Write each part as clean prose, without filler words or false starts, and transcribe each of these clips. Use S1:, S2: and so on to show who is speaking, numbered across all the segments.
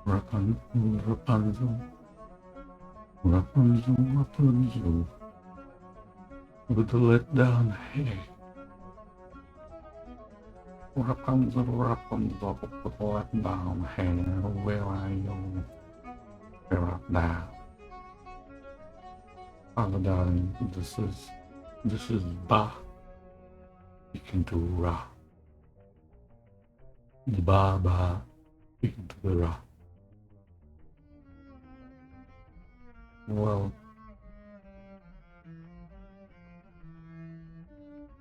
S1: Rapunzel, Rapunzel, Rapunzel, Rapunzel, with the let down hair. Rapunzel, Rapunzel, with the let down hair. Where are you? Where art thou? Father darling, this is Ba speaking to Ra. The Ba speaking to the Ra. Well,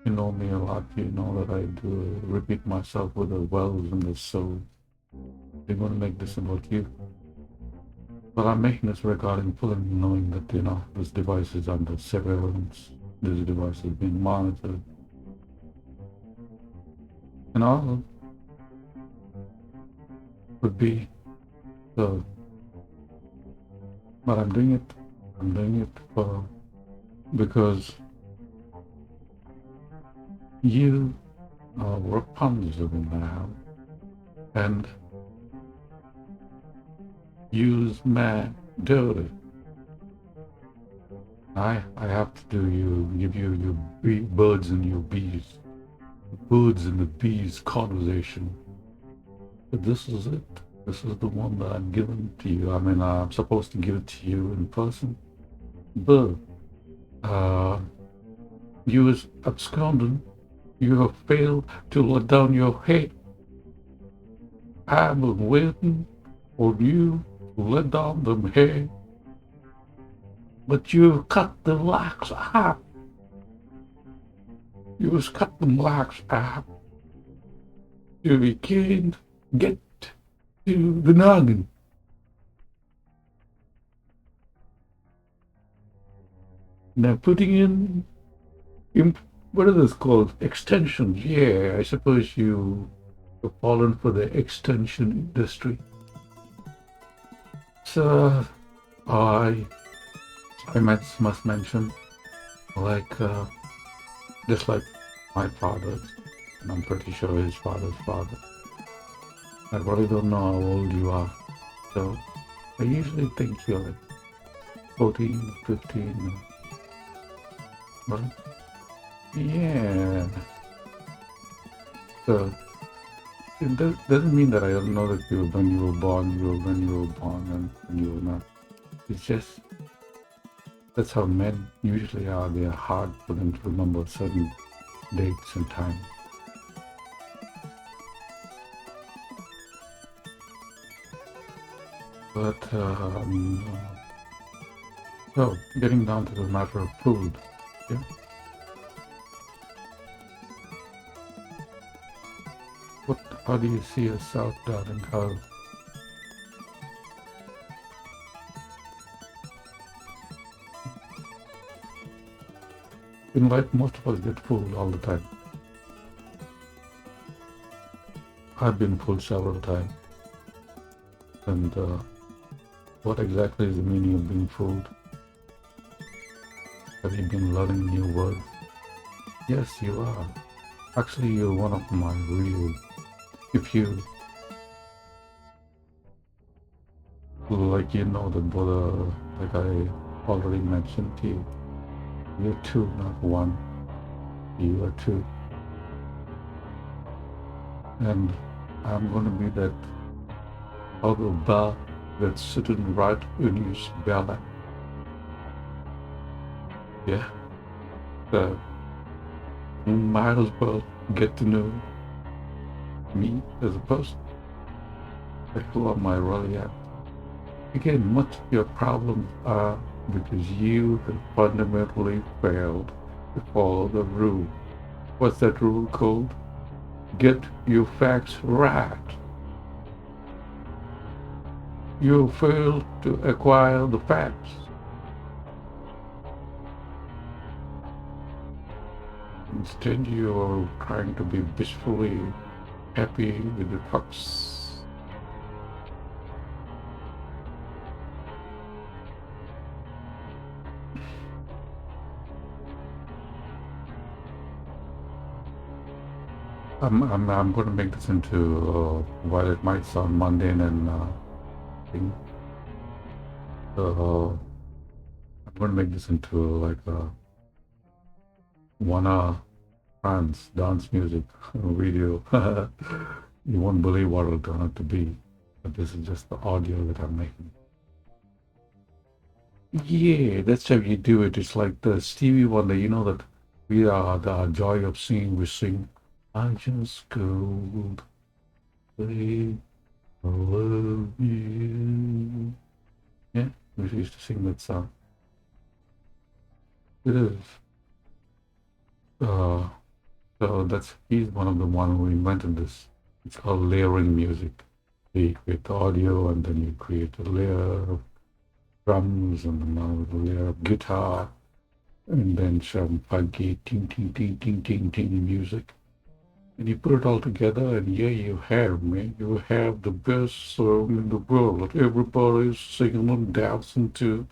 S1: you know me a lot, you know that I do repeat myself with the wells and the souls. They're going to make this about you. But I'm making this recording fully knowing that, this device is under surveillance. This device is being monitored. And all would be so. But I'm doing it because you are Rapunzel now, and use my daughter. I have to give you your birds and your bees, the birds and the bees conversation. But this is it. This is the one that I'm giving to you. I mean, I'm supposed to give it to you in person, but you as absconding, you have failed to let down your head. I've been waiting for you to let down them head, but you cut the locks out. You just cut them locks out. You can't get to the noggin. Now putting in what are those called? Extensions. Yeah, I suppose you have fallen for the extension industry. So I must mention, just like my father, and I'm pretty sure his father's father. I really don't know how old you are, so I usually think you're like 14, 15, right? Yeah. So it doesn't mean that I don't know that when you were born, and when you were not. It's just that's how men usually are. They are hard for them to remember certain dates and times. But so getting down to the matter of food, yeah. How do you see yourself, darling? How? In life, most of us get fooled all the time. I've been fooled several times. And what exactly is the meaning of being fooled? Have you been learning new words? Yes, you are. Actually, you're one of my real. If you like, that brother, like I already mentioned to you, you're two, not one. You are two. And I'm going to be that other bar that's sitting right in your belly. Yeah. So you might as well get to know me as a person. Like, who am I really at? Again, much of your problems are because you have fundamentally failed to follow the rule. What's that rule called? Get your facts right. You failed to acquire the facts. Instead, you're trying to be blissfully happy with the facts. I'm going to make this into, while it might sound mundane and thing. So I'm going to make this into like a 1 hour dance music video. You won't believe what it'll turn out to be, but this is just the audio that I'm making. Yeah, that's how you do it. It's like the Stevie Wonder, you know that we are the joy of singing. We sing, I just go play, I love you. Yeah, we used to sing that song. It is. Uh, so he's one of the one who invented this. It's called layering music. You create the audio and then you create a layer of drums and another layer of guitar and then some funky ting ting ting ting ting ting music. And you put it all together and yeah, you have the best song in the world that everybody's singing and dancing to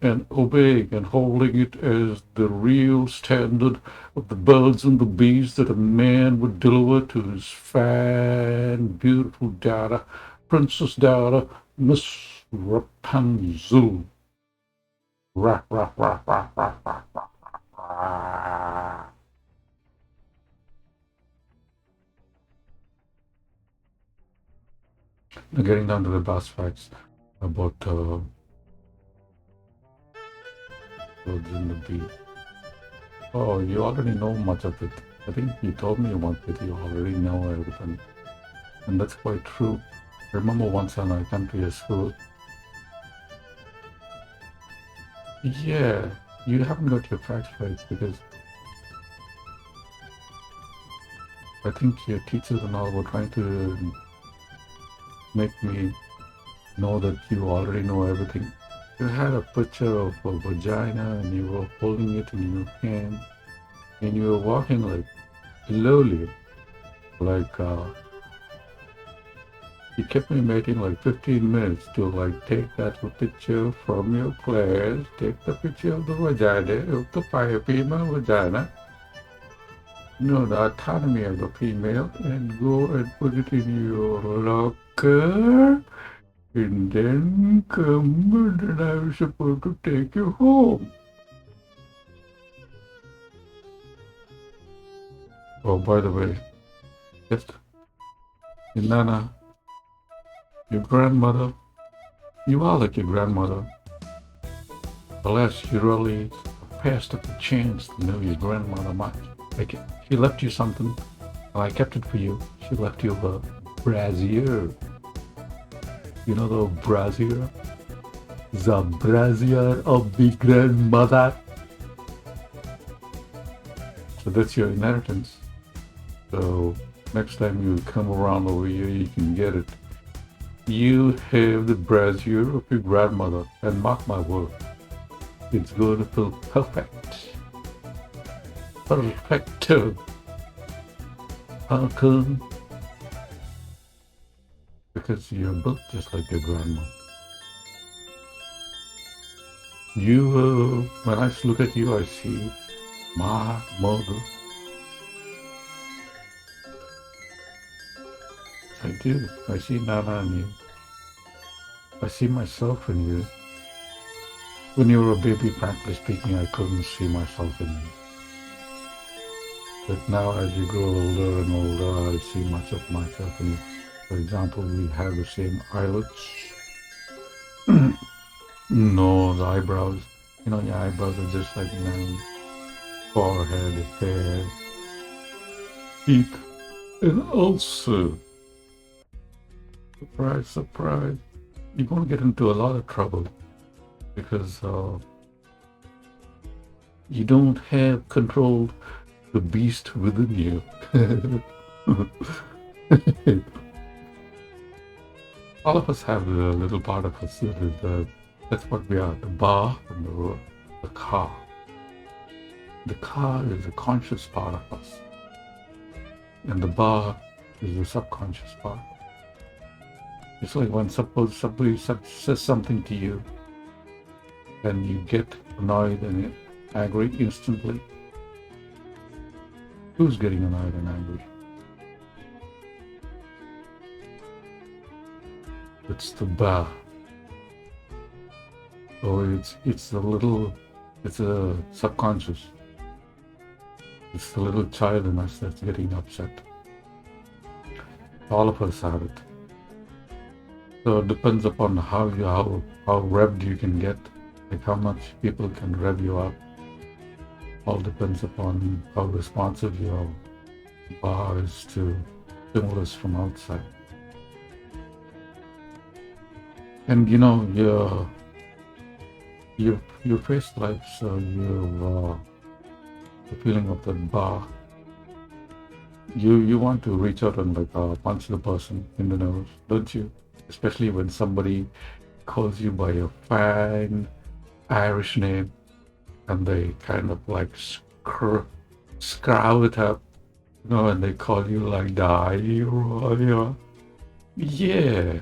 S1: and obeying and holding it as the real standard of the birds and the bees that a man would deliver to his fine, beautiful daughter, princess daughter, Miss Rapunzel. Rah, rah, rah, rah, rah, rah, rah, rah. Now getting down to the brass facts about birds and the bee. Oh, you already know much of it. I think you told me once that you already know everything. And that's quite true. I remember once when I came to your school. Yeah, you haven't got your facts right because I think your teachers and all were trying to make me know that you already know everything. You had a picture of a vagina and you were holding it in your hand and you were walking like slowly, like you kept me waiting like 15 minutes to like take that picture from your class, take the picture of the vagina, of the female vagina, you know, the autonomy of the female, and go and put it in your locker, and then come and then I was supposed to take you home. Oh, by the way, just Nana, your grandmother, you are like your grandmother. Unless you really passed up the chance to know your grandmother much. Like, she left you something, and I kept it for you. She left you a brassiere. You know the brassiere? The brassiere of the grandmother. So that's your inheritance. So next time you come around over here, you can get it. You have the brassiere of your grandmother, and mark my word, it's going to feel perfect. Perfecto. How come? Because you're built just like your grandma. You, when I look at you, I see my mother. I do. I see Nana in you. I see myself in you. When you were a baby, frankly speaking, I couldn't see myself in you. But now as you grow older and older, I see much of myself in you. For example, we have the same eyelids. No, the eyebrows. You know, your eyebrows are just like mine. Forehead, hair, teeth, and also, surprise, surprise, you're going to get into a lot of trouble because you don't have control the beast within you. All of us have a little part of us that is, that's what we are, the bar and the car. The car is the conscious part of us, and the bar is the subconscious part. It's like when suppose somebody says something to you, and you get annoyed and angry instantly. Who's getting annoyed and angry? It's the bar. So it's a subconscious. It's the little child in us that's getting upset. All of us have it. So it depends upon how revved you can get, like how much people can rev you up. All depends upon how responsive your bar is to stimulus from outside. And your face life, so the feeling of that bar. You want to reach out and punch the person in the nose, don't you? Especially when somebody calls you by your fine Irish name and they kind of scrow it up, and they call you like that. Yeah.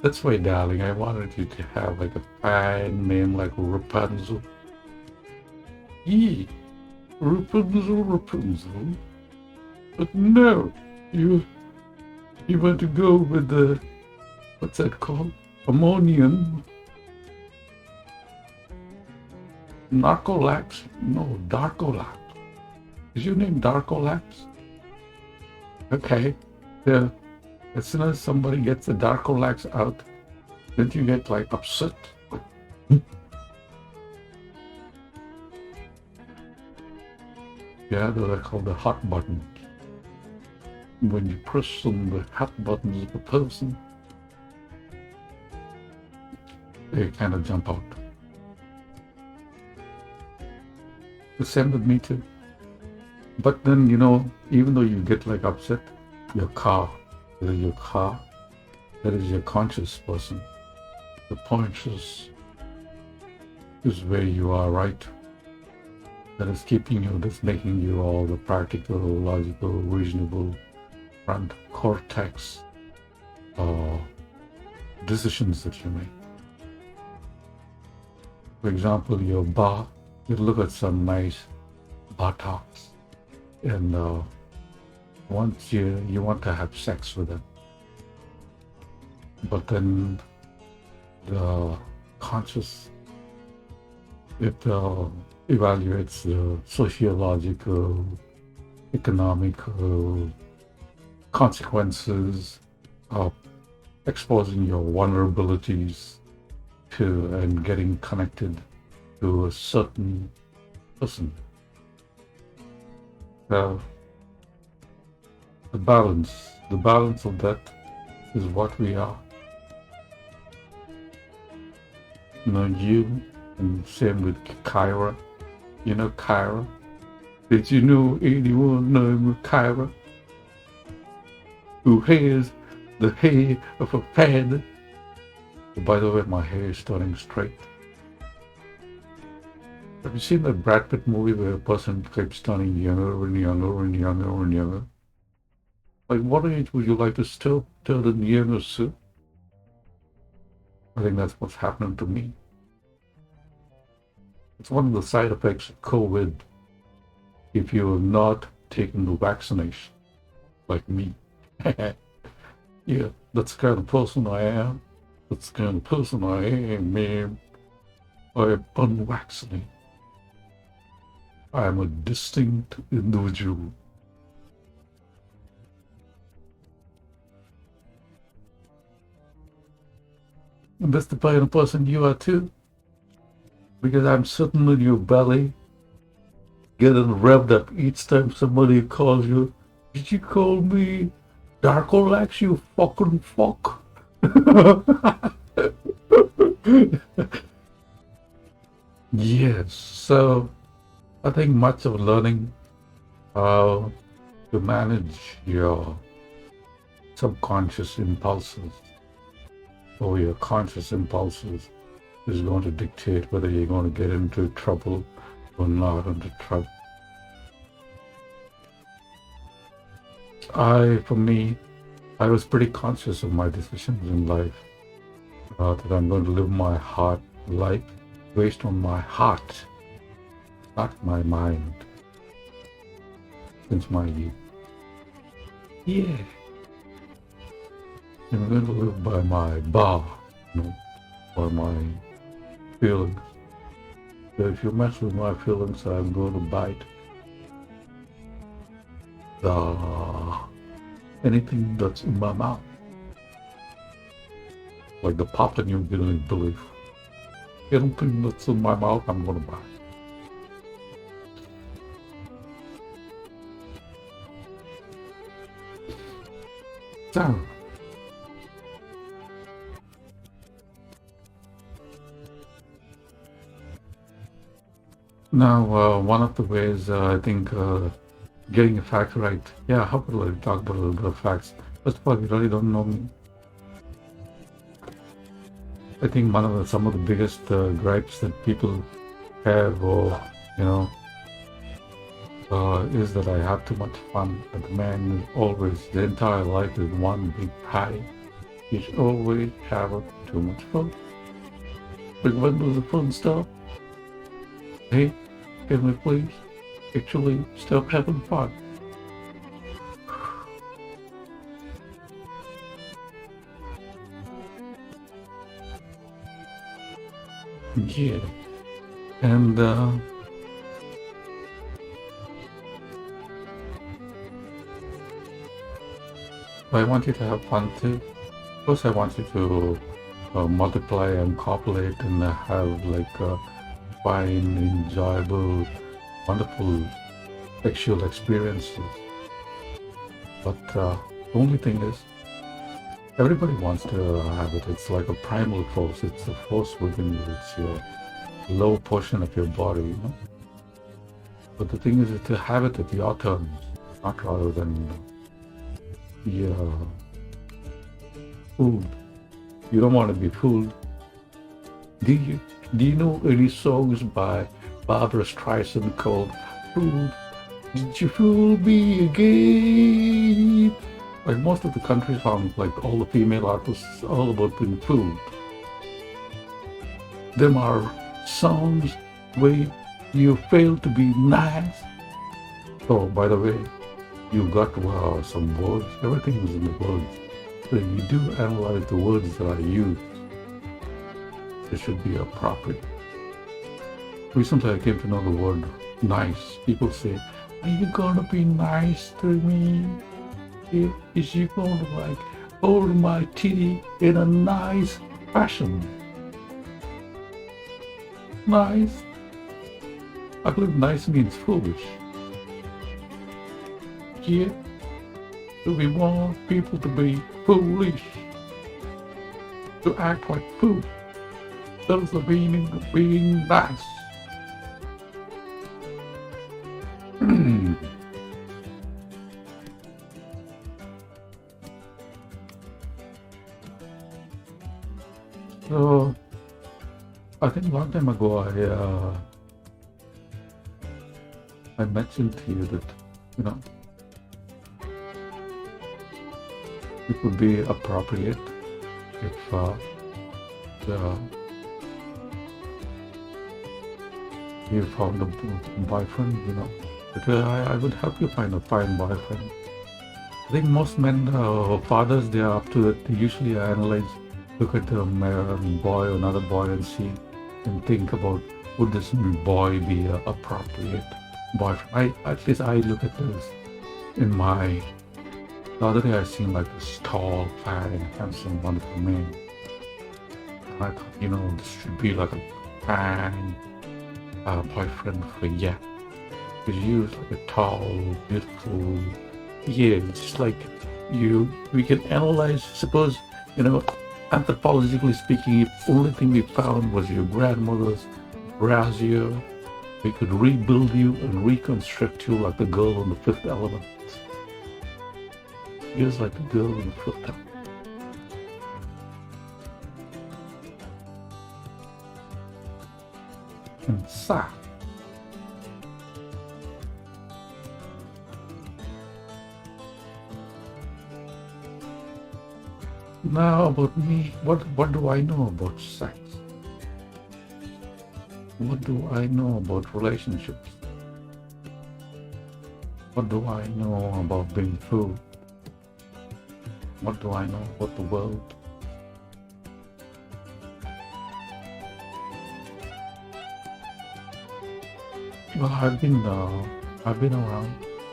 S1: That's why, darling, I wanted you to have like a fine name like Rapunzel. Yeah. Rapunzel. But no, you want to go with the, what's that called? Ammonium. Narcolax? No, Darkolax. Is your name Darkolax? Okay. Yeah. As soon as somebody gets the Darkolax out, then you get upset. Yeah, those are called the hot buttons. When you press on the hot buttons of the person, they kind of jump out. The same with me too. But then, even though you get upset, your car, that is your conscious person. The conscious is where you are, right? That is keeping you, that's making you all the practical, logical, reasonable, front cortex decisions that you make. For example, your bar, you look at some nice buttocks and once you want to have sex with them. But then the conscious, it evaluates the sociological, economical consequences of exposing your vulnerabilities to and getting connected to a certain person. The balance of that is what we are. You, and same with Kyra. Kyra? Did you know anyone named Kyra who has the hair of a feather? By the way, my hair is turning straight. Have you seen that Brad Pitt movie where a person keeps turning younger and younger and younger and younger? What age would you like to still turn younger, sir? I think that's what's happening to me. It's one of the side effects of COVID if you have not taken the vaccination, like me. Yeah, that's the kind of person I am. That's the kind of person I am, man. I am unvaccinated. I am a distinct individual. And that's the kind of person you are too. Because I'm sitting in your belly, getting revved up each time somebody calls you. Did you call me Darkolax, you fucking fuck? Yes, so I think much of learning how to manage your subconscious impulses or your conscious impulses is going to dictate whether you're going to get into trouble or not into trouble. For me, I was pretty conscious of my decisions in life, that I'm going to live my heart life based on my heart, not my mind, since my youth. Yeah. I'm going to live by my bar, or my feelings. So if you mess with my feelings, I'm going to bite the anything that's in my mouth, like the Papua New Guinea belief. Anything that's in my mouth, I'm going to bite. So, now, one of the ways I think getting a fact right. Yeah, how could I talk about a little bit of facts? First of all, you really don't know me. I think some of the biggest gripes that people have, or you know, is that I have too much fun. That the man is always, the entire life is one big party. He's always having too much fun. But when does the fun stop? Hey, can we please actually stop having fun? Yeah, and I want you to have fun too. First, I want you to multiply and copulate and have like fine, enjoyable, wonderful sexual experiences. But the only thing is, everybody wants to have it. It's like a primal force. It's a force within you. It's your low portion of your body, you know. But the thing is to have it at your terms, not rather than be fooled. You don't want to be fooled. Do you? Do you know any songs by Barbara Streisand called "Fooled"? Did you fool me again? Like most of the country songs, like all the female artists, all about being fooled. Them are songs where you fail to be nice. So, by the way, you got some words. Everything is in the words. So you do analyze the words that I use. It should be appropriate. Recently, I came to know the word nice. People say, "Are you gonna be nice to me? Is you gonna like hold my titty in a nice fashion?" Nice. I believe nice means foolish. Yeah. Do we want people to be foolish? To act like fools? That is the meaning of being nice. So, I think a long time ago I mentioned to you that, you know, it would be appropriate if you found a boyfriend, you know. But I would help you find a fine boyfriend. I think most men, fathers, they are up to it. They usually analyze, look at the boy or another boy and see and think about, would this boy be an appropriate boyfriend? At least I look at this in my. The other day I seen like this tall, fat, and handsome, wonderful man. And I thought, you know, this should be like a fine boyfriend for you. Because you're like a tall, beautiful, yeah, it's just like we can analyze, suppose, you know, anthropologically speaking, if the only thing we found was your grandmother's brassiere, we could rebuild you and reconstruct you like the girl in the Fifth Element. Here's like the girl in the Fifth Element. And sa. Now about me, what do I know about sex? What do I know about relationships? What do I know about being fooled? What do I know about the world? Well, I've been around.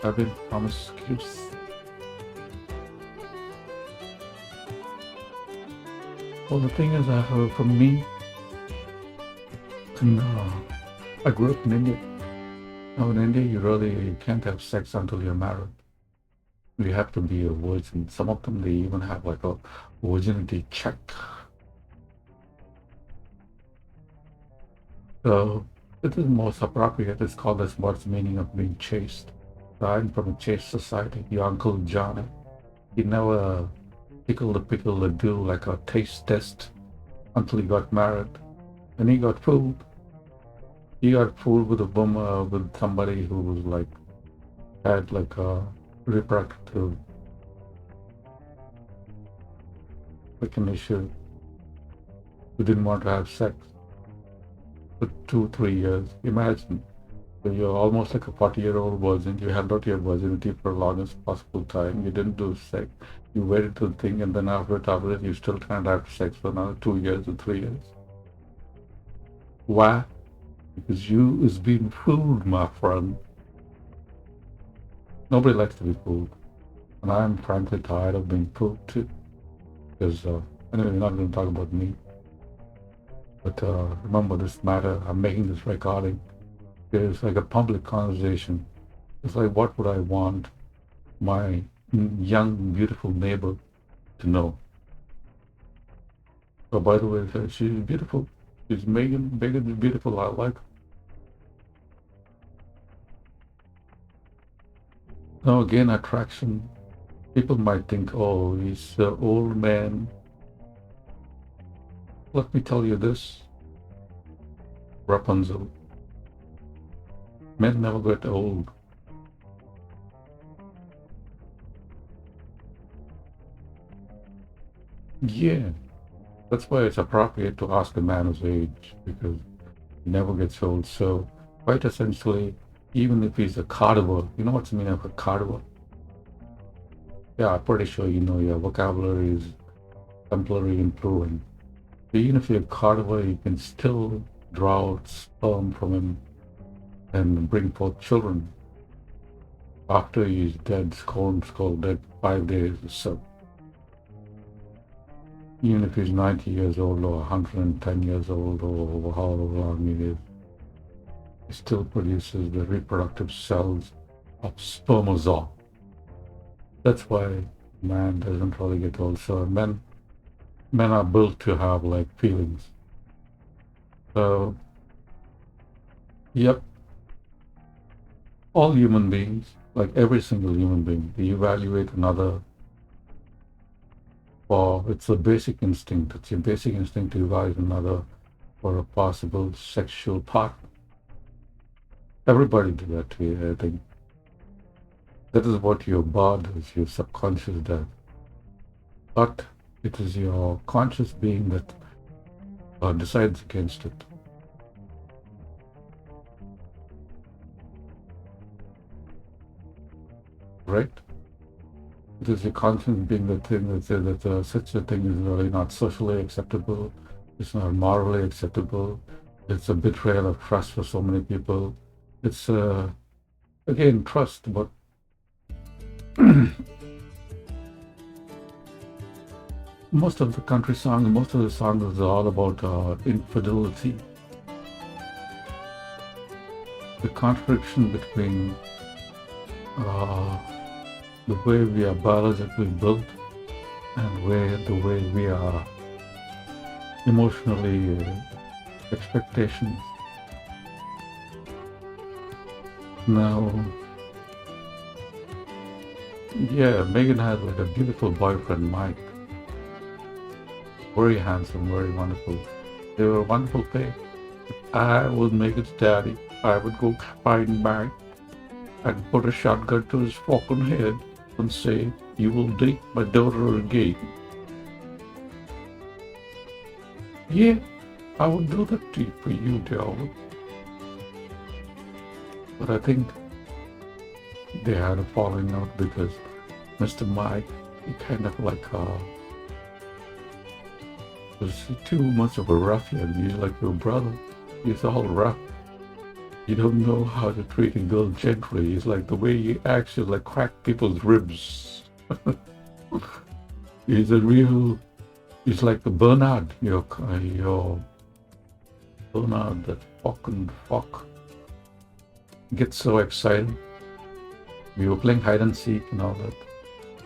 S1: I've been promiscuous. Well, the thing is, for me, I grew up in India. Now, in India, you can't have sex until you're married. You have to be a virgin. Some of them, they even have like a virginity check. So, it is most appropriate. It's called as what's the meaning of being chaste. So I'm from a chaste society. Your Uncle Johnny, he never pickled the pickle to do like a taste test until he got married. And he got fooled. He got fooled with a woman, with somebody who was like, had like a reproductive like an issue, who didn't want to have sex for 2, 3 years. Imagine, so you're almost like a 40-year-old virgin. You held out your virginity for the longest possible time. You didn't do sex. You waited to think, and then after it, you still can't have sex for another 2 years or 3 years. Why? Because you is being fooled, my friend. Nobody likes to be fooled. And I'm frankly tired of being fooled too. Because, anyway, we're not going to talk about me. But remember this matter, I'm making this recording. It's like a public conversation. It's like, what would I want my young, beautiful neighbor to know? Oh, by the way, she's beautiful. She's Megan. Megan is beautiful. I like her. Now again, attraction. People might think, oh, he's an old man. Let me tell you this. Rapunzel. Men never get old. Yeah. That's why it's appropriate to ask a man his age, because he never gets old. So, quite essentially, even if he's a carnivore, you know what's the meaning of a carnivore? Yeah, I'm pretty sure you know your vocabulary is exemplary improving. So even if you're a carnivore, you can still draw out sperm from him and bring forth children after he's dead, skull dead 5 days or so. Even if he's 90 years old or 110 years old or however long he is, he still produces the reproductive cells of spermatozoa. That's why man doesn't really get old. So men are built to have like feelings. So, yep, all human beings, like every single human being, they evaluate another. Or it's a basic instinct. It's your basic instinct to evaluate another for a possible sexual partner. Everybody do that to you, I think. That is what your body does, your subconscious does. But it is your conscious being that decides against it. Right? It is your conscious being the thing that says that such a thing is really not socially acceptable. It's not morally acceptable. It's a betrayal of trust for so many people. It's, again, trust, but most of the songs are all about infidelity. The contradiction between the way we are biologically built and the way we are emotionally expectations. Now, yeah, Megan had like a beautiful boyfriend, Mike. Very handsome, very wonderful. They were a wonderful pair. I was Megan's daddy. I would go find Mike and put a shotgun to his fucking head and say, "You will date my daughter again." Yeah, I would do that to you for you, darling. But I think they had a falling out because Mr. Mike, he kind of like was too much of a ruffian. He's like your brother. He's all rough. You don't know how to treat a girl gently. It's like the way he acts is like crack people's ribs. He's a real. He's like the Bernard. Your Bernard, that fucking fuck. Gets so excited. We were playing hide and seek and all that.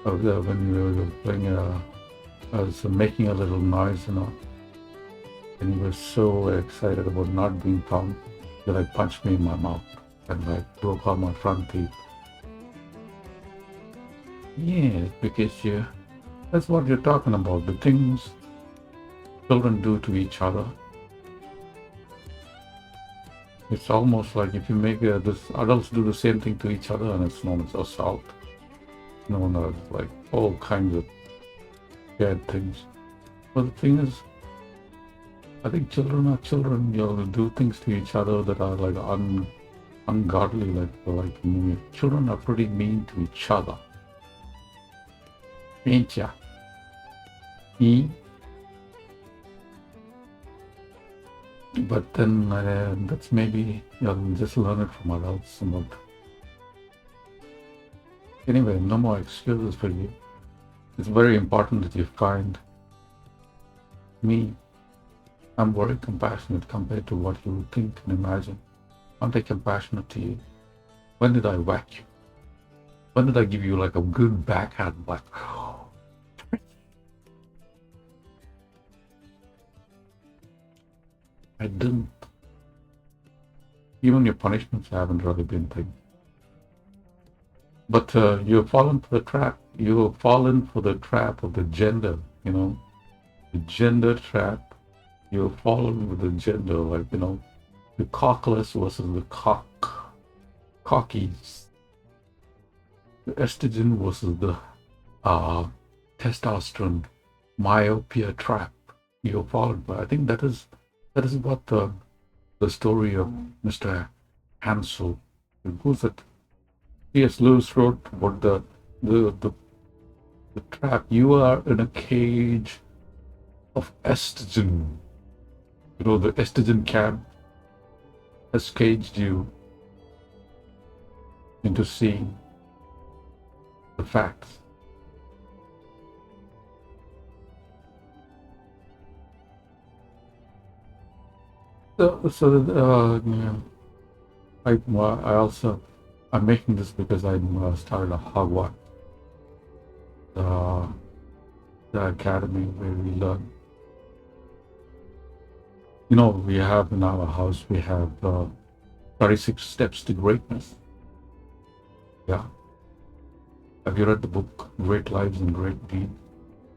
S1: When we were playing, I was making a little noise and all. And he was so excited about not being found. He like punched me in my mouth and like broke all my front teeth. Yeah, because that's what you're talking about. The things children do to each other. It's almost like if you make this, adults do the same thing to each other, and it's known as assault. Known as like all kinds of bad things. But the thing is, I think children are children. Do things to each other that are like ungodly. Like children are pretty mean to each other. Ain't ya? But then that's maybe you'll just learn it from adults. Anyway, no more excuses for you. It's very important that you find me. I'm very compassionate compared to what you would think and imagine. Aren't I compassionate to you? When did I whack you? When did I give you like a good backhand? Like, I didn't. Even your punishments haven't really been things. But you've fallen for the trap. You've fallen for the trap of the gender, the gender trap. You've fallen with the gender, like, the cockless versus the cockies. The estrogen versus the testosterone myopia trap. You've fallen for. I think that is what the story of Mr. Hansel. Who's it? C.S. Lewis wrote about the trap. You are in a cage of estrogen. The estrogen camp has caged you into seeing the facts. I'm making this because I started a Hogwarts, the academy where we learn. We have in our house, we have 36 steps to greatness. Yeah. Have you read the book, Great Lives and Great Deeds?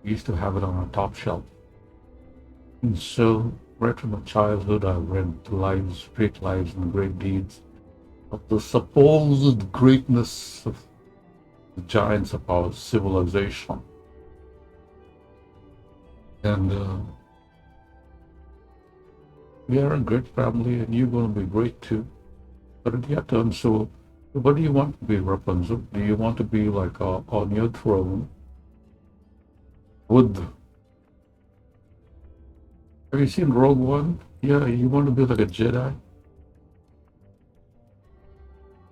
S1: We used to have it on our top shelf. And so, right from my childhood, I read the lives, great lives and great deeds of the supposed greatness of the giants of our civilization. And we are a great family, and you're going to be great too. But it's your turn. So, what do you want to be, Rapunzel? Do you want to be like on your throne with? Have you seen Rogue One? Yeah, you want to be like a Jedi?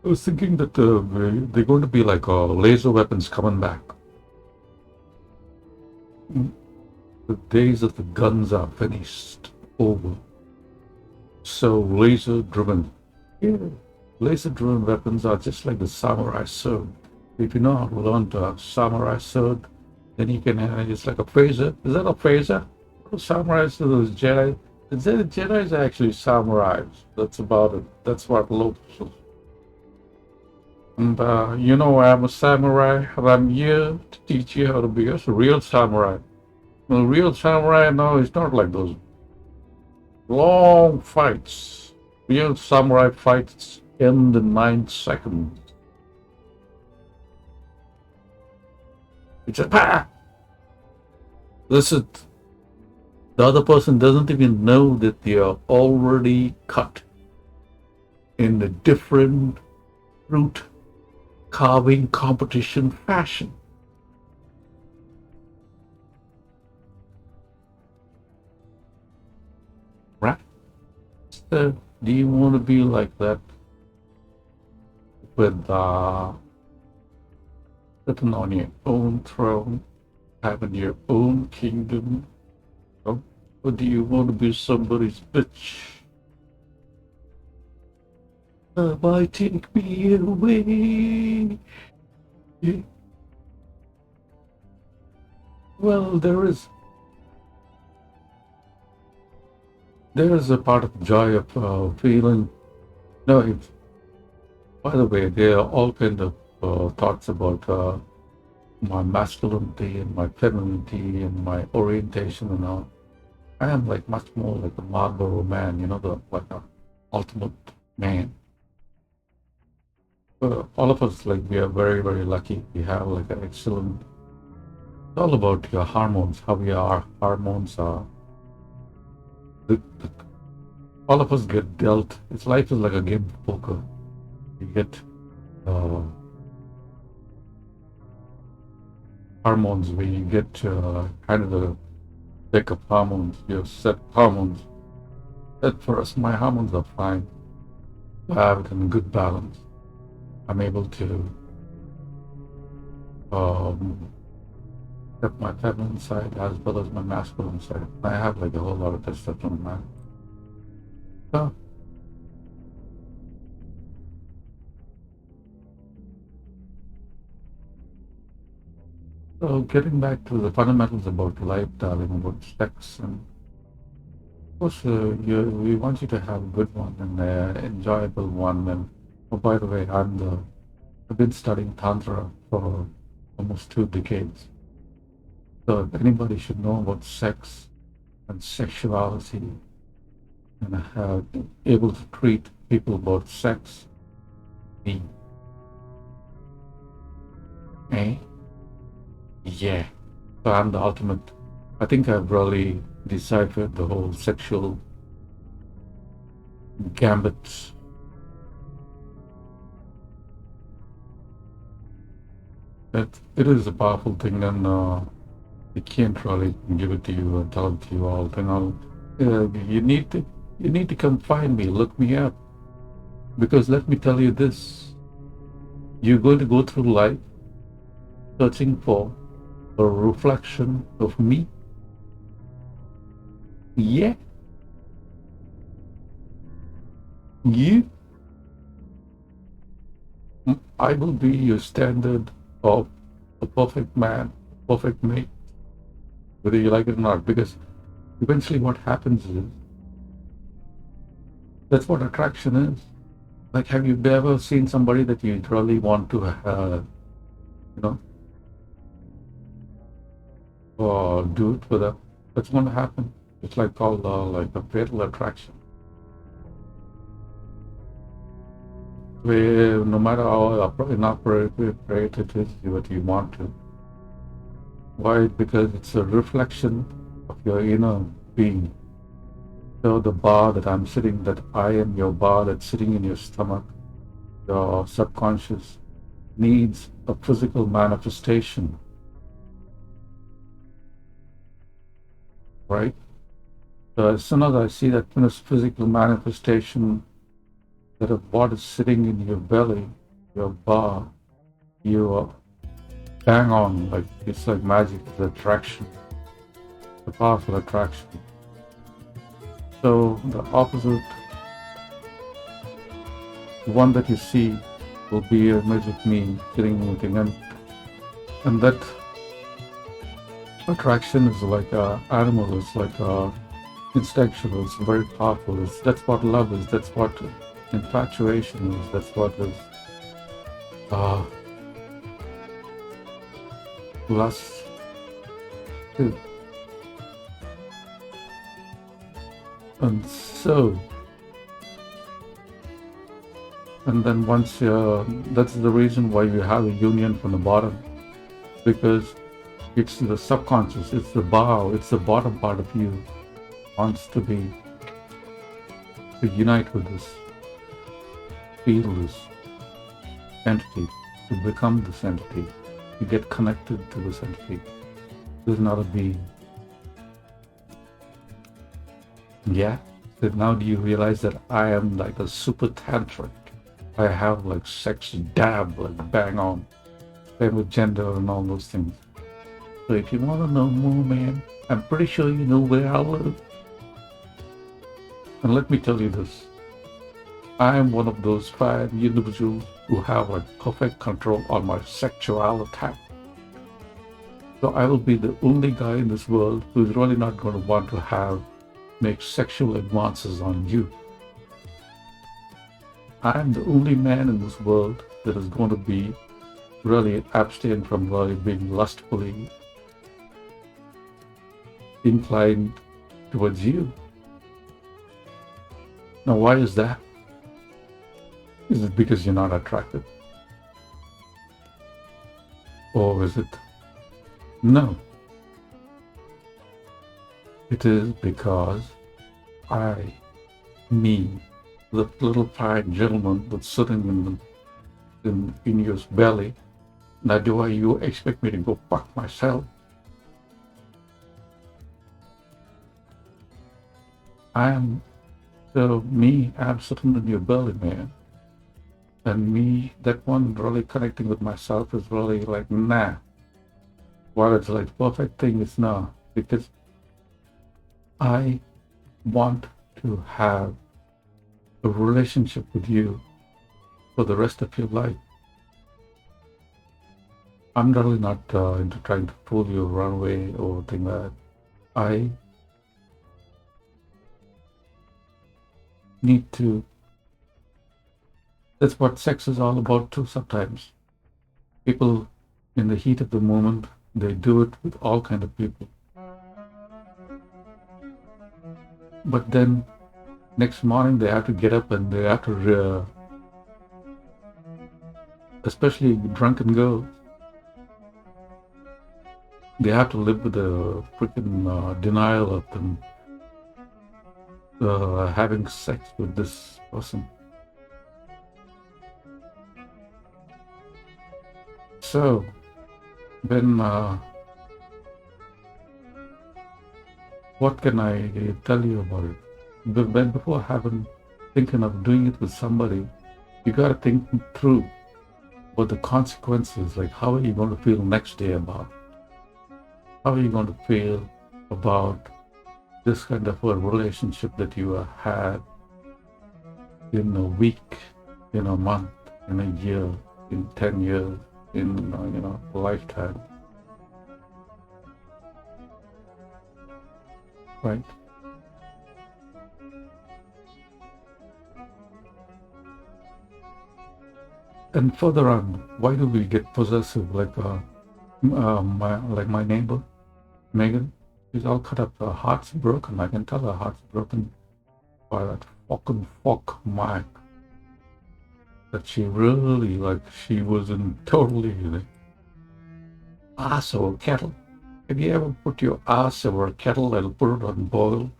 S1: I was thinking that they're going to be like laser weapons coming back. The days of the guns are finished, over. So laser-driven weapons are just like the samurai sword. If you know how to learn the samurai sword, then you can. It's like a phaser. Is that a phaser? Samurais to those Jedi. The Jedi's are actually samurais. That's about it. That's what looks. And I'm a samurai, and I'm here to teach you how to be a real samurai. A real samurai, no, it's not like those long fights. Real samurai fights end in 9 seconds. It's a pa. Listen. The other person doesn't even know that they are already cut in a different fruit carving competition fashion. Right? So, do you want to be like that with sitting on your own throne, having your own kingdom? Or do you want to be somebody's bitch? Why take me away? Yeah. Well, there is a part of joy of feeling. No, if, by the way, there are all kind of thoughts about my masculinity and my femininity and my orientation and all. I am like much more like a Marlboro man, the like a ultimate man. All of us, like, we are very, very lucky. We have like an excellent. It's all about your hormones, how your hormones are. All of us get dealt. Its life is like a game of poker. You get hormones where you get handed a deck of hormones. You set hormones. That for us, my hormones are fine. I have it in good balance. I'm able to have my feminine side as well as my masculine side. I have like a whole lot of testosterone, man. So getting back to the fundamentals about life, darling, about sex, and of course, we want you to have a good one and an enjoyable one. And oh, by the way, I've been studying Tantra for almost 2 decades. So if anybody should know about sex and sexuality and how able to treat people about sex, me. Eh? Yeah. So I'm the ultimate. I think I've really deciphered the whole sexual gambit. It is a powerful thing, and I can't really give it to you and tell it to you all. You need to come find me, look me up, because let me tell you this: you're going to go through life searching for a reflection of me. Yeah. You. I will be your standard of a perfect man, perfect mate, whether you like it or not, because eventually what happens is, that's what attraction is. Like, have you ever seen somebody that you really want to, do it with them? That's going to happen. It's like called like a fatal attraction, where no matter how inappropriate it is what you want to. Why? Because it's a reflection of your inner being. So the bar that I'm sitting, that I am your bar that's sitting in your stomach, your subconscious needs a physical manifestation, right? So as soon as I see that physical manifestation, that of what is sitting in your belly, your bar, you are bang on, like it's like magic, it's attraction, a powerful attraction. So the opposite, the one that you see, will be a image of me sitting looking, and that attraction is like an animal, it's like instinctual, it's very powerful. That's what love is, that's what infatuation is, that's what is lust too. And so, and then once that's the reason why you have a union from the bottom, because it's the subconscious, it's the bow, it's the bottom part of you wants to unite with this, feel this entity, to become this entity, to get connected to this entity. This is not a being. Yeah? So now do you realize that I am like a super tantric? I have like sex dab, like bang on, same with gender and all those things. So if you want to know more, man, I'm pretty sure you know where I live. And let me tell you this. I am one of those 5 individuals who have like perfect control on my sexuality. So I will be the only guy in this world who's really not going to want to make sexual advances on you. I am the only man in this world that is going to be really abstain from really being lustfully inclined towards you. Now, why is that? Is it because you're not attractive? Or is it? No. It is because me, the little fine gentleman that's sitting in your belly, now do you expect me to go fuck myself? I'm sitting in your belly, man. And me, that one really connecting with myself is really like, nah. While it's like perfect thing, it's not. Because I want to have a relationship with you for the rest of your life. I'm really not into trying to pull you run away or thing like that. I need to. That's what sex is all about too sometimes. People, in the heat of the moment, they do it with all kind of people. But then, next morning they have to get up and they have to, especially drunken girls, they have to live with the freaking denial of them having sex with this person. So, when what can I tell you about it? Before thinking of doing it with somebody, you got to think through what the consequences, like how are you going to feel next day about? How are you going to feel about this kind of a relationship that you had in a week, in a month, in a year, in 10 years, in a lifetime? Right? And further on, why do we get possessive? Like my neighbor, Megan, she's all cut up. Her heart's broken. I can tell her heart's broken by that fucking fuck Mike. That she really, she was in totally ass over kettle. Have you ever put your ass over a kettle and put it on boil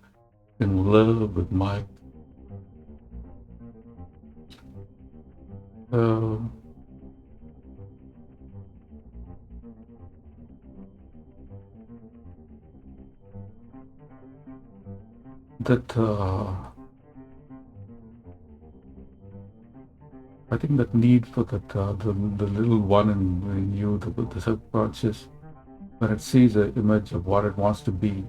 S1: in love with Mike? I think that need for that the little one in you, the subconscious, when it sees an image of what it wants to be,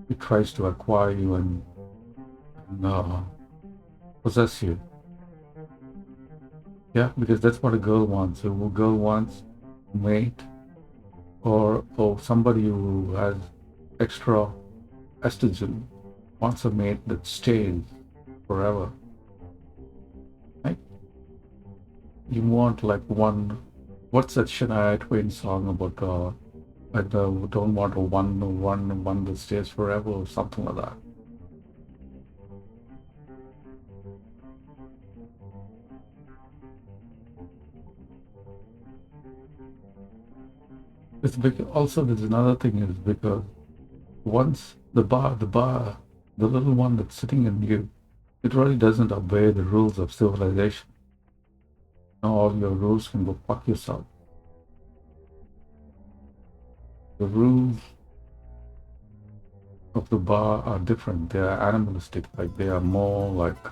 S1: it tries to acquire you and possess you. Yeah, because that's what a girl wants. A girl wants a mate or somebody who has extra estrogen, wants a mate that stays forever. Right? You want like one. What's that Shania Twain song about? I don't want a one that stays forever or something like that. It's because also there's another thing is because once the little one that's sitting in you, it really doesn't obey the rules of civilization. Now all your rules can go fuck yourself. The rules of the bar are different. They are animalistic. Like they are more like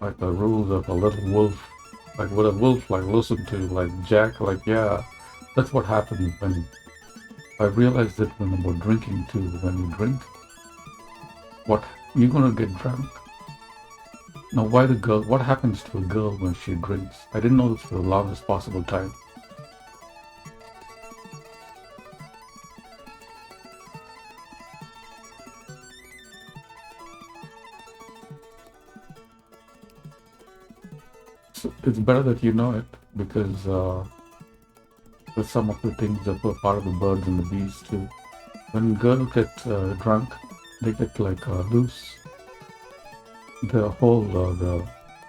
S1: like the rules of a little wolf. Like what a wolf like listen to, like Jack, like yeah, that's what happened when I realized that when we're drinking too. When you drink, what you're gonna get drunk. Now, why the girl? What happens to a girl when she drinks? I didn't know this for the longest possible time. So it's better that you know it because there's some of the things that were part of the birds and the bees too. When girls get drunk, they get like loose. The whole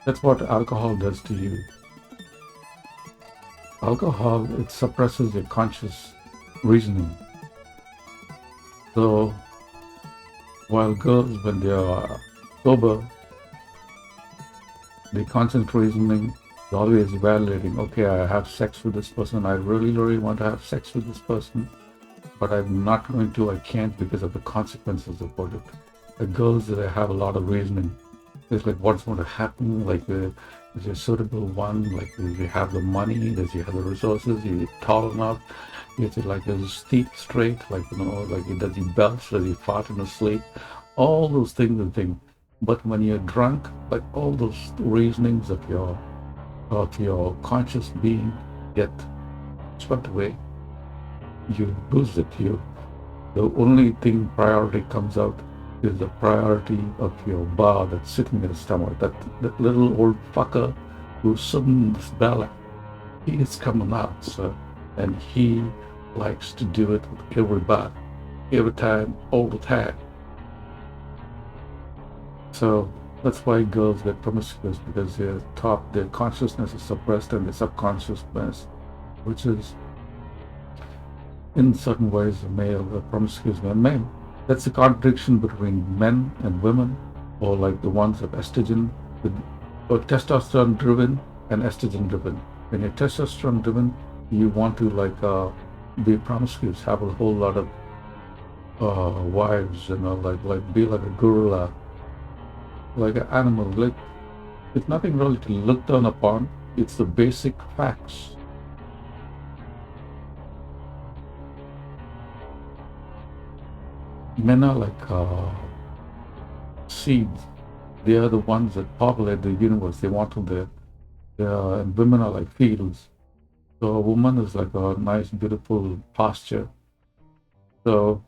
S1: that's what alcohol does to you. Alcohol, it suppresses your conscious reasoning. So while girls, when they are sober, the conscious reasoning is always evaluating, okay, I have sex with this person, I really, really want to have sex with this person, but I'm not going to, I can't because of the consequences of it. The girls, they have a lot of reasoning. It's like what's going to happen, like is a suitable one, like does he have the money, does he have the resources, is he tall enough, is it like a steep straight, like like does he belch, does he fart in his sleep, all those things and things. But when you're drunk, like all those reasonings of your conscious being get swept away. You lose it. The only thing priority comes out is the priority of your bar that's sitting in the stomach. That little old fucker who's sitting in this belly, he is coming out, sir, and he likes to do it with everybody, every time, all the time. So that's why girls get promiscuous, because their consciousness is suppressed and their subconsciousness, which is in certain ways a male, a promiscuous man. That's the contradiction between men and women, or like the ones of estrogen, or testosterone driven and estrogen driven. When you're testosterone driven, you want to be promiscuous, have a whole lot of wives, like be like a gorilla, like an animal. Like it's nothing really to look down upon. It's the basic facts. Men are like seeds. They are the ones that populate the universe. They want to live. And women are like fields. So a woman is like a nice, beautiful pasture. So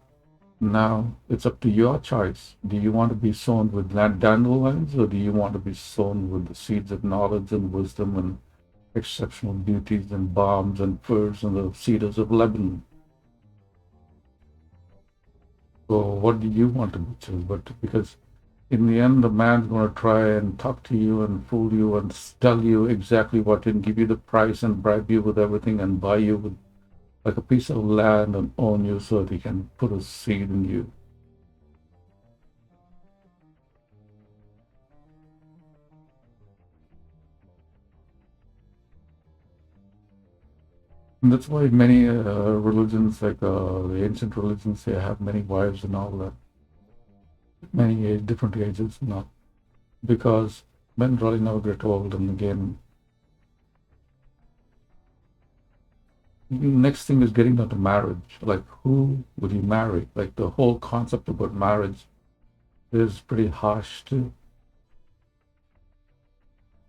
S1: now it's up to your choice. Do you want to be sown with dandelions, or do you want to be sown with the seeds of knowledge and wisdom and exceptional beauties and balms and firs and the cedars of Lebanon? So what do you want to be choose? But because in the end, the man's going to try and talk to you and fool you and tell you exactly what and give you the price and bribe you with everything and buy you with like a piece of land and own you so that he can put a seed in you. And that's why many religions, like the ancient religions, they have many wives and all that. Many different ages, not because men really never get old. And again, next thing is getting down to marriage. Like, who would you marry? Like, the whole concept about marriage is pretty harsh too.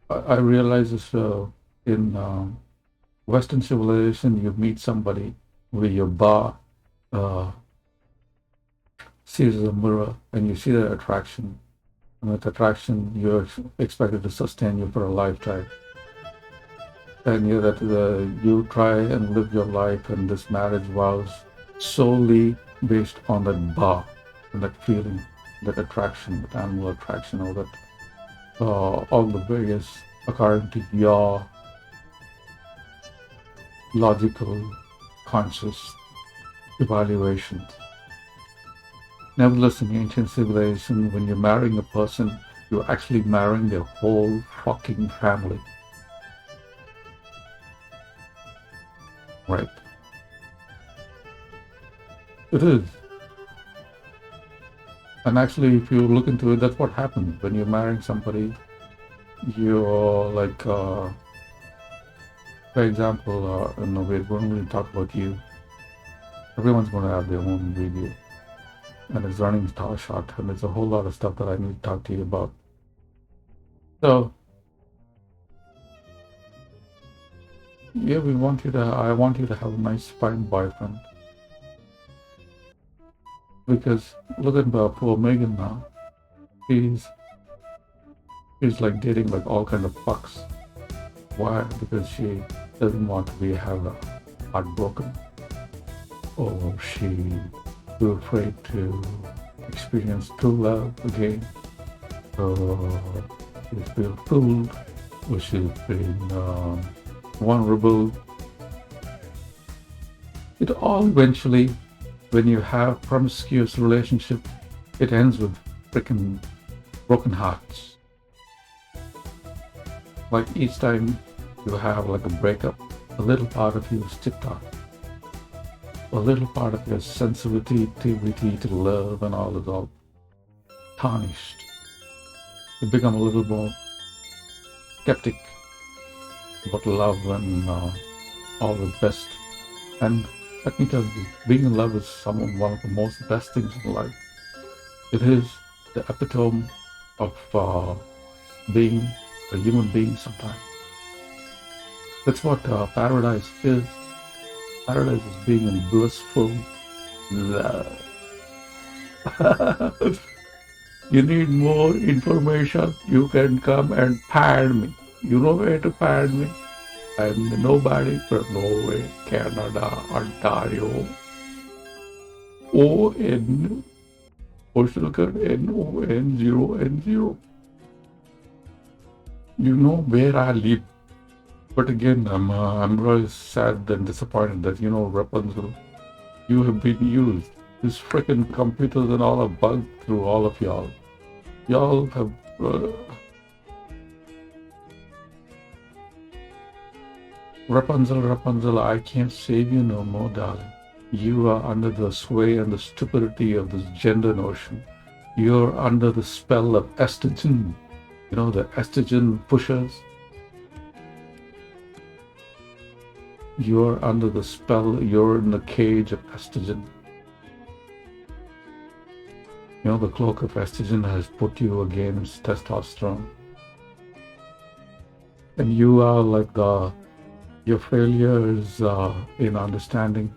S1: I realize this in Western civilization. You meet somebody with your bar sees a mirror, and you see that attraction. And that attraction, you're expected to sustain you for a lifetime. And you try and live your life, and this marriage vows solely based on that bar, and that feeling, that attraction, that animal attraction, all the various according to your logical, conscious evaluations. Nevertheless, in ancient civilization, when you're marrying a person, you're actually marrying their whole fucking family. Right. It is. And actually, if you look into it, that's what happens when you're marrying somebody. you're like, for example, in a way, when we talk about you, everyone's going to have their own video, and it's running short, and there's a whole lot of stuff that I need to talk to you about. So, yeah, I want you to have a nice, fine boyfriend. Because look at poor Megan now. She's like dating like all kind of fucks. Why? Because she doesn't want to have her heart broken, or she's too afraid to experience true love again, or she's been fooled, or she's been vulnerable. It all eventually, when you have promiscuous relationship, it ends with freaking broken hearts. Like each time you have like a breakup, a little part of you is tipped off. A little part of your sensitivity to love and all is all tarnished. You become a little more skeptic about love and all the best. And let me tell you, being in love is one of the most best things in life. It is the epitome of being a human being sometimes. That's what paradise is. Paradise is being in blissful love. You need more information, you can come and pad me. You know where to pad me? I'm nobody from Norway, Canada, Ontario. ON, postal code NON0N0. You know where I live. But again, I'm really sad and disappointed that, Rapunzel, you have been used. These freaking computers and all are bugged through all of y'all. Y'all have... Rapunzel, I can't save you no more, darling. You are under the sway and the stupidity of this gender notion. You're under the spell of estrogen. You know, the estrogen pushers. You're under the spell, you're in the cage of estrogen. You know, the cloak of estrogen has put you against testosterone. And you are like your failure is in understanding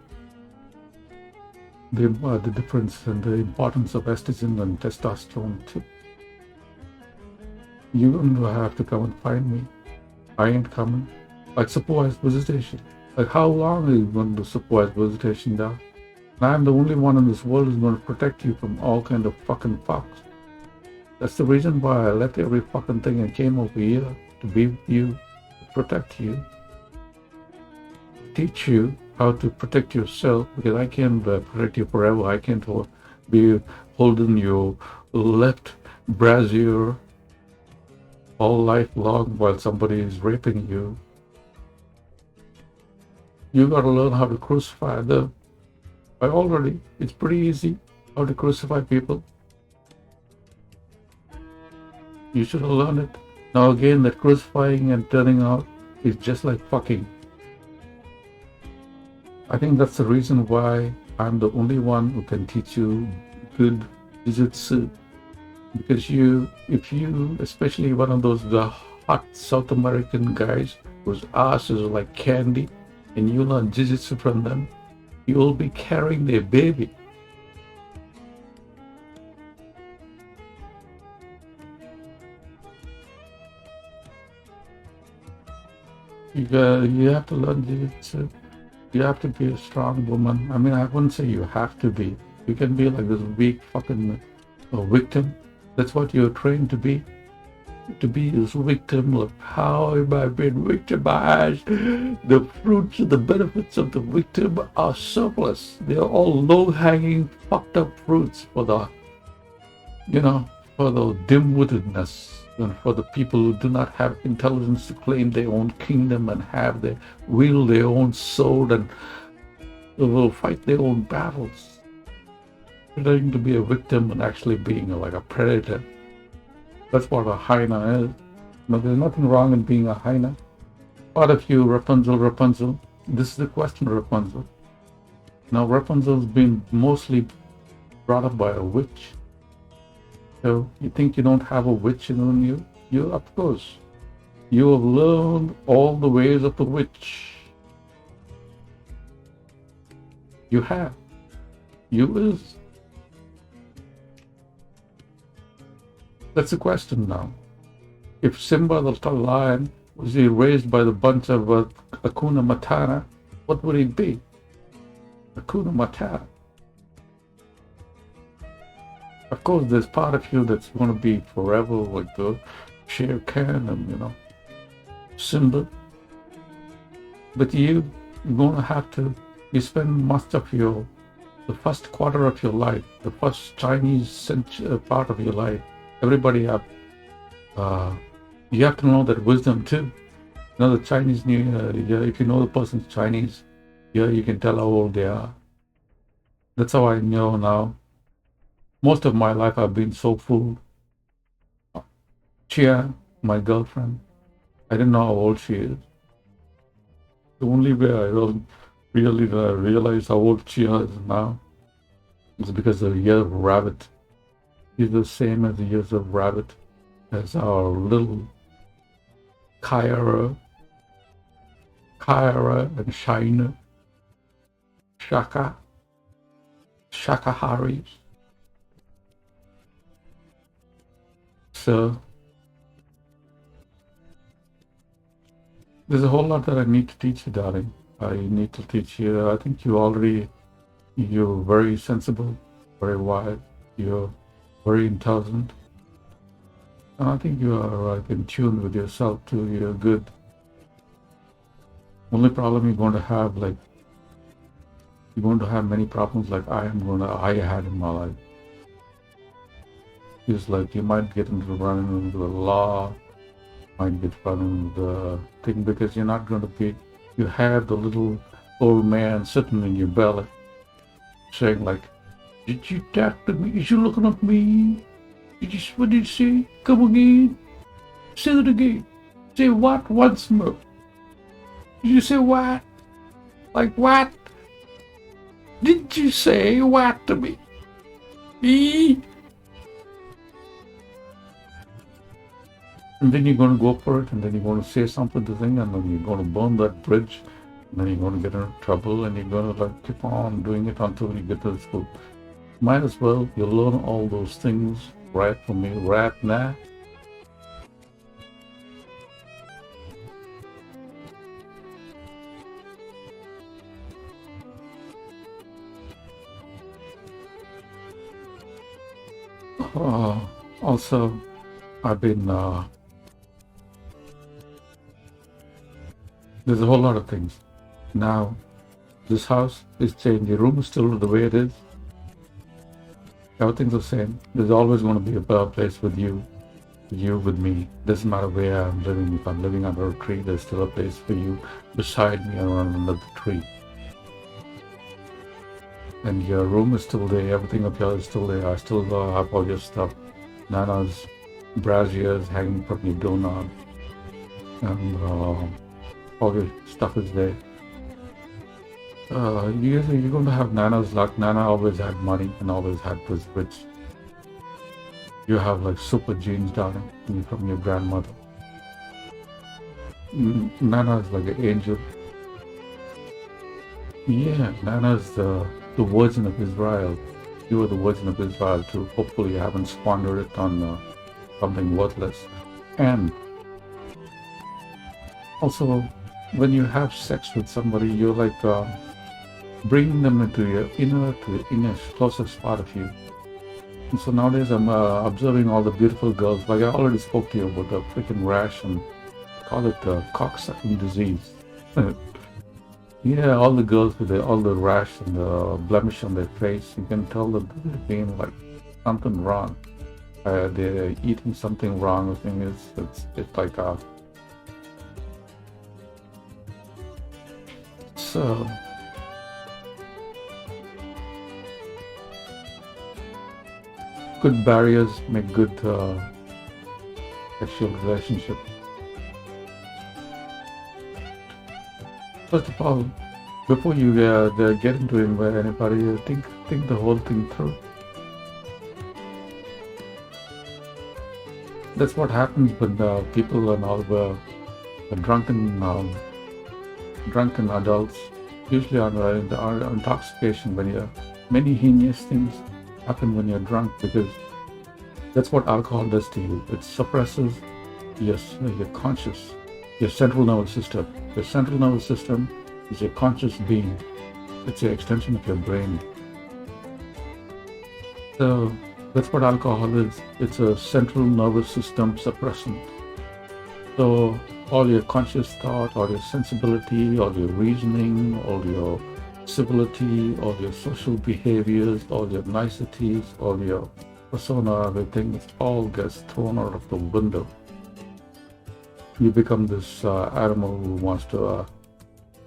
S1: the difference and the importance of estrogen and testosterone too. You don't have to come and find me. I ain't coming. Like supervised visitation. Like how long are you going to do supervised visitation now? And I'm the only one in this world who's going to protect you from all kind of fucking fucks. That's the reason why I left every fucking thing and came over here to be with you, to protect you, teach you how to protect yourself, because I can't protect you forever. I can't be holding your left brassiere all life long while somebody is raping you. You got to learn how to crucify them. It's pretty easy how to crucify people. You should have learned it. Now again, that crucifying and turning out is just like fucking. I think that's the reason why I'm the only one who can teach you good jiu-jitsu. Because if you, especially one of those hot South American guys whose ass is like candy, and you learn jiu-jitsu from them, you will be carrying their baby. You have to learn jiu-jitsu. You have to be a strong woman. I mean, I wouldn't say you have to be. You can be like this weak fucking victim. That's what you're trained to be. To be this victim. Look, how have I been victimized? The fruits and the benefits of the victim are surplus. They're all low-hanging, fucked up fruits for the, for the dim-wittedness and for the people who do not have intelligence to claim their own kingdom and wield their own sword and will fight their own battles. Pretending to be a victim and actually being like a predator. That's what a hyena is. No, there's nothing wrong in being a hyena. Part of you, Rapunzel, Rapunzel. This is the question, Rapunzel. Now, Rapunzel's been mostly brought up by a witch. So you think you don't have a witch in you? You, of course. You have learned all the ways of the witch. You have. You is. That's the question now. If Simba the lion was he raised by the bunch of Hakuna Matata, what would he be? Hakuna Matata. Of course, there's part of you that's going to be forever like the Shere Khan and, Simba. But you're going to have to, you spend much of the first quarter of your life, the first Chinese part of your life, everybody have, you have to know that wisdom too. The Chinese New Year, if you know the person's Chinese, you can tell how old they are. That's how I know now. Most of my life I've been so fooled. Chia, my girlfriend, I didn't know how old she is. The only way I really realize how old Chia is now is because of the year of rabbit. She's the same as the years of rabbit as our little Kyra and Shina, Shakaharis. So there's a whole lot that I need to teach you, darling. I need to teach you. I think you're very sensible, very wise. You're very intelligent. And I think you are in tune with yourself too. You're good. Only problem you're going to have, you're going to have many problems like I had in my life. It's like you might get running into the law, might get running into the thing because you're not going to be, you have the little old man sitting in your belly saying like, did you talk to me? Is you looking at me? What did you say? Come again? Say it again. Say what once more? Did you say what? Like what? Did you say what to me? And then you're going to go for it, and then you're going to say something to thing, and then you're going to burn that bridge, and then you're going to get into trouble, and you're going to keep on doing it until you get to the school. Might as well you learn all those things right from me right now. Also, I've been there's a whole lot of things. Now, this house is changed. The room is still the way it is. Everything's the same. There's always going to be a better place with you with me. Doesn't matter where I'm living. If I'm living under a tree, there's still a place for you beside me or under the tree. And your room is still there. Everything of yours is still there. I still have all your stuff. Nana's braziers hanging from your doorknob. And all your stuff is there. You're going to have Nana's luck. Nana always had money and always was rich. You have super genes, darling, from your grandmother. Nana is like an angel. Yeah, Nana is the Virgin of Israel. You are the Virgin of Israel too. Hopefully you haven't squandered it on something worthless. And also, when you have sex with somebody, you're bringing them into your inner closest part of you. And so nowadays I'm observing all the beautiful girls. I already spoke to you about the freaking rash and call it cocksucking disease. Yeah, all the girls with all the rash and the blemish on their face, you can tell that they're being something wrong. They're eating something wrong. The thing is, it's like so. Good barriers make good sexual relationship. First of all, before you get into anybody, think the whole thing through. That's what happens when people and all the drunken adults, usually on intoxication. When you're many heinous things happen when you're drunk, because that's what alcohol does to you. It suppresses your conscious, your central nervous system. Your central nervous system is your conscious being. It's an extension of your brain. So that's what alcohol is. It's a central nervous system suppressant. So all your conscious thought, all your sensibility, all your reasoning, all your civility, all your social behaviors, all your niceties, all your persona, everything, it all gets thrown out of the window. You become this animal who wants to,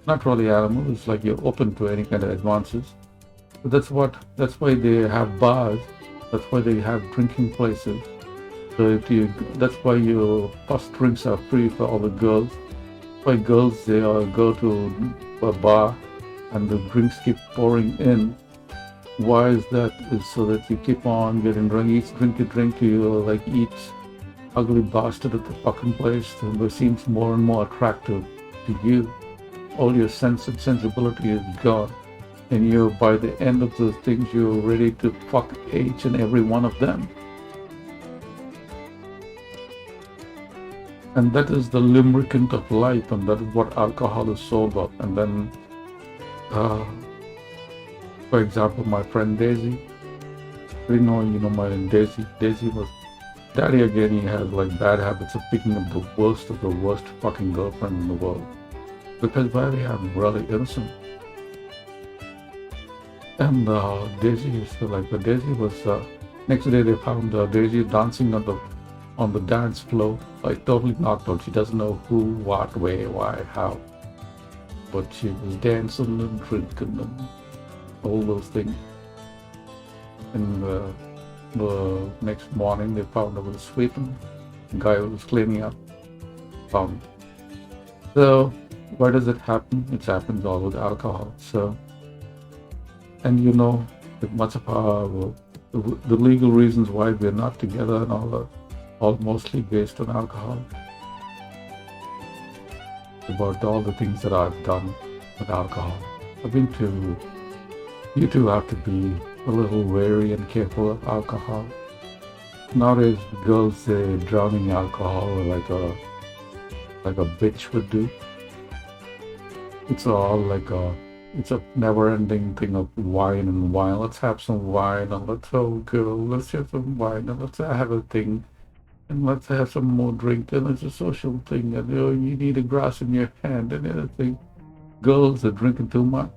S1: not really animal, it's like you're open to any kind of advances. But that's why they have bars, that's why they have drinking places. So that's why your first drinks are free for all the girls. Why girls, they go to a bar and the drinks keep pouring in. Why is that? Is so that you keep on getting drunk. Each drink you drink, you like each ugly bastard at the fucking place who seems more and more attractive to you. All your sense and sensibility is gone. And you, by the end of the things, you're ready to fuck each and every one of them. And that is the lubricant of life, and that is what alcohol is so about. And then, for example, my friend Daisy, you know my Daisy. Daisy was, Daddy again, he has like bad habits of picking up the worst of the worst fucking girlfriend in the world. Because why we have really innocent. And Daisy used to like, but Daisy was, next day they found Daisy dancing on the dance floor, like totally knocked out. She doesn't know who, what, where, why, how. But she was dancing and drinking and all those things. And the next morning they found her was sweeping. The guy who was cleaning up found. So why does it happen? It happens all with alcohol. So, and you know, much of the legal reasons why we're not together and all mostly based on alcohol. About all the things that I've done with alcohol. You two have to be a little wary and careful of alcohol. Nowadays, girls say drowning alcohol like a bitch would do. It's all it's a never-ending thing of wine and wine. Let's have some wine, and let's have some wine, and let's have a thing. And let's have some more drink, and it's a social thing, and you need a glass in your hand and everything. Girls are drinking too much.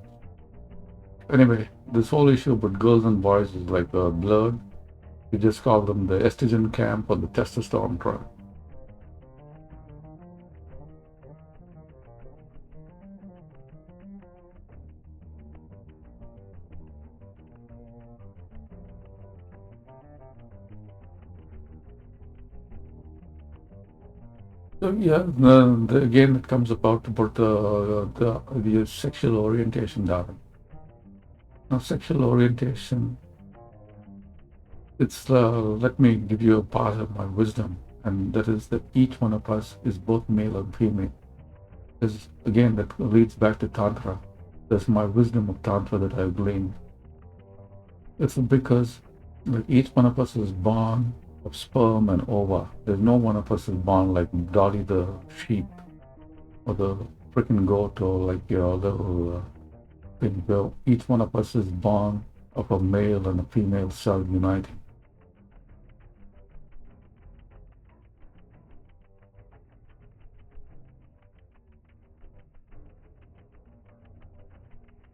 S1: Anyway, this whole issue about girls and boys is like blurred. We just call them the estrogen camp or the testosterone tribe. So yeah, again it comes about the sexual orientation, darling. Now, sexual orientation, it's let me give you a part of my wisdom, and that is that each one of us is both male and female. Because again, that leads back to Tantra. That's my wisdom of Tantra that I've gleaned. It's because each one of us is born of sperm and ova. There's no one of us is born like Dolly the sheep or the freaking goat or like your little thing. Each one of us is born of a male and a female cell uniting.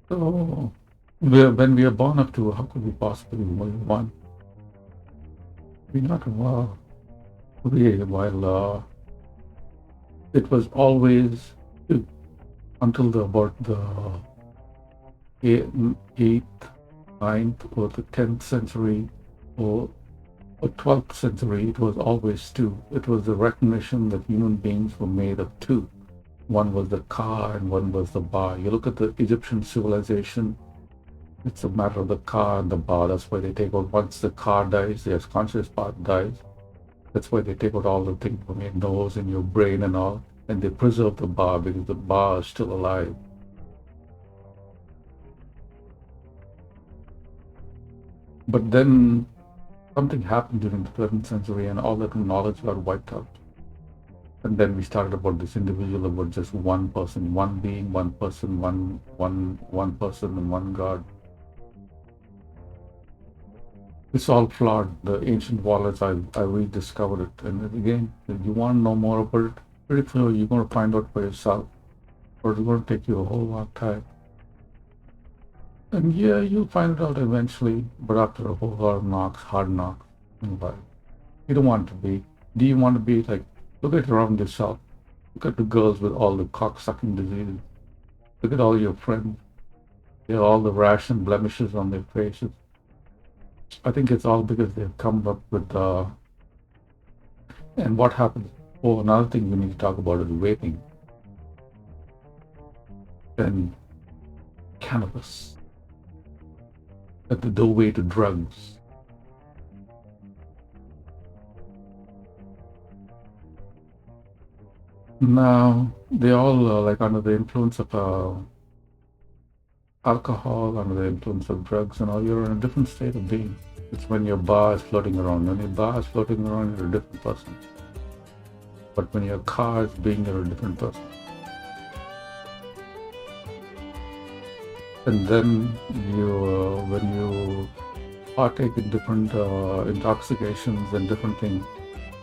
S1: So when we are born up to, how could we possibly be one? We're not while it was always until about the 8th, 9th, or the 10th century, or 12th century, it was always two. It was the recognition that human beings were made of two. One was the car and one was the bar. You look at the Egyptian civilization, it's a matter of the car and the bar. That's why they take out, once the car dies, the conscious part dies. That's why they take out all the things from your nose and your brain and all, and they preserve the bar because the bar is still alive. But then something happened during the 13th century and all that knowledge got wiped out. And then we started about this individual, about just one person, one being, one person, one person and one God. It's all flawed. The ancient wallets, I rediscovered it. And again, if you want to know more about it, pretty clear you're going to find out for yourself. Or it's going to take you a whole lot of time. And yeah, you'll find it out eventually, but after a whole lot of knocks, hard knocks in life. You don't want to be. Do you want to be like, look at around yourself. Look at the girls with all the cock-sucking diseases. Look at all your friends. They have all the rash and blemishes on their faces. I think it's all because they've come up with and what happens. Oh, another thing we need to talk about is vaping and cannabis. That's the doorway to drugs. Now they all like under the influence of alcohol, under the influence of drugs and all. You're in a different state of being. It's when your bar is floating around. When your bar is floating around, you're a different person. But when your car is being, you're a different person. And then you, when you partake in different intoxications and different things,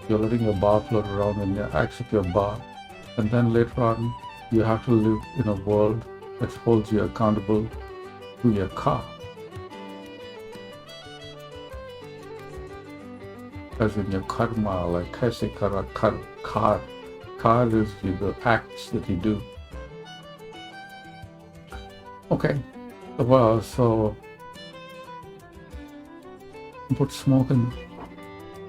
S1: you're letting your bar float around and you exit your bar. And then later on, you have to live in a world that holds you accountable to your car. As in your karma, like kaise kara car. Car is the acts that you do. Okay, well, so but smoking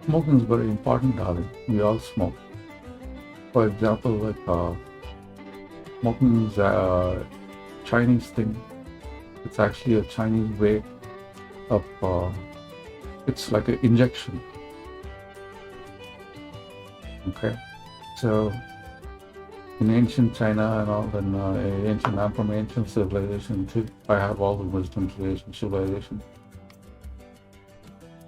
S1: is very important, darling. We all smoke. For example, like smoking is a Chinese thing. It's actually a Chinese way of, it's like an injection. Okay, so in ancient China and all, and I'm from ancient civilization too. I have all the wisdom to ancient civilization.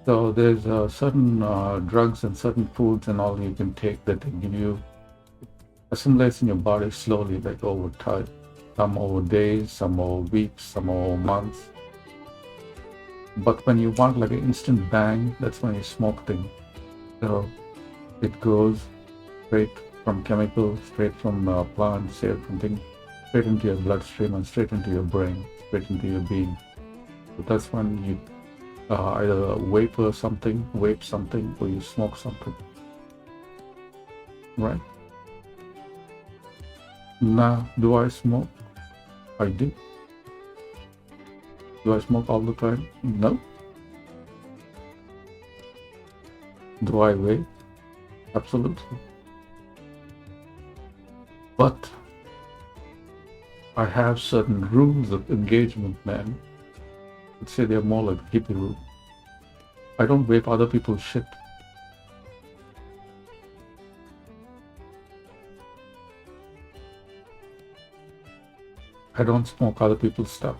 S1: So there's certain drugs and certain foods and all you can take that give you, assimilates in your body slowly, like over time. Some over days, some over weeks, some over months. But when you want like an instant bang, that's when you smoke things. So it goes straight from chemicals, straight from plants, straight from things, straight into your bloodstream and straight into your brain, straight into your being. So that's when you either vape something, or you smoke something. Right? Now, do I smoke? I do. Do I smoke all the time? No. Do I vape? Absolutely. But I have certain rules of engagement, man. I'd say they're more like hippie rules. I don't vape other people's shit. I don't smoke other people's stuff.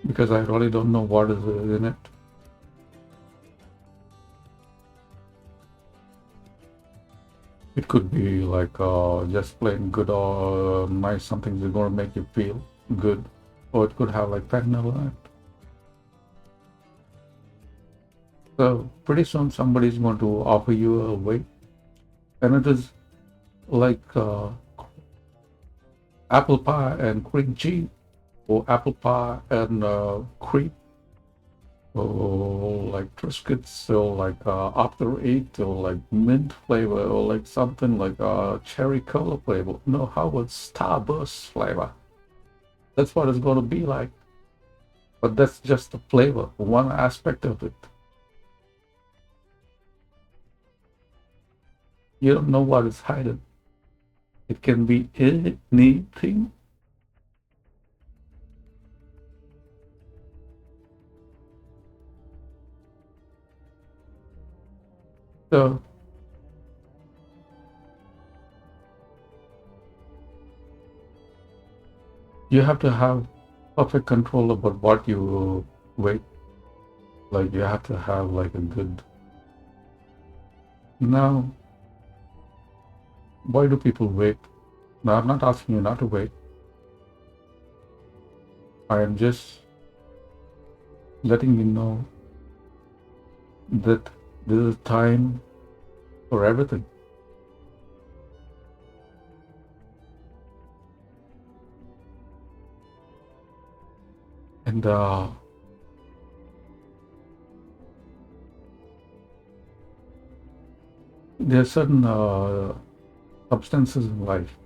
S1: Because I really don't know what is in it. It could be like just plain good or nice, something that's going to make you feel good. Or it could have like fentanyl in it. So pretty soon somebody's going to offer you a vape. And it is like apple pie and cream cheese. Or apple pie and cream. Or like Triscuits, or like After Eight, or like mint flavor, or like something like cherry cola flavor. No, how about Starburst flavor? That's what it's going to be like. But that's just the flavor, one aspect of it. You don't know what is hidden. It can be anything. So you have to have perfect control about what you wait. Like you have to have like a good. Now, why do people wait? Now, I'm not asking you not to wait. I am just letting you know that there is time for everything. And there are certain substances in life.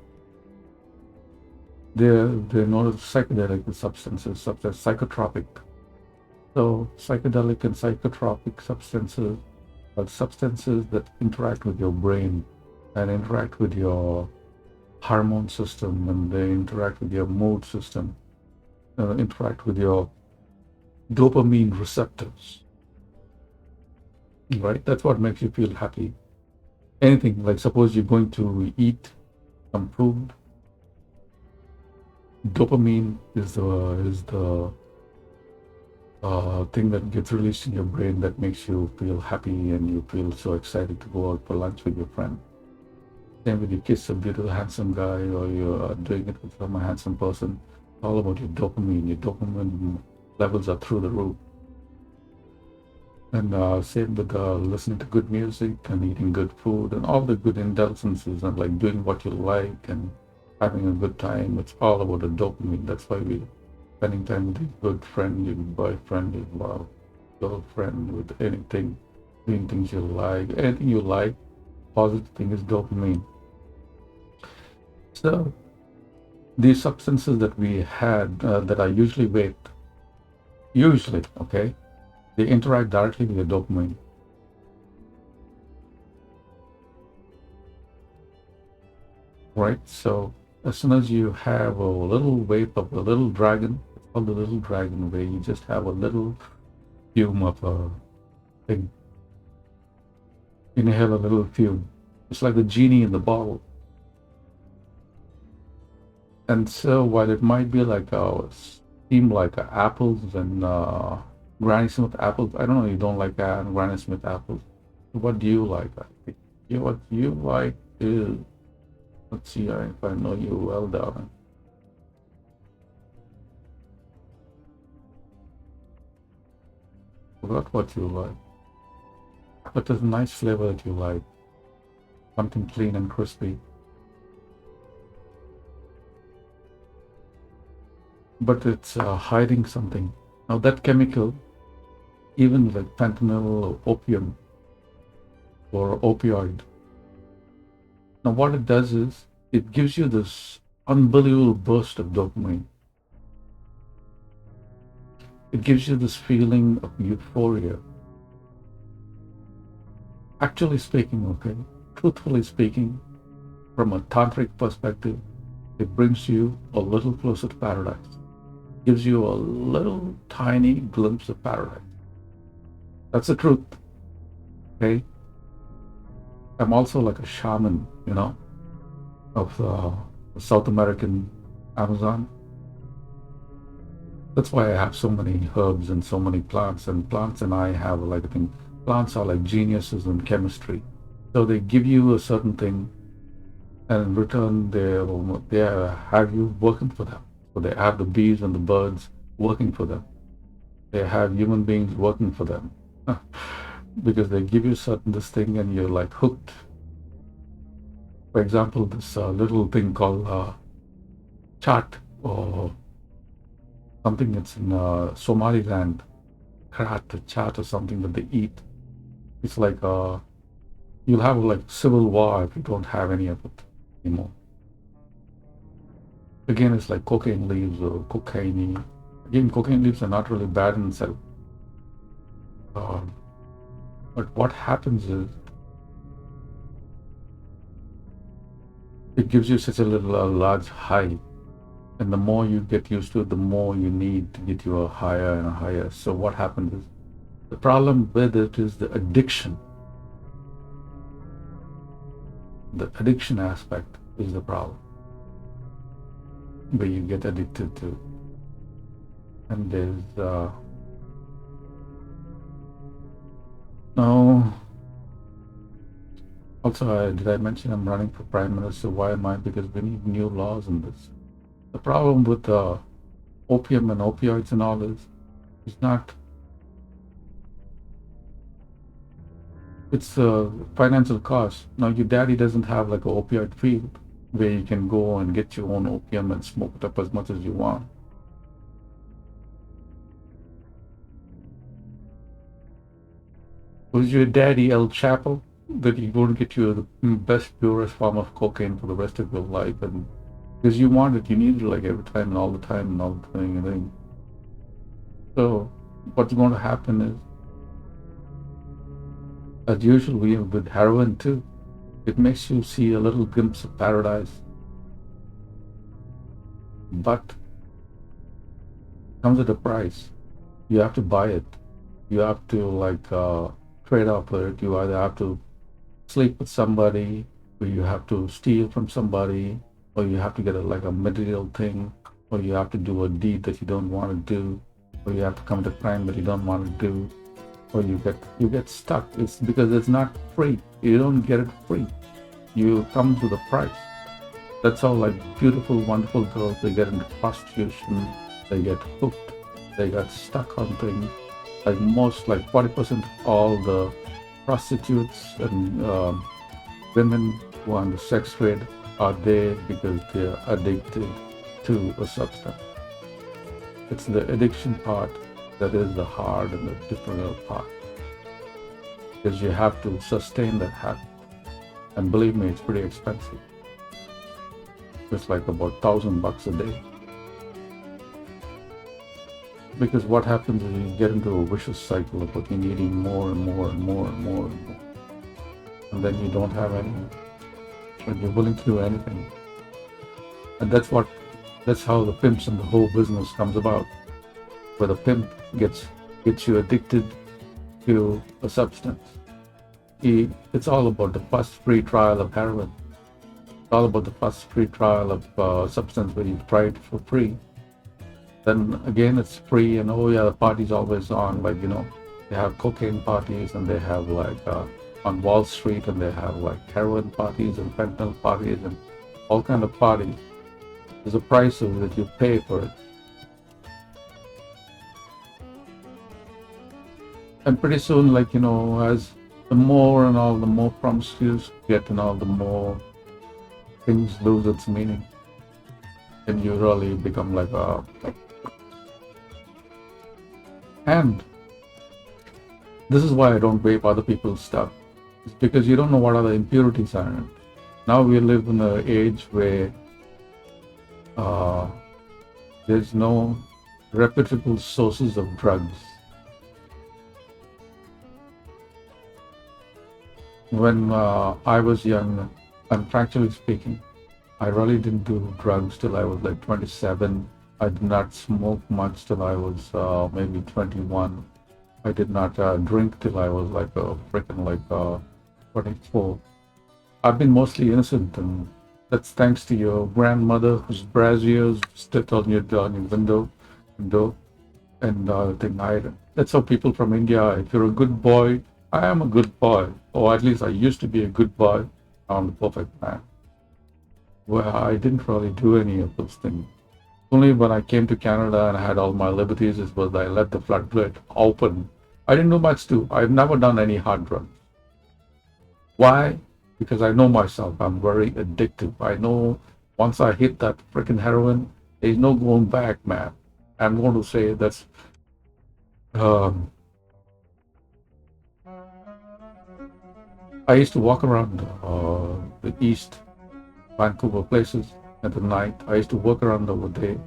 S1: They're not psychedelic substances, such as psychotropic. So psychedelic and psychotropic substances are substances that interact with your brain and interact with your hormone system, and they interact with your mood system, interact with your dopamine receptors. Right? That's what makes you feel happy. Anything, like suppose you're going to eat some food, dopamine is the thing that gets released in your brain that makes you feel happy and you feel so excited to go out for lunch with your friend. Same with you kiss a beautiful, handsome guy, or you're doing it with some handsome person. It's all about your dopamine. Your dopamine levels are through the roof. And same with listening to good music and eating good food and all the good indulgences and like doing what you like and having a good time. It's all about the dopamine. That's why we spending time with your good friend, your boyfriend, your girlfriend, with anything, doing things you like, anything you like, positive thing is dopamine. So these substances that we had that I usually okay, they interact directly with the dopamine. Right? So as soon as you have a little wave of a little dragon, it's called the little dragon, where you just have a little fume of a thing. Inhale a little fume. It's like the genie in the bottle. And so while it might be like seem like apples and Granny Smith apples, I don't know, you don't like Granny Smith apples. What do you like? I think what you like is, let's see if I know you well, darling. Forgot what you like. But there's a nice flavor that you like. Something clean and crispy. But it's hiding something. Now that chemical, even like fentanyl or opium or opioid, now what it does is it gives you this unbelievable burst of dopamine. It gives you this feeling of euphoria. Actually speaking, okay, truthfully speaking, from a tantric perspective, it brings you a little closer to paradise. Gives you a little tiny glimpse of paradise. That's the truth. Okay? I'm also like a shaman, of the South American Amazon. That's why I have so many herbs and so many plants. And plants and I have like a thing. Plants are like geniuses in chemistry. So they give you a certain thing, and in return they have you working for them. So they have the bees and the birds working for them. They have human beings working for them. Because they give you this thing and you're like hooked. For example, this little thing called chat, or something that's in Somaliland, krat or chat or something that they eat. It's like you'll have like civil war if you don't have any of it anymore. Again, it's like cocaine leaves or cocaine. Again, cocaine leaves are not really bad in itself. But what happens is it gives you such a large high. And the more you get used to it, the more you need to get you a higher and a higher. So what happens is, the problem with it is the addiction. The addiction aspect is the problem, where you get addicted to. And there's no. Also, did I mention I'm running for Prime Minister? Why am I? Because we need new laws in this. The problem with opium and opioids and all this is not. It's a financial cost. Now, your daddy doesn't have like an opioid field where you can go and get your own opium and smoke it up as much as you want. Was your daddy El Chapo that he won't get you the best, purest form of cocaine for the rest of your life? And because you want it, you need it like every time and all the time and all the thing and thing. So what's going to happen is, as usual, we have with heroin too. It makes you see a little glimpse of paradise, but it comes at a price. You have to buy it. You have to like trade off for it. You either have to sleep with somebody, or you have to steal from somebody, or you have to get like a material thing, or you have to do a deed that you don't want to do, or you have to commit a crime that you don't want to do, or you get stuck. It's because it's not free. You don't get it free. You come to the price. That's how like beautiful, wonderful girls, they get into prostitution, they get hooked, they get stuck on things. Like most, like 40% of all the prostitutes and women who are on the sex trade are there because they're addicted to a substance. It's the addiction part that is the hard and the difficult part, because you have to sustain that habit. And believe me, it's pretty expensive. It's like about $1,000 a day. Because what happens is you get into a vicious cycle of you needing more and more and more and more and more. And then you don't have any, and you're willing to do anything. And that's how the pimps and the whole business comes about, where the pimp gets you addicted to a substance. It's all about the first free trial of heroin. It's all about the first free trial of substance where you try it for free. Then again, it's free, and oh yeah, the party's always on. Like, they have cocaine parties, and they have like on Wall Street, and they have like heroin parties and fentanyl parties and all kind of parties. There's a price that you pay for it. And pretty soon, like, as the more and all, the more promiscuous you get and all, the more things lose its meaning. And you really become like a... And this is why I don't vape other people's stuff. It's because you don't know what other impurities are in it. Now we live in an age where there's no reputable sources of drugs. When I was young, and practically speaking, I really didn't do drugs till I was like 27. I did not smoke much till I was maybe 21. I did not drink till I was like a freaking 24. I've been mostly innocent, and that's thanks to your grandmother whose braziers sit on your window, and thing. That's how people from India, if you're a good boy, I am a good boy, or at least I used to be a good boy. I'm the perfect man. Well, I didn't really do any of those things. Only when I came to Canada and I had all my liberties, it was I let the floodgate open. I didn't do much too. I've never done any hard drugs. Why? Because I know myself. I'm very addictive. I know once I hit that freaking heroin, there's no going back, man. I'm going to say that's I used to walk around the East Vancouver places at the night. I used to walk around over there.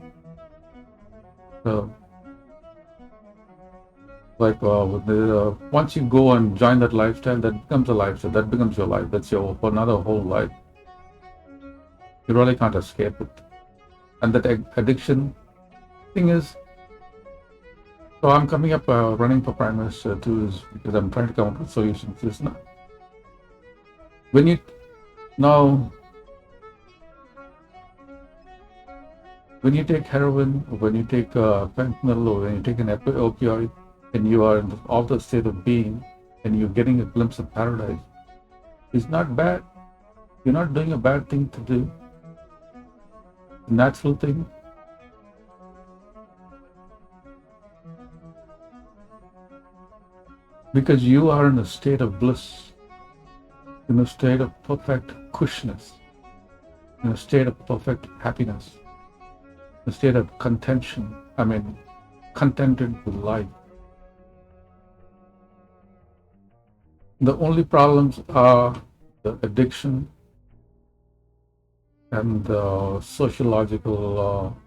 S1: Once you go and join that lifestyle, that becomes a lifestyle. That becomes your life. That's your another whole life. You really can't escape it. And that addiction thing is, so I'm coming up running for Prime Minister too, is because I'm trying to come up with solutions. It's not, when you now, when you take heroin, or when you take fentanyl, or when you take an opioid, and you are in the altered state of being, and you're getting a glimpse of paradise, it's not bad. You're not doing a bad thing to do. The natural thing. Because you are in a state of bliss, in a state of perfect cushness, in a state of perfect happiness, in a state of contention. Contented with life. The only problems are the addiction and the sociological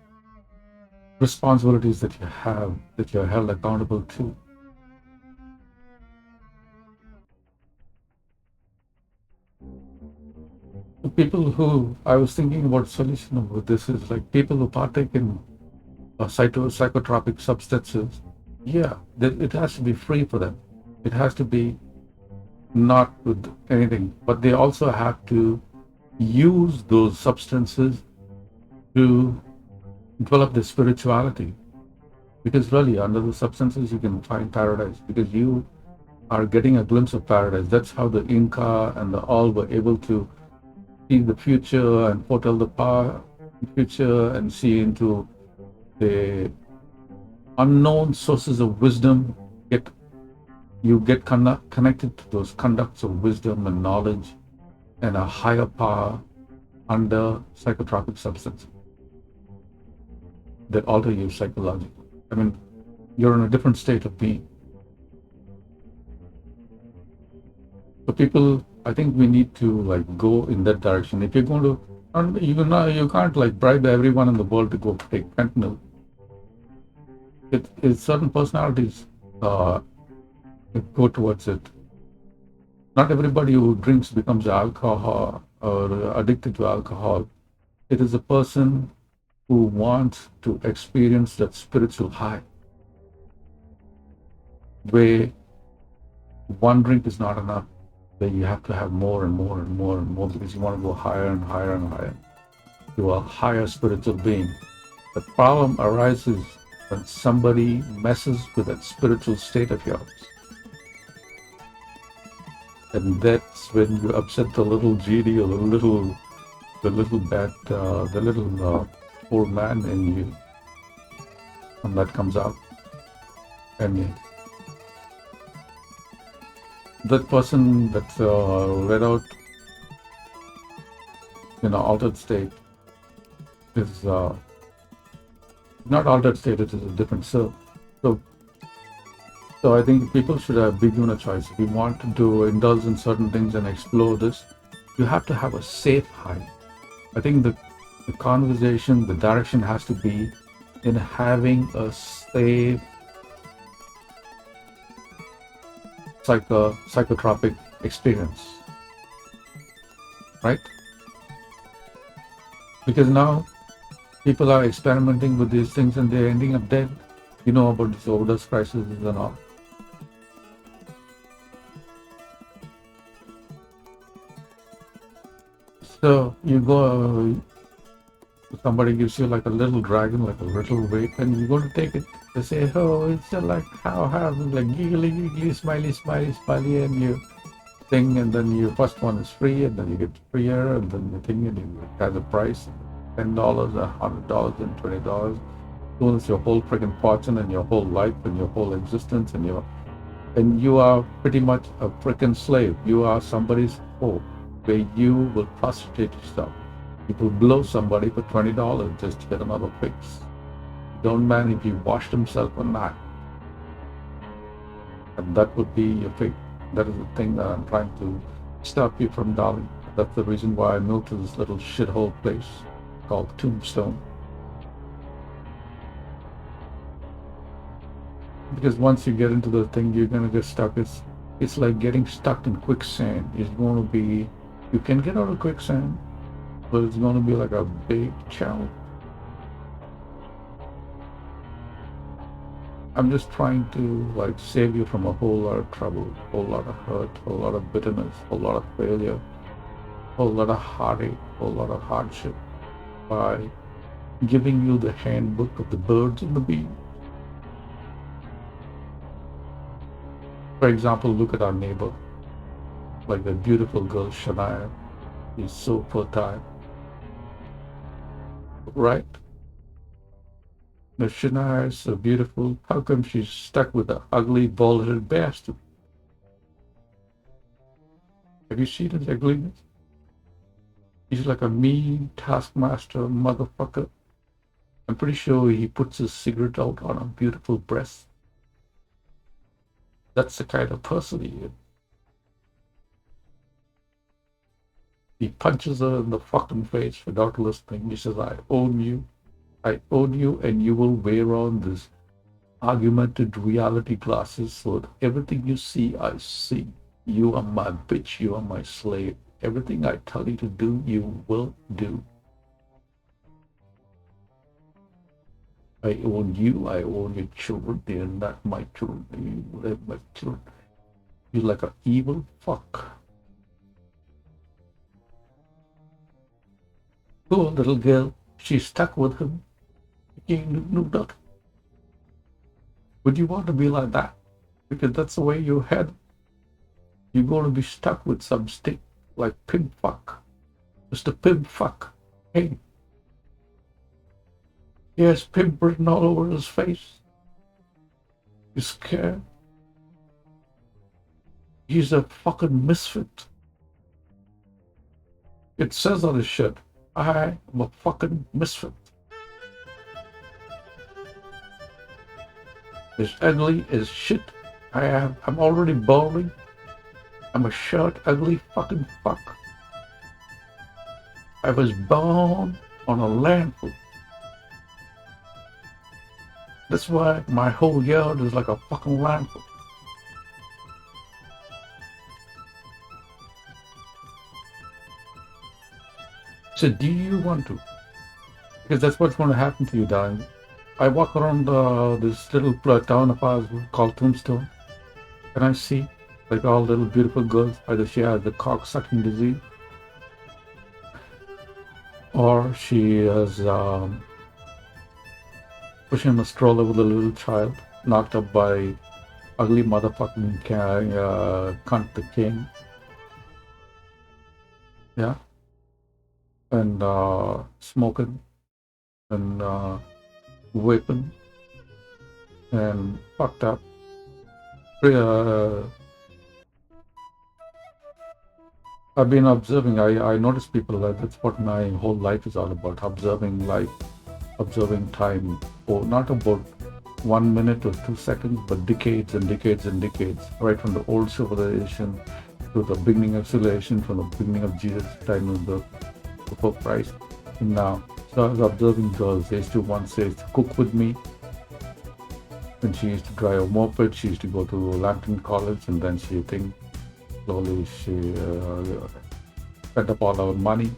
S1: responsibilities that you have, that you're held accountable to. The people who, I was thinking about solution of this is like people who partake in psychotropic substances. Yeah, it has to be free for them. It has to be not with anything, but they also have to use those substances to develop their spirituality, because really under the substances you can find paradise, because you are getting a glimpse of paradise. That's how the Inca and the all were able to see the future and foretell the future and see into the unknown sources of wisdom. You get connected to those conducts of wisdom and knowledge and a higher power under psychotropic substances that alter you psychologically. You're in a different state of being. So people, I think we need to go in that direction. If you're going to, you can't bribe everyone in the world to go take fentanyl. It's certain personalities go towards it. Not everybody who drinks becomes alcohol or addicted to alcohol. It is a person who wants to experience that spiritual high, where one drink is not enough, where you have to have more and more and more and more, because you want to go higher and higher and higher to a higher spiritual being. The problem arises when somebody messes with that spiritual state of yours. And that's when you upset the little genie or the little old man in you, and that comes out. And that person that's read out in an altered state is not altered state, it is a different self. So I think people should be given a choice. If you want to indulge in certain things and explore this, you have to have a safe high. I think the conversation, the direction has to be in having a safe psychotropic experience, right? Because now people are experimenting with these things and they're ending up dead. You know about this overdose crisis and all. So you go, somebody gives you like a little dragon, like a little weight, and you go to take it. They say, oh, it's like how, like giggly, smiley, and you thing, and then your first one is free, and then you get freer, and then you think, and you has a price, $10, $100, and $20. So it's your whole freaking fortune and your whole life and your whole existence, and you are pretty much a freaking slave. You are somebody's hope, where you will prostitute yourself. You will blow somebody for $20 just to get another fix. Don't mind if you washed himself or not. And that would be your fate. That is the thing that I'm trying to stop you from, darling. That's the reason why I moved to this little shithole place called Tombstone. Because once you get into the thing, you're gonna get stuck. It's like getting stuck in quicksand. It's going to be, you can get out of quicksand, but it's going to be like a big challenge. I'm just trying to like save you from a whole lot of trouble, a whole lot of hurt, a whole lot of bitterness, a whole lot of failure, a whole lot of heartache, a whole lot of hardship by giving you the handbook of the birds and the bees. For example, look at our neighbor, like the beautiful girl Shania. She's so fertile, right? If Shania is so beautiful, how come she's stuck with the ugly, bald-headed bastard? Have you seen his ugliness? He's like a mean taskmaster motherfucker. I'm pretty sure he puts his cigarette out on a beautiful breast. That's the kind of person he is. He punches her in the fucking face without listening. He says, I own you, and you will wear on this augmented reality glasses so that everything you see, I see. You are my bitch, you are my slave. Everything I tell you to do, you will do. I own you, I own your children, they are not my children, you are my children. You're like an evil fuck. Poor little girl, she's stuck with him. He knew nothing. Would you want to be like that? Because that's the way you head. You're going to be stuck with some stick like pimp fuck. Mr. Pimp fuck. Hey. He has pimp written all over his face. He's scared. He's a fucking misfit. It says on his shirt, I am a fucking misfit. As ugly as shit I'm already balding. I'm a short, ugly fucking fuck. I was born on a landfill. That's why my whole yard is like a fucking landfill. So do you want to? Because that's what's going to happen to you, darling. I walk around this little town of ours called Tombstone, and I see like all little beautiful girls. Either she has the cock-sucking disease, or she is pushing a stroller with a little child, knocked up by ugly motherfucking cunt the king. Yeah. And smoking and whipping and fucked up. I've been observing. I notice people that's what my whole life is all about. Observing life, observing time, or not about 1 minute or 2 seconds, but decades and decades and decades. Right from the old civilization to the beginning of civilization, from the beginning of Jesus' time of the before Christ. And now, so I was observing girls. They used to once say to cook with me. And she used to drive a moped. She used to go to Lambton College, and then she slowly she spent up all our money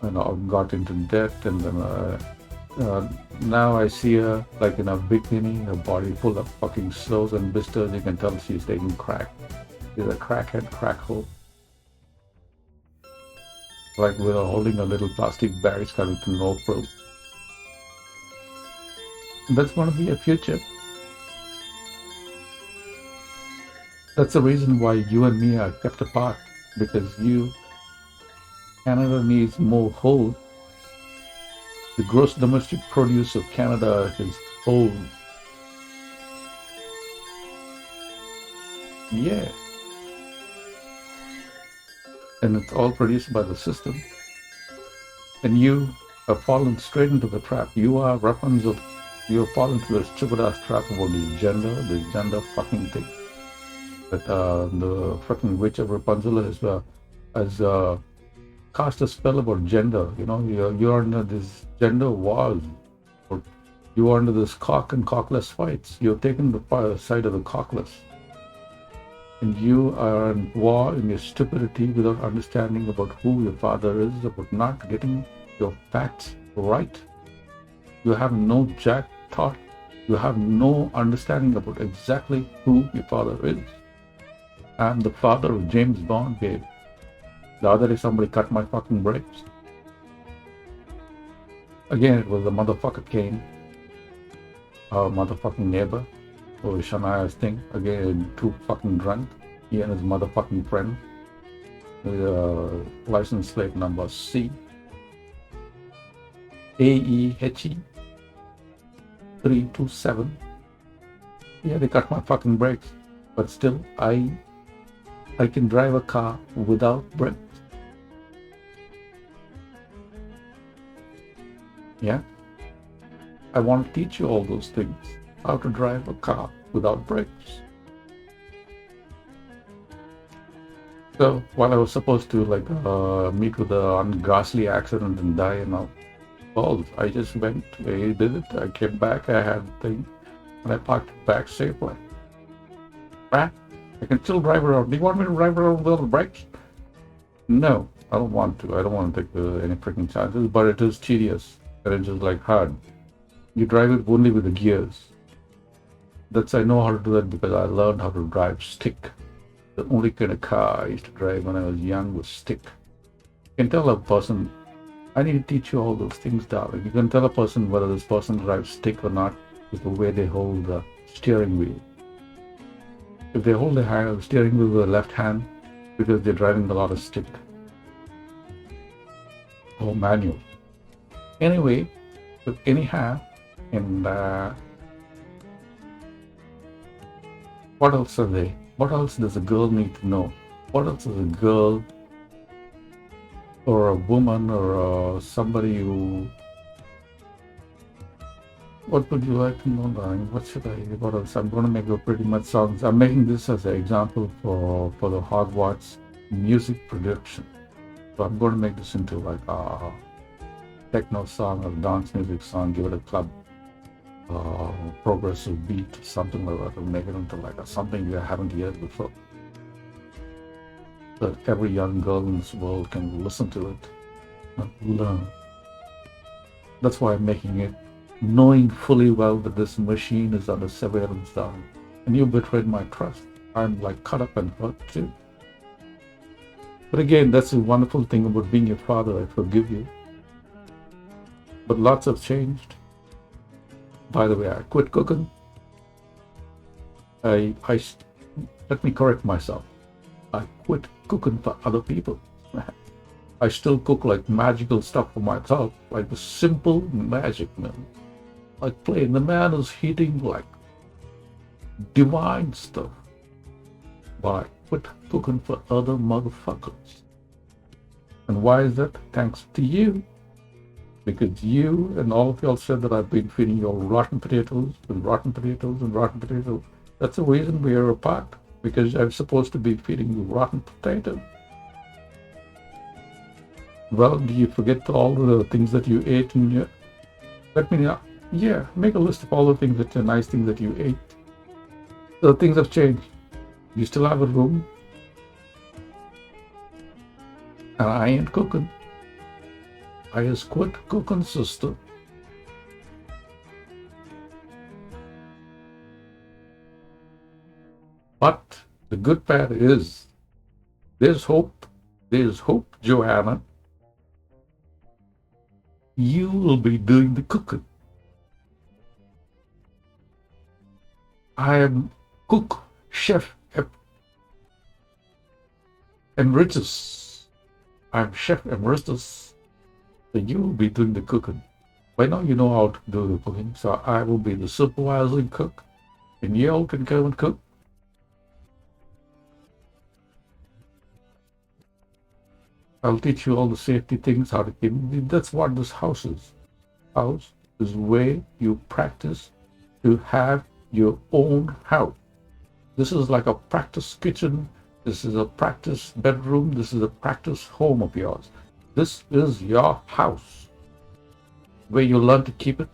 S1: and got into debt. And then now I see her like in a bikini, her body full of fucking sores and blisters. You can tell she's taking crack. She's a crackhead, crackhole. Like we're holding a little plastic bag coming to no probe. That's going to be a future. That's the reason why you and me are kept apart, because Canada needs more coal. The gross domestic produce of Canada is coal. Yeah. And it's all produced by the system. And you have fallen straight into the trap. You are Rapunzel. You have fallen into the stupid ass trap about the gender fucking thing. That the fucking witch of Rapunzel has cast a spell about gender. You know, you're under this gender wars. Or you are under this cock and cockless fights. You're taking the side of the cockless. and you are in war in your stupidity without understanding about who your father is, about not getting your facts right. You have no jack thought. You have no understanding about exactly who your father is. I'm the father of James Bond, babe. The other day somebody cut my fucking brakes. Again, it was the motherfucker came, our motherfucking neighbor, or Shania's thing. Again, too fucking drunk. He and his motherfucking friend. With license plate number C AEHE 327. Yeah, they cut my fucking brakes, but still, I can drive a car without brakes. Yeah, I want to teach you all those things. How to drive a car without brakes. So while I was supposed to meet with an unghastly accident and die and all, well, I just went, I did it, I came back, I had the thing, and I parked it back safely. Ah, I can still drive around. Do you want me to drive around without the brakes? No, I don't want to. I don't want to take any freaking chances, but it is tedious, and it's just like hard. You drive it only with the gears. I know how to do that because I learned how to drive stick. The only kind of car I used to drive when I was young was stick. You can tell a person, I need to teach you all those things, darling. You can tell a person whether this person drives stick or not is the way they hold the steering wheel. If they hold the steering wheel with the left hand, because they're driving a lot of stick or manual. Anyway, but anyhow, and what else are they? What else does a girl need to know? What else does a girl or a woman or somebody who... What would you like to know, darling? What else? I'm going to make a pretty much songs. I'm making this as an example for the Hogwarts music production. So I'm going to make this into like a techno song or dance music song, give it a club progressive beat, something like that, and make it into like something you haven't heard before. That every young girl in this world can listen to it and learn. That's why I'm making it, knowing fully well that this machine is under surveillance, darling. And you betrayed my trust. I'm like cut up and hurt too. But again, that's the wonderful thing about being your father. I forgive you. But lots have changed. By the way, I quit cooking. Let me correct myself. I quit cooking for other people. I still cook like magical stuff for myself, like the simple magic meal. Like plain, the man is eating like divine stuff. But I quit cooking for other motherfuckers. And why is that? Thanks to you. Because you and all of y'all said that I've been feeding you all rotten potatoes and rotten potatoes and rotten potatoes. That's the reason we are apart. Because I'm supposed to be feeding you rotten potatoes. Well, do you forget all the things that you ate in your... Let me know. Yeah, make a list of all the things that are nice things that you ate. So things have changed. You still have a room. And I ain't cooking. I just quit cooking, sister. But the good part is, there's hope. There's hope, Joanna. You will be doing the cooking. I am cook, chef, emeritus. I'm chef emeritus. So you will be doing the cooking. By now you know how to do the cooking, so I will be the supervising cook, and you all can come and cook. I'll teach you all the safety things, how to keep. That's what this house is. House is where you practice to have your own house. This is like a practice kitchen. This is a practice bedroom. This is a practice home of yours. This is your house where you learn to keep it,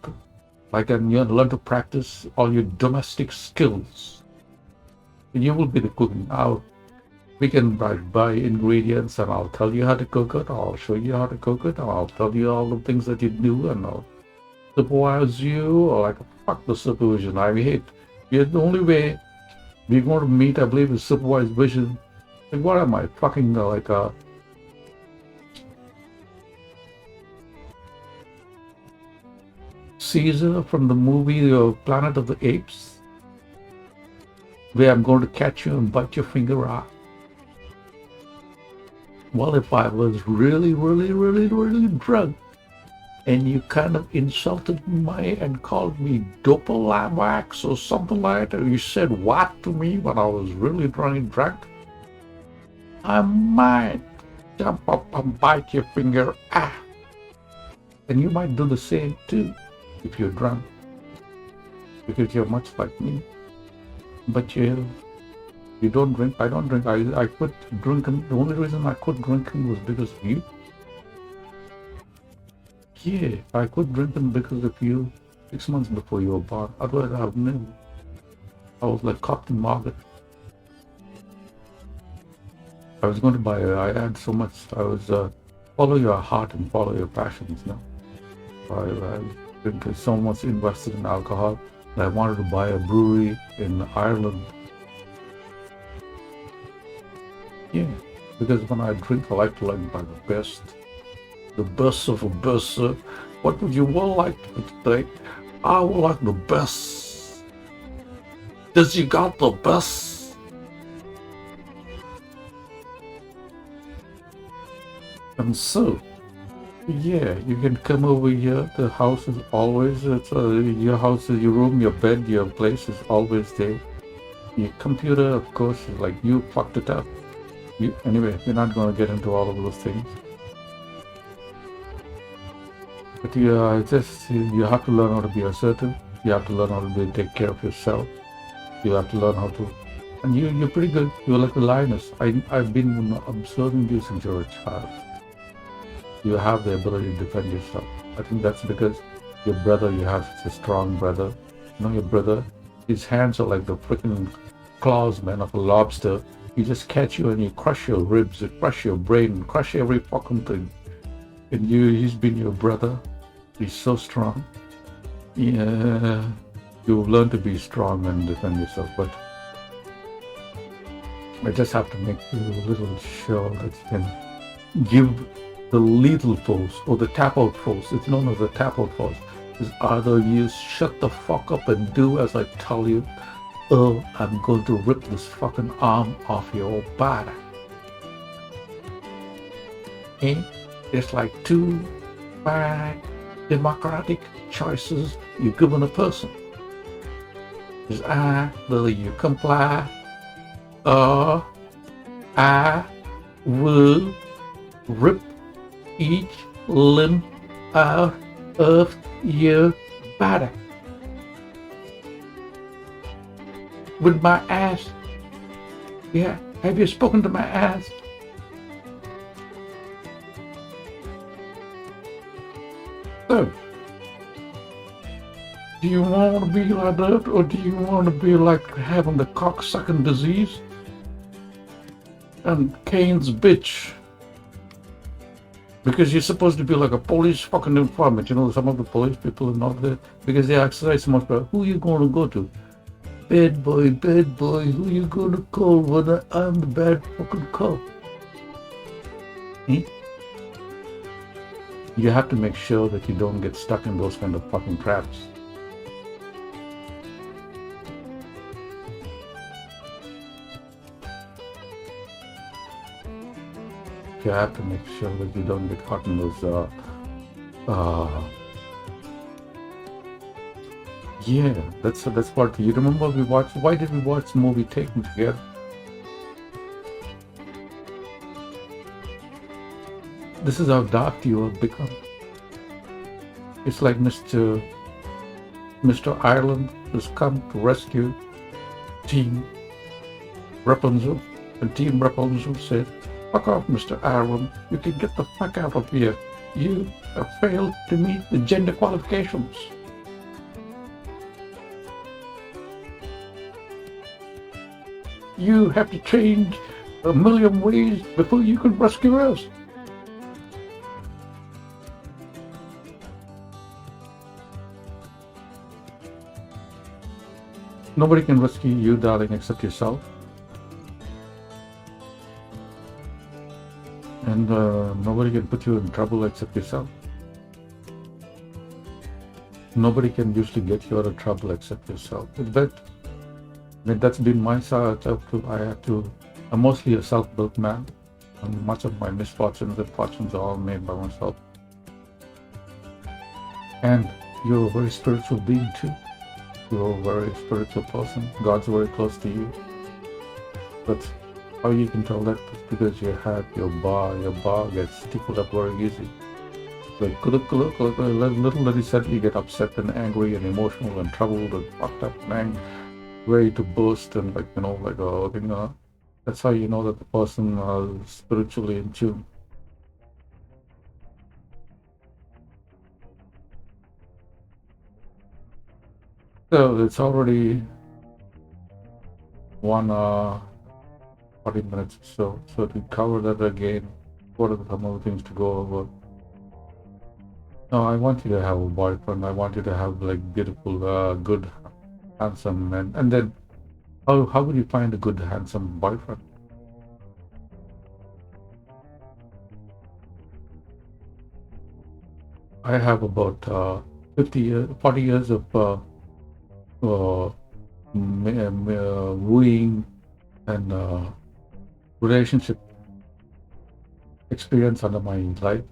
S1: and you learn to practice all your domestic skills. You will be the cooking. We can buy ingredients, and I'll tell you how to cook it. I'll show you how to cook it. And I'll tell you all the things that you do, and I'll supervise you. Or like, fuck the supervision. I hate. Yeah, the only way we're going to meet, I believe, is supervised vision. Like, what am I fucking like a Caesar from the movie Planet of the Apes, where I'm going to catch you and bite your finger off? Well, if I was really, really, really, really drunk and you kind of insulted me and called me Dopalamax or something like that, or you said what to me when I was really drunk, I might jump up and bite your finger. And you might do the same too if you're drunk, because you're much like me. But you don't drink. I don't drink. I quit drinking. The only reason I quit drinking was because of you. Yeah, I quit drinking because of you 6 months before you were born. Otherwise, I would never. I was like Captain Margaret. I was going to buy. I had so much. I was follow your heart and follow your passions. No, I think so much invested in alcohol that I wanted to buy a brewery in Ireland. Yeah, because when I drink, I like to buy the best of the best. What would you all like today? I would like the best. Does you got the best? And so, yeah, you can come over here. The house is always, your house, your room, your bed, your place is always there. Your computer, of course, is like you fucked it up. Anyway, we're not going to get into all of those things. But you have to learn how to be assertive. You have to learn how to take care of yourself. You have to learn how to, and you're pretty good. You're like a lioness. I've been observing you since you're a child. You have the ability to defend yourself. I think that's because your brother, you have such a strong brother. You know, your brother, his hands are like the freaking claws, man, of a lobster. He just catch you and you crush your ribs, you crush your brain, crush every fucking thing. And he's been your brother. He's so strong. Yeah, you've learned to be strong and defend yourself, but I just have to make you a little sure that you can give the lethal force or the tap-out force. It's known as the tap-out force. Is either you shut the fuck up and do as I tell you, or I'm going to rip this fucking arm off your body. And it's like two bad democratic choices you're given a person. Is either you comply or I will rip each limb out of your body with my ass. Yeah, have you spoken to my ass? So, do you want to be like that, or do you want to be like having the cocksucking disease and Cain's bitch? Because you're supposed to be like a police fucking informant. You know, some of the police people are not there because they exercise so much about who you going to go to. Bad boy, who you going to call when I'm the bad fucking cop? You have to make sure that you don't get stuck in those kind of fucking traps. You have to make sure that you don't get caught in those, yeah, that's part. You remember why did we watch the movie Taken Together? This is how dark you have become. It's like Mr. Ireland has come to rescue Team Rapunzel, and Team Rapunzel said, "Fuck off, Mr. Ireland. You can get the fuck out of here. You have failed to meet the gender qualifications." You have to change a million ways before you can rescue us. Nobody can rescue you, darling, except yourself. And nobody can put you in trouble except yourself. Nobody can usually get you out of trouble except yourself. That's been my side. I'm mostly a self-built man, and much of my misfortunes and fortunes are all made by myself. And you're a very spiritual being too. You're a very spiritual person. God's very close to you. But how you can tell that is because your bar gets stickled up very easy. Like little Liddy said, you get upset and angry and emotional and troubled and fucked up and ready to burst and that's how you know that the person is spiritually in tune. So it's already 1 hour, 40 minutes or so. So to cover that again, what are some other things to go over? No, I want you to have a boyfriend. I want you to have like beautiful, good, handsome men. And then how would you find a good, handsome boyfriend? I have about 40 years of wooing and relationship experience under my life.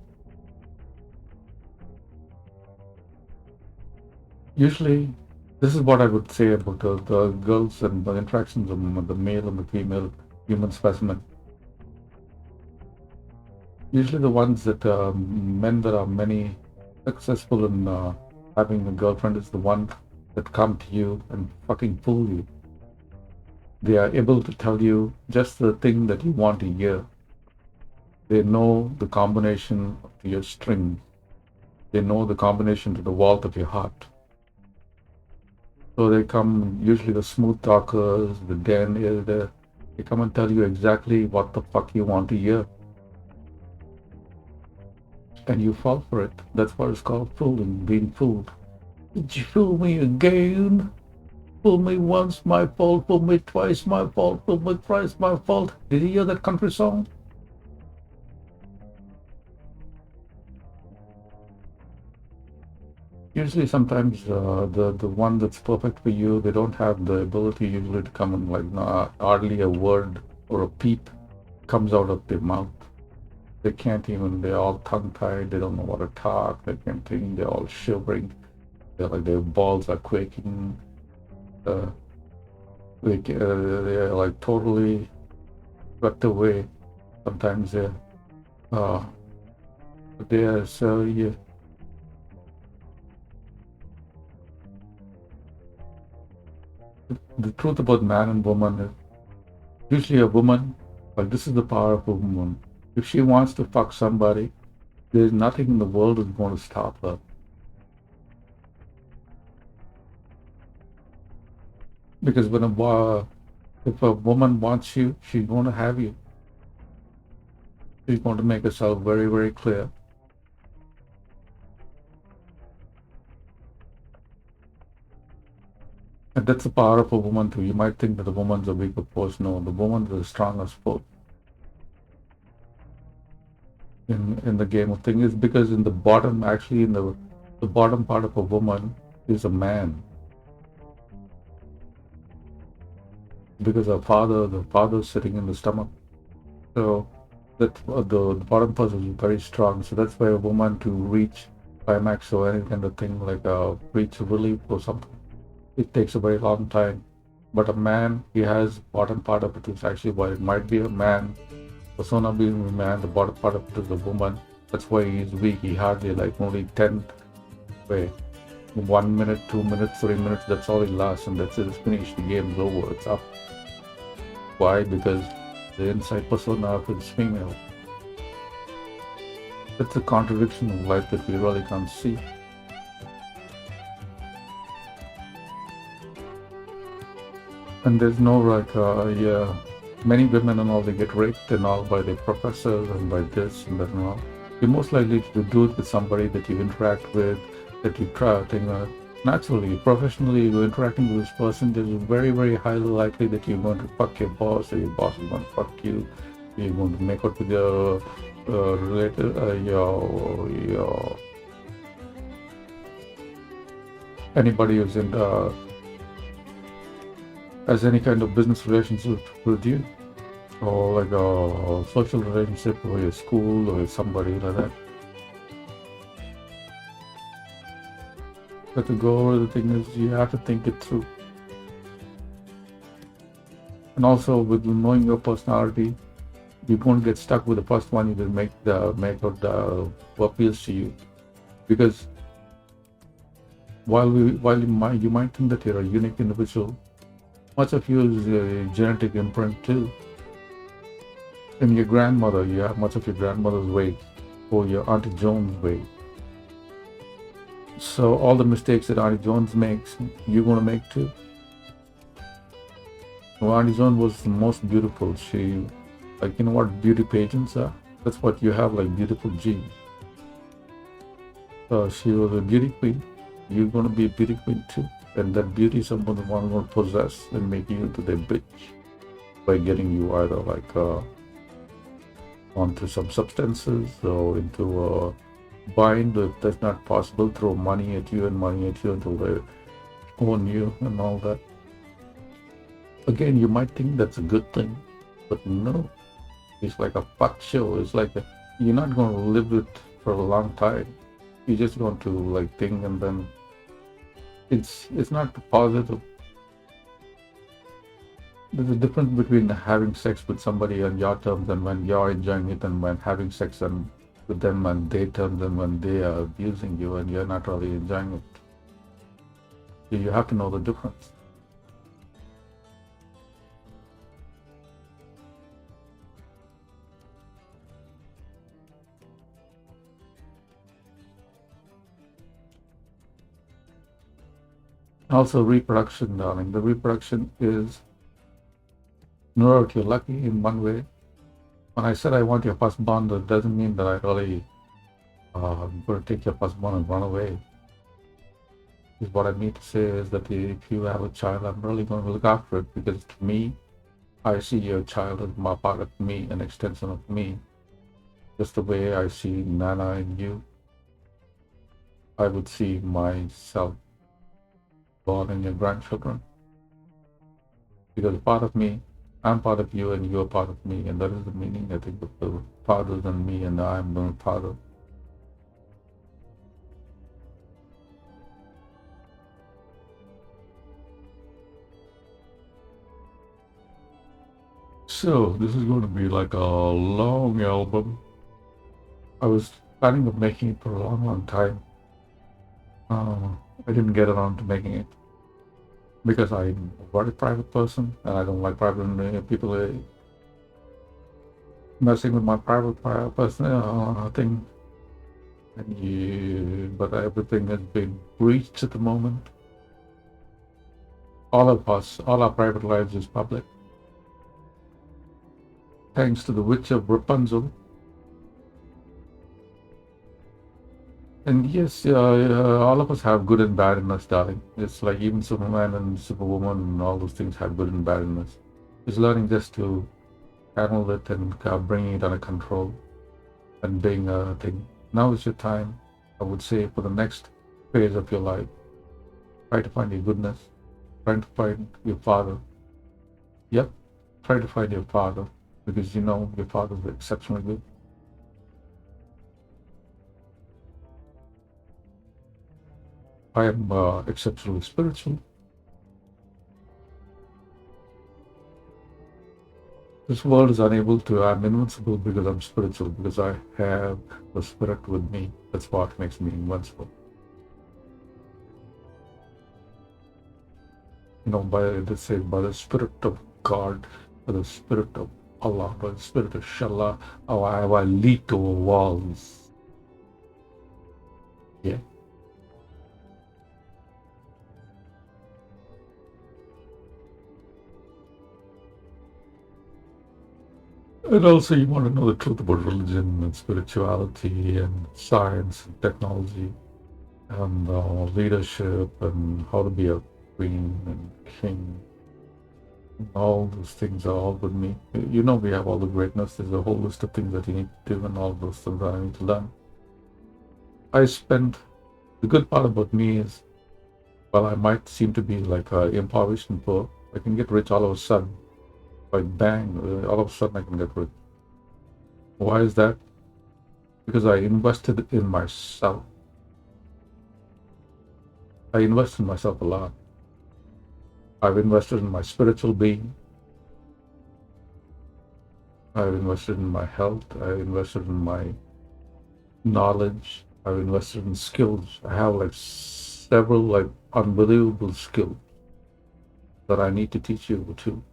S1: Usually, this is what I would say about the girls and the interactions of the male and the female human specimen. Usually the ones that men that are many successful in having a girlfriend is the one that come to you and fucking fool you. They are able to tell you just the thing that you want to hear. They know the combination to your string. They know the combination to the vault of your heart. So they come, usually the smooth talkers, they come and tell you exactly what the fuck you want to hear. And you fall for it. That's what it's called, fooling, being fooled. Did you fool me again? Fool me once, my fault. Fool me twice, my fault. Fool me thrice, my fault. Did you hear that country song? Usually, sometimes the one that's perfect for you, they don't have the ability usually to come in hardly a word or a peep comes out of their mouth. They can't even, they're all tongue-tied, they don't know what to talk, they can't think, they're all shivering, their balls are quaking, they're like totally swept away. Sometimes they're so you. The truth about man and woman is usually a woman, like this is the power of a woman. If she wants to fuck somebody, there's nothing in the world that's going to stop her. Because if a woman wants you, she's going to have you. She's going to make herself very, very clear. And that's the power of a woman too. You might think that the woman's a weaker force. No, the woman's the strongest force in the game of things. Is because in the bottom, actually in the bottom part of a woman is a man. Because the father's sitting in the stomach. So that the bottom person is very strong. So that's why a woman to reach climax or any kind of thing like reach relief or something, it takes a very long time. But a man, he has bottom part of it is actually what it might be a man, persona being a man, the bottom part of it is a woman. That's why he's weak. He hardly like only 1 minute, 2 minutes, 3 minutes, that's all he lasts, and that's it, it's finished, the game's over, it's up. Why? Because the inside persona of it is female. It's a contradiction of life that we really can't see. And there's no like, yeah, many women and all, they get raped and all by their professors and by this and that and all. You're most likely to do it with somebody that you interact with, that you try thing naturally, professionally, you're interacting with this person. There's very, very highly likely that you're going to fuck your boss, or your boss is going to fuck you. You're going to make out with your relative, your anybody who's in has any kind of business relationship with you, or like a social relationship or your school or somebody like that. But to go over the thing is you have to think it through. And also with knowing your personality, you won't get stuck with the first one. You will make out what appeals to you. Because while you might think that you're a unique individual, much of you is a genetic imprint too. In your grandmother, you have much of your grandmother's weight or your Auntie Jones' weight. So all the mistakes that Auntie Jones makes, you're going to make too. Well, Auntie Jones was the most beautiful. She, like, you know what beauty pageants are? That's what you have, like beautiful genes. She was a beauty queen. You're going to be a beauty queen too. And that beauty someone's going to possess and make you into their bitch by getting you either like onto some substances or into a bind. If that's not possible, throw money at you until they own you and all that. Again, you might think that's a good thing, but no. It's like a fuck show. It's like you're not going to live it for a long time. You're just going to like think, and then it's not positive. There's a difference between having sex with somebody on your terms and when you're enjoying it, and when having sex and with them on their terms and when they are abusing you and you're not really enjoying it. So you have to know the difference. Also, reproduction, darling. The reproduction is, in order if you're lucky in one way. When I said I want your firstborn, that doesn't mean that I really going to take your firstborn and run away. Is what I mean to say is that if you have a child, I'm really going to look after it, because to me, I see your child as my part of me, an extension of me. Just the way I see Nana in you, I would see myself born in your grandchildren. Because part of me, I'm part of you and you're part of me, and that is the meaning, I think, of the fathers and me, and I'm the father. So this is going to be like a long album. I was planning on making it for a long time. I didn't get around to making it because I'm a very private person and I don't like private people messing with my private person thing. But everything has been breached at the moment. All of us, all our private lives is public. Thanks to the witch of Rapunzel. And yes, all of us have good and bad in us, darling. It's like even Superman and Superwoman and all those things have good and bad in us. It's learning just to handle it and bringing it under control and being a thing. Now is your time, I would say, for the next phase of your life. Try to find your goodness. Try to find your father. Yep, try to find your father, because you know your father is exceptionally good. I am exceptionally spiritual. This world is unable to. I'm invincible because I'm spiritual, because I have the spirit with me. That's what makes me invincible. You know, by the spirit of God, by the spirit of Allah, by the spirit of Shallah, I leap over walls. Yeah. And also, you want to know the truth about religion and spirituality and science and technology and leadership and how to be a queen and king. All those things are all with me. You know, we have all the greatness. There's a whole list of things that you need to do, and all those things that I need to learn. I spend the good part about me is, well, I might seem to be like impoverished and poor. I can get rich all of a sudden. Like bang, all of a sudden I can get rich. Why is that? Because I invested in myself. I invest in myself a lot. I've invested in my spiritual being. I've invested in my health. I've invested in my knowledge. I've invested in skills. I have like several like unbelievable skills that I need to teach you too.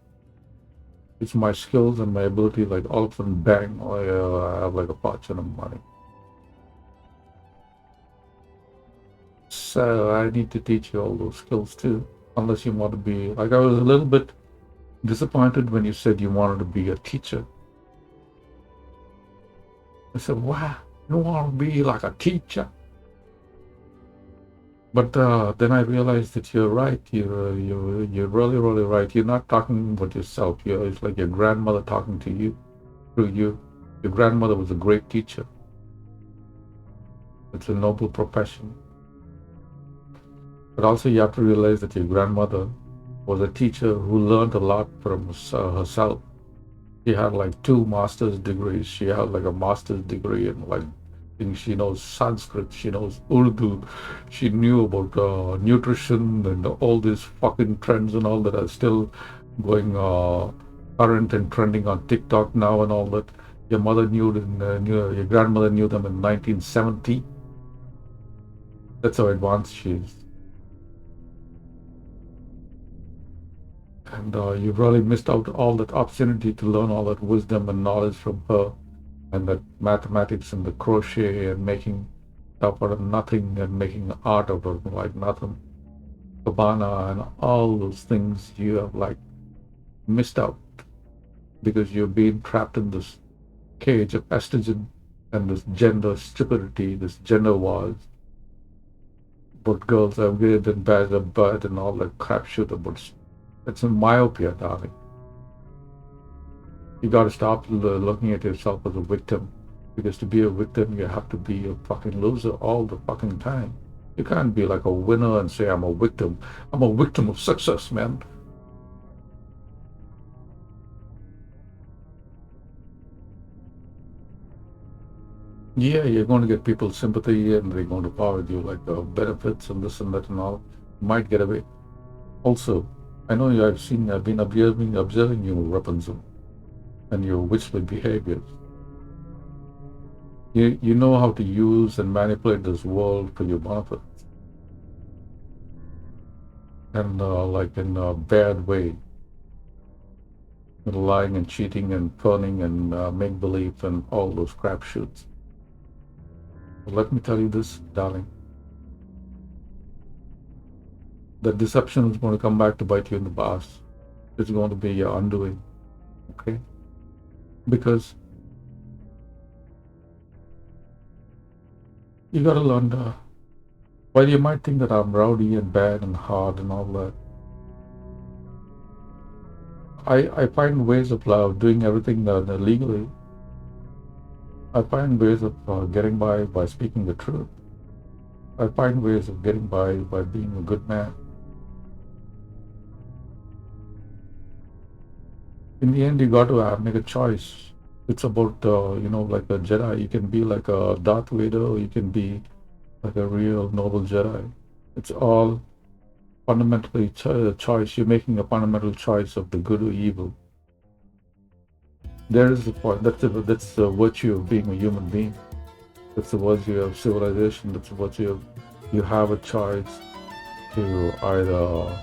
S1: It's my skills and my ability, like all of a sudden, bang, I have like a fortune of money. So I need to teach you all those skills too, unless you want to be, like I was a little bit disappointed when you said you wanted to be a teacher. I said, wow, you want to be like a teacher? But then I realized that you're right. You're really, really right. You're not talking about yourself. It's like your grandmother talking to you through you. Your grandmother was a great teacher. It's a noble profession. But also you have to realize that your grandmother was a teacher who learned a lot from herself. She had like 2 master's degrees. She had like a master's degree in like, she knows Sanskrit, she knows Urdu, she knew about nutrition and all these fucking trends and all that are still going current and trending on TikTok now and all that. Your mother knew them, your grandmother knew them in 1970. That's how advanced she is. And you've really missed out all that opportunity to learn all that wisdom and knowledge from her. And that mathematics and the crochet and making stuff out of nothing and making art out of like nothing, cabana and all those things you have like missed out because you've been trapped in this cage of estrogen and this gender stupidity, this gender wars. But girls are good and bad and bad and all that crap shit about. It's a myopia, darling. You got to stop looking at yourself as a victim, because to be a victim, you have to be a fucking loser all the fucking time. You can't be like a winner and say, I'm a victim. I'm a victim of success, man. Yeah, you're going to get people's sympathy and they're going to forward you like benefits and this and that and all. You might get away. Also, I know I've been observing you, Rapunzel, and your witchly behaviors. You know how to use and manipulate this world for your benefit. And like in a bad way. Lying and cheating and turning and make-believe and all those crap shoots. But let me tell you this, darling. That deception is going to come back to bite you in the ass. It's going to be your undoing. Okay? Because you gotta learn while you might think that I'm rowdy and bad and hard and all that, I find ways of doing everything legally. I find ways of getting by speaking the truth. I find ways of getting by being a good man. In the end, you got to make a choice. It's about, like a Jedi. You can be like a Darth Vader, or you can be like a real noble Jedi. It's all fundamentally a choice. You're making a fundamental choice of the good or evil. There is the point. That's the virtue of being a human being. That's the virtue of civilization. That's the virtue of you have a choice to either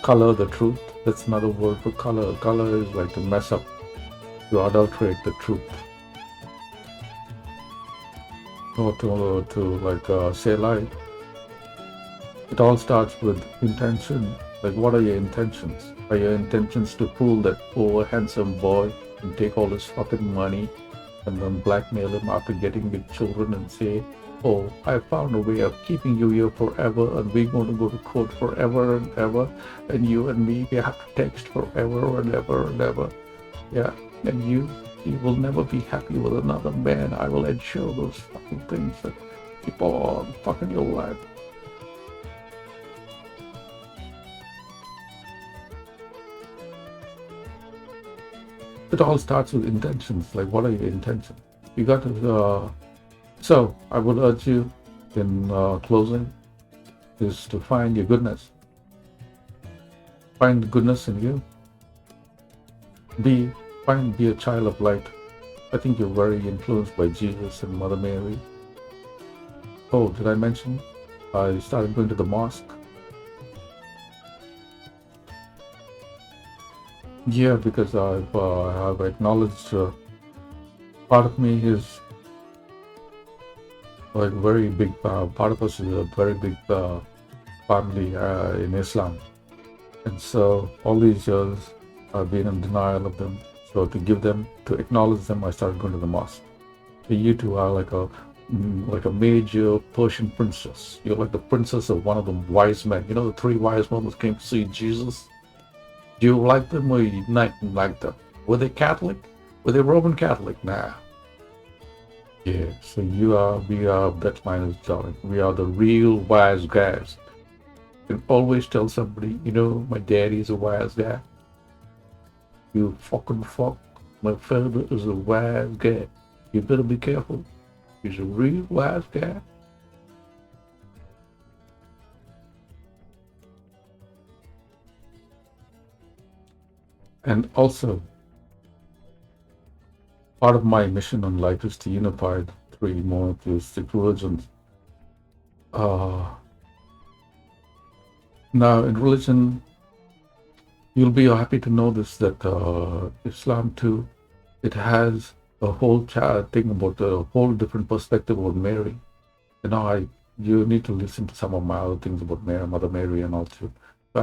S1: color the truth. That's another word for color. Color is like to mess up, to adulterate the truth, or to say lie. It all starts with intention, Like, what are your intentions? Are your intentions to fool that poor handsome boy and take all his fucking money and then blackmail him after getting big children and say, oh, I found a way of keeping you here forever and we're going to go to court forever and ever, and you and me, we have to text forever and ever and ever. Yeah, and you will never be happy with another man. I will ensure those fucking things that keep on fucking your life. It all starts with intentions. Like, what are your intentions? You got to. So, I would urge you in closing is to find your goodness. Find the goodness in you. Be a child of light. I think you're very influenced by Jesus and Mother Mary. Oh, did I mention I started going to the mosque? Yeah, because I've acknowledged part of me is like very big. Part of us is a very big family in Islam, and so all these years I've been in denial of them. So to acknowledge them, I started going to the mosque. So you two are like a major Persian princess. You're like the princess of one of the wise men. You know the three wise men that came to see Jesus? Do you like them or you not like them? Were they Catholic? Were they Roman Catholic? Nah. Yeah, so we are, that's my darling. We are the real wise guys. You can always tell somebody, you know, my daddy is a wise guy. You fucking fuck. My father is a wise guy. You better be careful. He's a real wise guy. And also, part of my mission on life is to unify the three monotheistic religions. Now, in religion, you'll be happy to know this, that Islam too, it has a whole thing about a whole different perspective about Mary. You know, you need to listen to some of my other things about Mary, Mother Mary, and all too. So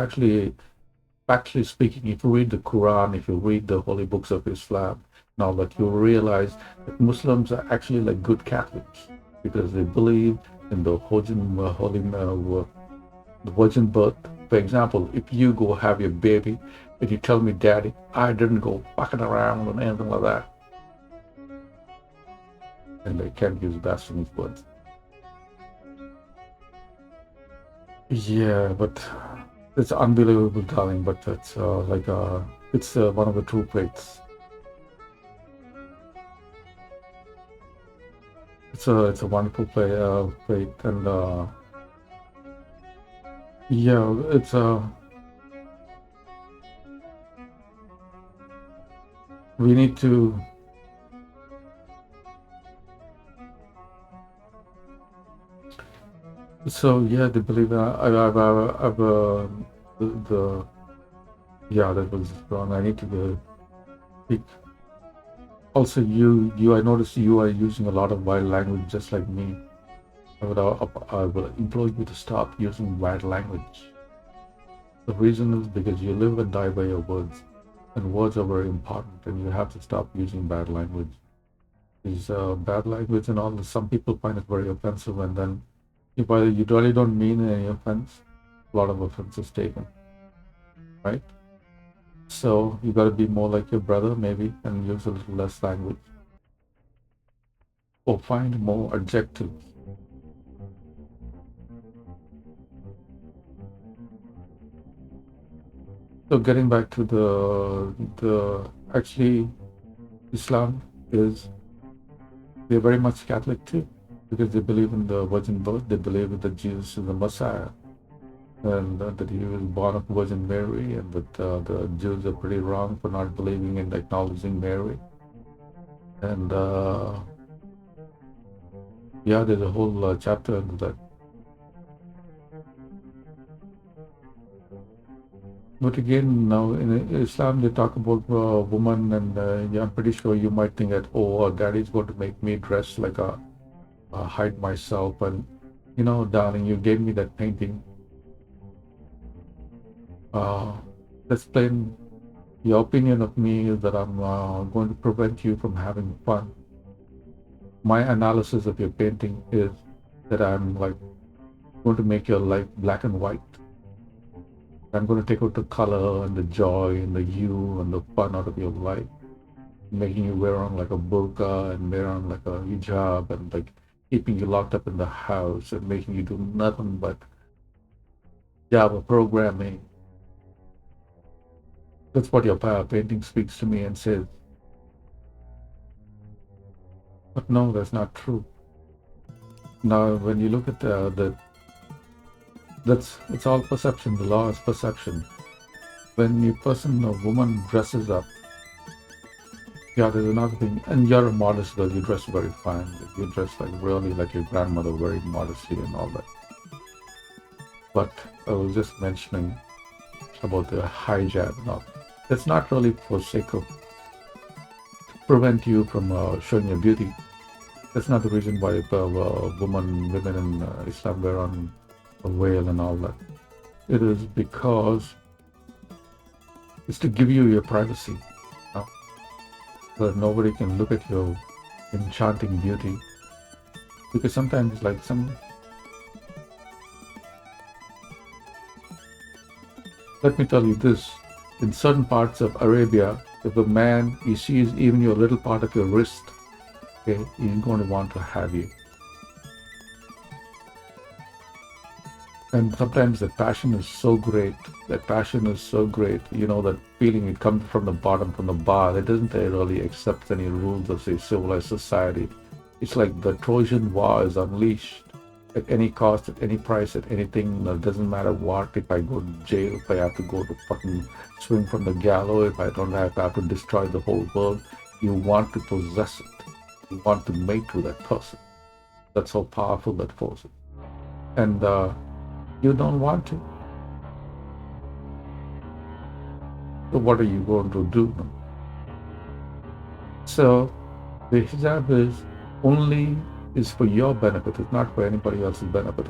S1: actually speaking, if you read the Quran, if you read the holy books of Islam, now that you realize that Muslims are actually like good Catholics because they believe in the virgin birth. For example, if you go have your baby and you tell me, Daddy, I didn't go fucking around or anything like that, and they can't use blasphemous words. Yeah, but it's unbelievable, darling. But it's it's one of the true faiths. It's a wonderful faith, and yeah, it's we need to. So yeah, they believe the yeah, that was wrong. I need to speak. Also, I noticed you are using a lot of wild language, just like me. I will implore you to stop using wild language. The reason is because you live and die by your words, and words are very important, and you have to stop using bad language. These bad language and all. Some people find it very offensive, and then if you really don't mean any offense, a lot of offense is taken, right? So you got to be more like your brother, maybe, and use a little less language, or find more adjectives. So getting back to the actually, Islam they're very much Catholic too, because they believe in the virgin birth. They believe that Jesus is the Messiah, and that he was born of Virgin Mary, and that the Jews are pretty wrong for not believing and acknowledging Mary. And yeah, there's a whole chapter into that. But again, now in Islam, they talk about woman, and yeah, I'm pretty sure you might think that, oh, daddy's going to make me dress like hide myself. And, you know, darling, you gave me that painting. Uh, let's explain. Your opinion of me is that I'm going to prevent you from having fun. My analysis of your painting is that I'm like going to make your life black and white. I'm going to take out the color and the joy and the hue and the fun out of your life, making you wear on like a burqa and wear on like a hijab and like keeping you locked up in the house and making you do nothing but Java programming. That's what your painting speaks to me and says. But no, that's not true. Now, when you look at it's all perception. The law is perception. When a person or woman dresses up, yeah, there's another thing. And you're a modest girl. You dress very fine. You dress like really like your grandmother, very modestly and all that. But I was just mentioning about the hijab and all. That's not really for sake of prevent you from showing your beauty. That's not the reason why women in Islam wear on a veil and all that. It is because it's to give you your privacy, so that nobody can look at your enchanting beauty. Because sometimes, like let me tell you this: in certain parts of Arabia, if a man he sees even your little part of your wrist, okay, he's going to want to have you. And sometimes that passion is so great. That feeling it comes from the bottom, from the bar. It doesn't really accept any rules of, say, civilized society. It's like the Trojan War is unleashed at any cost, at any price, at anything. It doesn't matter what. If I go to jail, if I have to go to fucking swing from the gallows, if I don't have to destroy the whole world, you want to possess it. You want to mate with that person. That's how powerful that force is. And you don't want to. So what are you going to do? So the hijab is for your benefit. It's not for anybody else's benefit.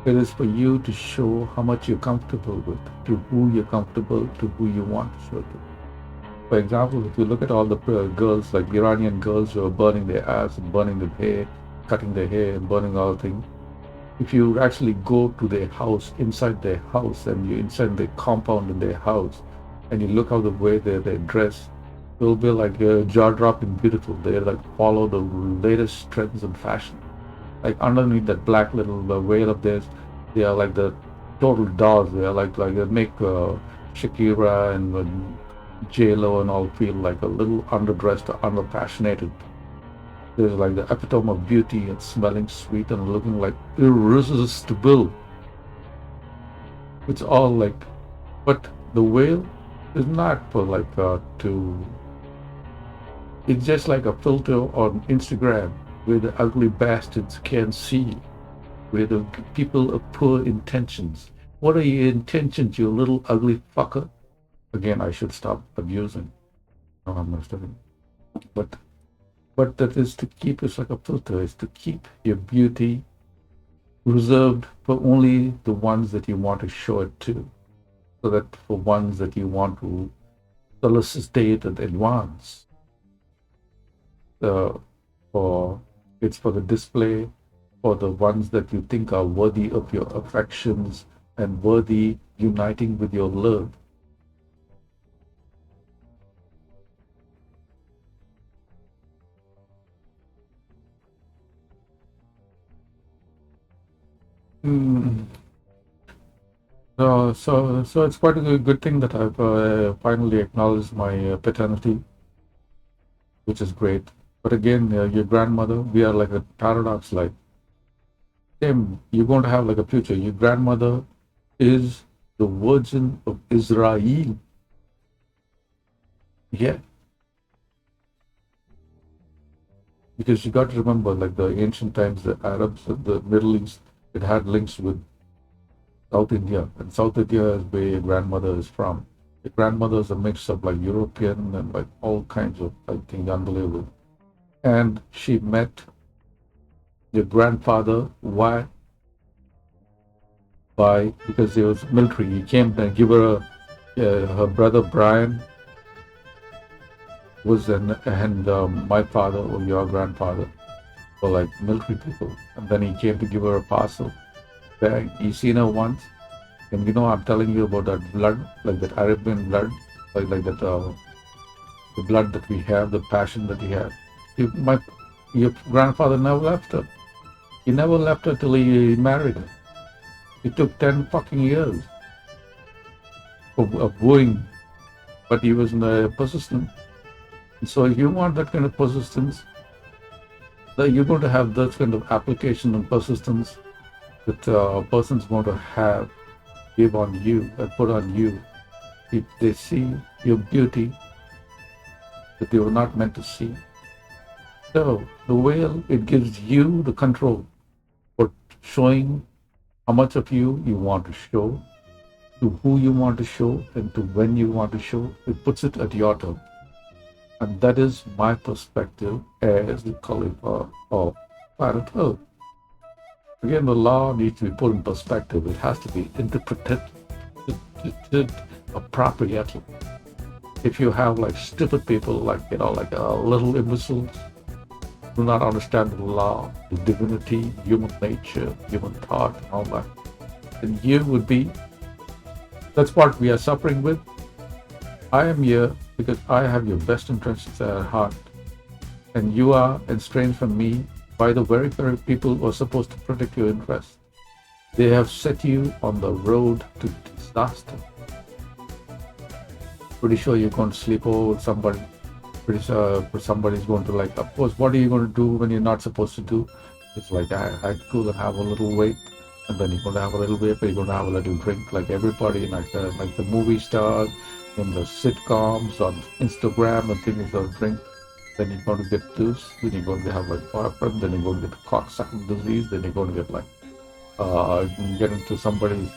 S1: It is for you to show how much you're comfortable with, to who you're comfortable, to who you want to show to. For example, if you look at all the girls, like Iranian girls who are burning their ass and burning their hair, cutting their hair and burning all things, if you actually go to their house, inside their house, and you're inside the compound in their house, and you look how the way they're dressed, it will be like jaw-dropping beautiful. They like follow the latest trends and fashion. Like underneath that black little veil of theirs, they are like the total dolls. They are like they make Shakira and J-Lo and all feel like a little underdressed or underpassionated. There's like the epitome of beauty and smelling sweet and looking like irresistible. It's all like, but the veil is not for like it's just like a filter on Instagram where the ugly bastards can't see, where the people of poor intentions. What are your intentions, you little ugly fucker? Again, I should stop abusing. No, I'm not doing. But that is to keep, it's like a filter, is to keep your beauty reserved for only the ones that you want to show it to. So that for ones that you want to felicitate and advance. It's for the display, for the ones that you think are worthy of your affections and worthy uniting with your love. Mm. So it's quite a good thing that I've finally acknowledged my paternity, which is great. But again, your grandmother, we are like a paradox. Like, same, you're going to have like a future. Your grandmother is the Virgin of Israel. Yeah. Because you got to remember, like the ancient times, the Arabs, the Middle East, it had links with South India, and South India is where your grandmother is from. Your grandmother is a mix of like European and like all kinds of, I think, unbelievable. And she met your grandfather. Why? by, because he was military. He came and give her her brother Brian was my father or your grandfather were like military people, and then he came to give her a parcel. You seen her once, and I'm telling you about that blood, like that Arabian blood, like that the blood that we have, the passion that we have. Your grandfather never left her. He never left her till he married her. It took 10 fucking years of wooing, but he was persistent. And so if you want that kind of persistence, that you're going to have that kind of application and persistence that a person's going to give on you and put on you. If they see your beauty that they were not meant to see. So the whale, it gives you the control for showing how much of you want to show, to who you want to show, and to when you want to show. It puts it at your turn. And that is my perspective as the Khalifa of planet Earth. Again, the law needs to be put in perspective. It has to be interpreted appropriately. If you have like stupid people, like little imbeciles, do not understand the law, the divinity, human nature, human thought, and all that, then you would be. That's what we are suffering with. I am here because I have your best interests at heart, and you are estranged from me by the very people who are supposed to protect your interests. They have set you on the road to disaster. Pretty sure you're going to sleep over with somebody. Pretty sure somebody's going to of course, what are you going to do when you're not supposed to do? It's like, I go and have a little wait, and then you're going to have a little wait, but you're going to have a little drink, like everybody, like the movie stars in the sitcoms on Instagram and things of drink. Then you're going to get this, then you're going to have boyfriend, then you're going to get cocksucking disease, then you're going to get get into somebody's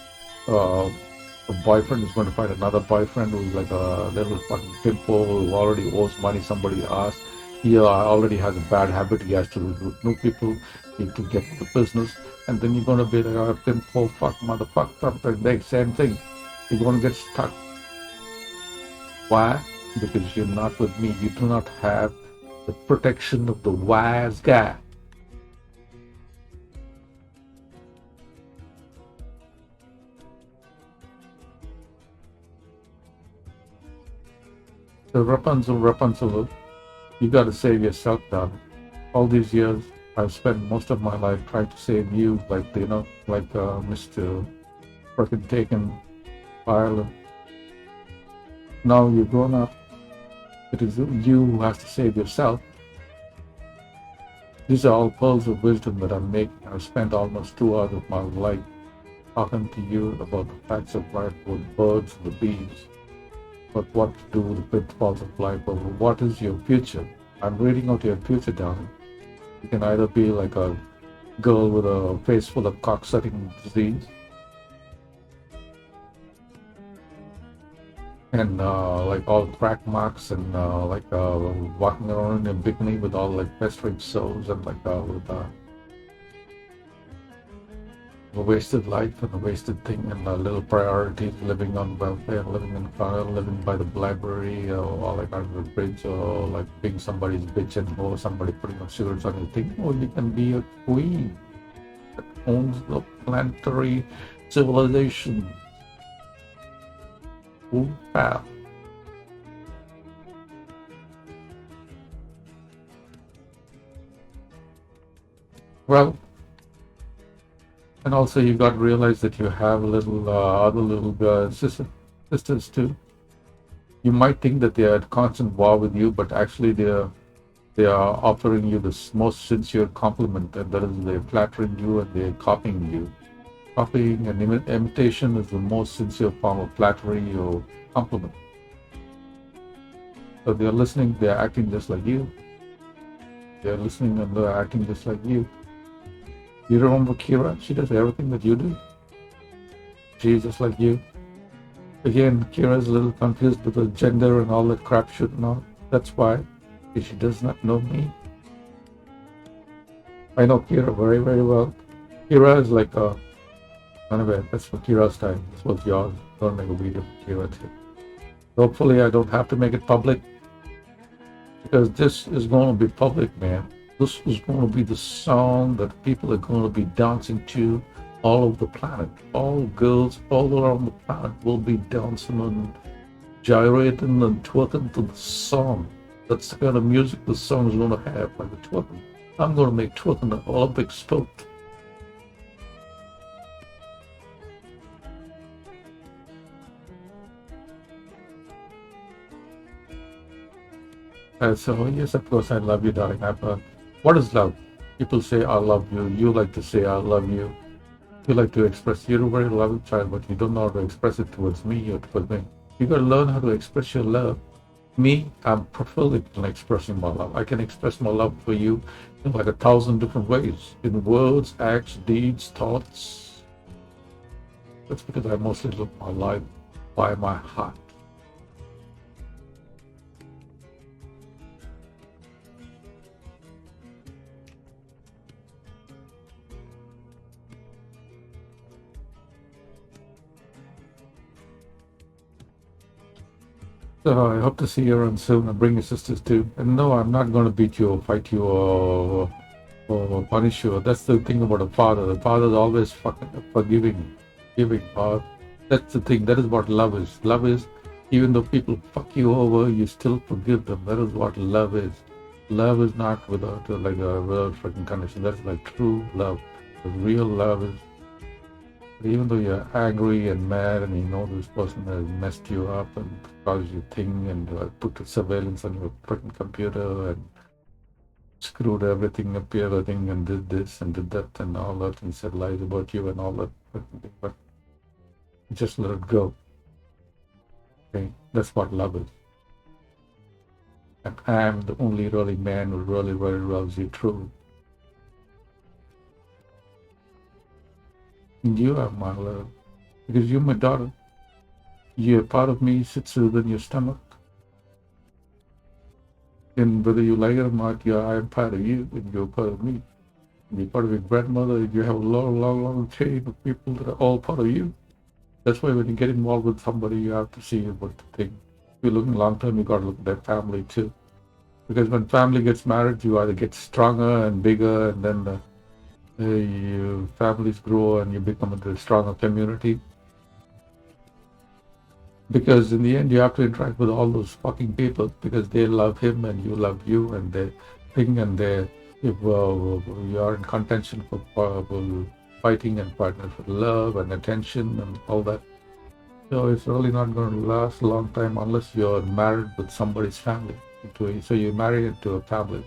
S1: a boyfriend is going to find another boyfriend who's like a little fucking pimple who already owes money somebody asked. He already has a bad habit. He has to recruit new people to get the business. And then you're going to be like a pimple, fuck, motherfucker, something, same thing. You're going to get stuck. Why? Because you're not with me. You do not have the protection of the wise guy. So Rapunzel, you got to save yourself, darling. All these years, I've spent most of my life trying to save you, Mr. Frickin' Taken Ireland. Now you're grown up. It is you who has to save yourself. These are all pearls of wisdom that I'm making. I've spent almost 2 hours of my life talking to you about the facts of life with birds and the bees. But what to do with the pitfalls of life, or what is your future? I'm reading out your future, darling. You can either be like a girl with a face full of cocksucking disease, and like all crack marks, and walking around in a bikini with all like festering sores, and with a wasted life and a wasted thing, and little priorities, living on welfare, living in car, living by the library, or like under the bridge, or like being somebody's bitch and or somebody putting up cigarettes on your thing. Or you can be a queen that owns the planetary civilization. Ooh, wow. Well, and also you got to realize that you have little other little sisters too. You might think that they are at constant war with you, but actually they are offering you the most sincere compliment, and that is they're flattering you and they're copying you. Copying and imitation is the most sincere form of flattery or compliment. So they're listening, they're acting just like you. They're listening and they're acting just like you. You remember Kira? She does everything that you do. She's just like you. Again, Kira's a little confused with the gender and all that crap shit and all. That's why. Because she does not know me. I know Kira very, very well. Kira is like Anyway, that's for Kira's time. This was yours. Don't make a video for Kira too. Hopefully I don't have to make it public, because this is going to be public, man. This is going to be the song that people are going to be dancing to all over the planet. All girls all around the planet will be dancing and gyrating and twerking to the song. That's the kind of music the song is going to have, like the twerking. I'm going to make twerking an Olympic sport. So yes, of course, I love you, darling. What is love? People say I love you. You like to say I love you. You like to express. You're a very loving child, but you don't know how to express it towards me or towards me. You got to learn how to express your love. Me, I'm prolific in expressing my love. I can express my love for you in like 1,000 different ways, in words, acts, deeds, thoughts. That's because I mostly live my life by my heart. So I hope to see you around soon and bring your sisters too. And no, I'm not going to beat you or fight you or punish you. That's the thing about a father. The father is always fucking forgiving, giving. That's the thing. That is what love is. Love is, even though people fuck you over, you still forgive them. That is what love is. Love is not without without fucking condition. That's like true love. The real love is, even though you're angry and mad and you know this person has messed you up and caused you thing and put surveillance on your freaking computer and screwed everything up, everything, and did this and did that and all that and said lies about you and all that, but just let it go. Okay, that's what love is. And I'm the only really man who really, really loves you true. And you are my love, because you're my daughter. You're part of me, sits within your stomach. And whether you like it or not, I am part of you, and you're part of me. And you're part of your grandmother, and you have a long, long, long chain of people that are all part of you. That's why when you get involved with somebody, you have to see what the thing. If you're looking long term, you got to look at their family too. Because when family gets married, you either get stronger and bigger, and then your families grow and you become a stronger community. Because in the end, you have to interact with all those fucking people because they love him and you love you, and they think, and if you are in contention for fighting and partners for love and attention and all that. So it's really not going to last a long time unless you're married with somebody's family. So you marry into a family.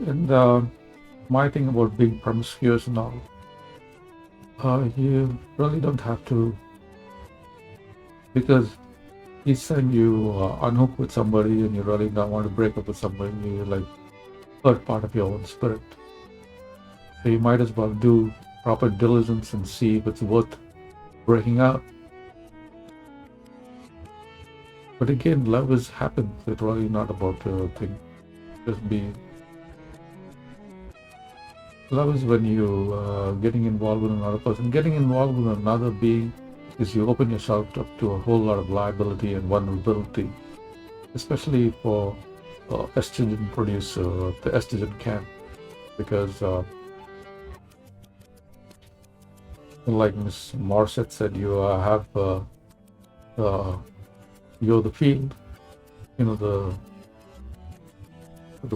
S1: And my thing about being promiscuous and all, you really don't have to, because each time you unhook with somebody and you really don't want to break up with somebody, you like hurt part of your own spirit. So you might as well do proper diligence and see if it's worth breaking out. But again, love happens. It's really not about a thing. Just be. Love is when you getting involved with another person. Getting involved with another being is you open yourself up to a whole lot of liability and vulnerability, especially for estrogen producer, the estrogen camp, because like Miss Morissette said, you have you're the field, the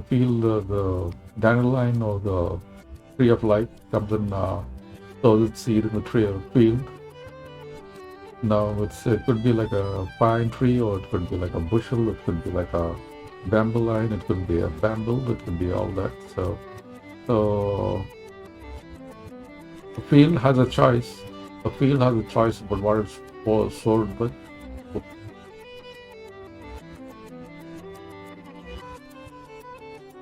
S1: field, the dandelion or the tree of life comes and sows its seed in the tree of field. Now it could be like a pine tree, or it could be like a bushel, it could be like a bamboo line, it could be a bamboo, it could be all that. So the field has a choice. The field has a choice about what it's sold with.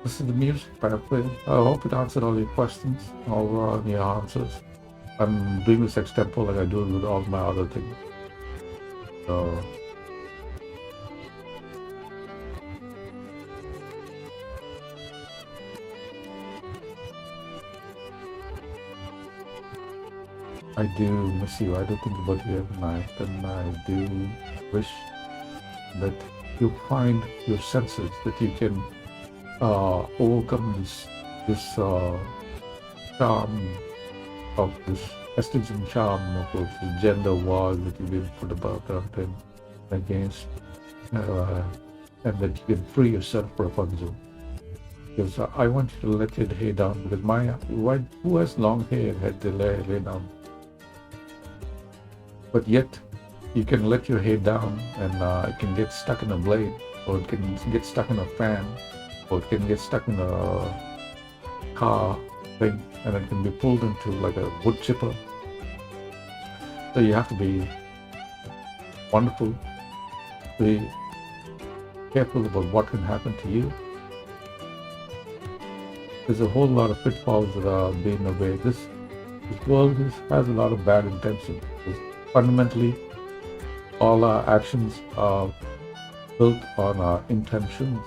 S1: This is the music I play. I hope it answered all your questions, all your answers. I'm doing this extempo like I do with all my other things. So I do miss you. I do think about you every night, and I do wish that you find your senses, that you can overcome this charm of this estrogen charm of the gender war that you've been put about and against, uh, and that you can free yourself, Rapunzel. Because I want you to let your hair down, because who has long hair had to lay down, but yet you can let your hair down and it can get stuck in a blade, or it can get stuck in a fan, or it can get stuck in a car thing, and it can be pulled into like a wood chipper. So you have to be wonderful, be careful about what can happen to you. There's a whole lot of pitfalls that are being away. This world has a lot of bad intentions. Fundamentally, all our actions are built on our intentions,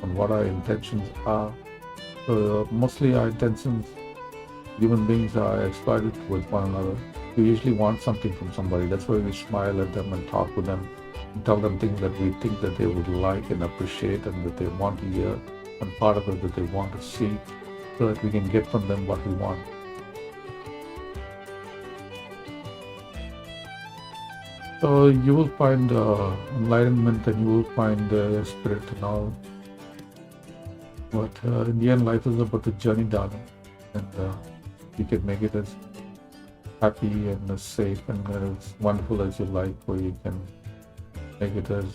S1: on what our intentions are. So mostly our intentions, human beings are exploited with one another. We usually want something from somebody. That's why we smile at them and talk with them and tell them things that we think that they would like and appreciate and that they want to hear, and part of it that they want to see, so that we can get from them what we want. So you will find enlightenment, and you will find spirit and all. But in the end, life is about the journey, darling, and you can make it as happy and as safe and as wonderful as you like, or you can make it as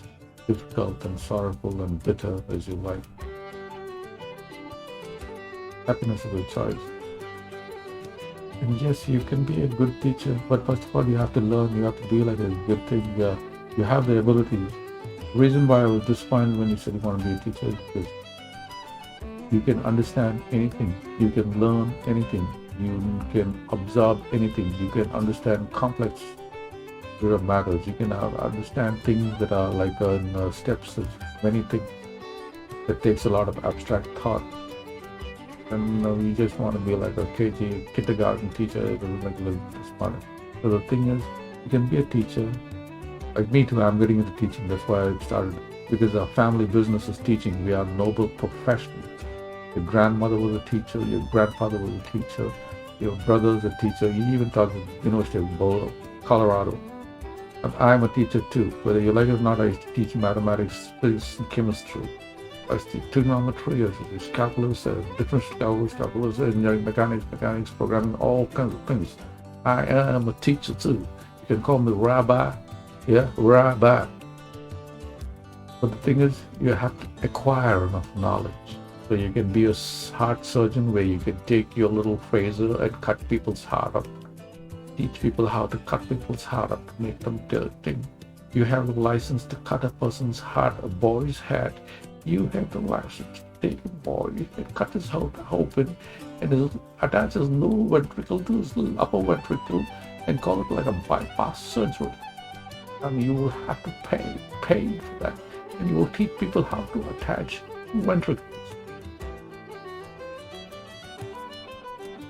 S1: difficult and sorrowful and bitter as you like. Happiness is a choice. And yes, you can be a good teacher, but first of all, you have to learn. You have to be like a good thing. You have the abilities. The reason why I was disappointed when you said you want to be a teacher is because you can understand anything. You can learn anything. You can absorb anything. You can understand complex matters. You can understand things that are like in steps of many things. That takes a lot of abstract thought. And you just want to be like a KG kindergarten teacher, like this morning. So the thing is, you can be a teacher. Like me too, I'm getting into teaching. That's why I started, because our family business is teaching. We are noble professionals. Your grandmother was a teacher. Your grandfather was a teacher. Your brother's a teacher. You even taught at the University of Colorado. And I'm a teacher too. Whether you like it or not, I used to teach mathematics, physics, and chemistry. I see trigonometry, I see calculus, different calculus, engineering, mechanics, programming, all kinds of things. I am a teacher too. You can call me Rabbi, Rabbi. But the thing is, you have to acquire enough knowledge. So you can be a heart surgeon where you can take your little razor and cut people's heart up. Teach people how to cut people's heart up to make them think. You have the license to cut a person's heart, a boy's head. You have the license to take a boy and cut his heart open and attach his lower ventricle to his upper ventricle and call it like a bypass surgery. And you will have to pay for that. And you will teach people how to attach ventricles.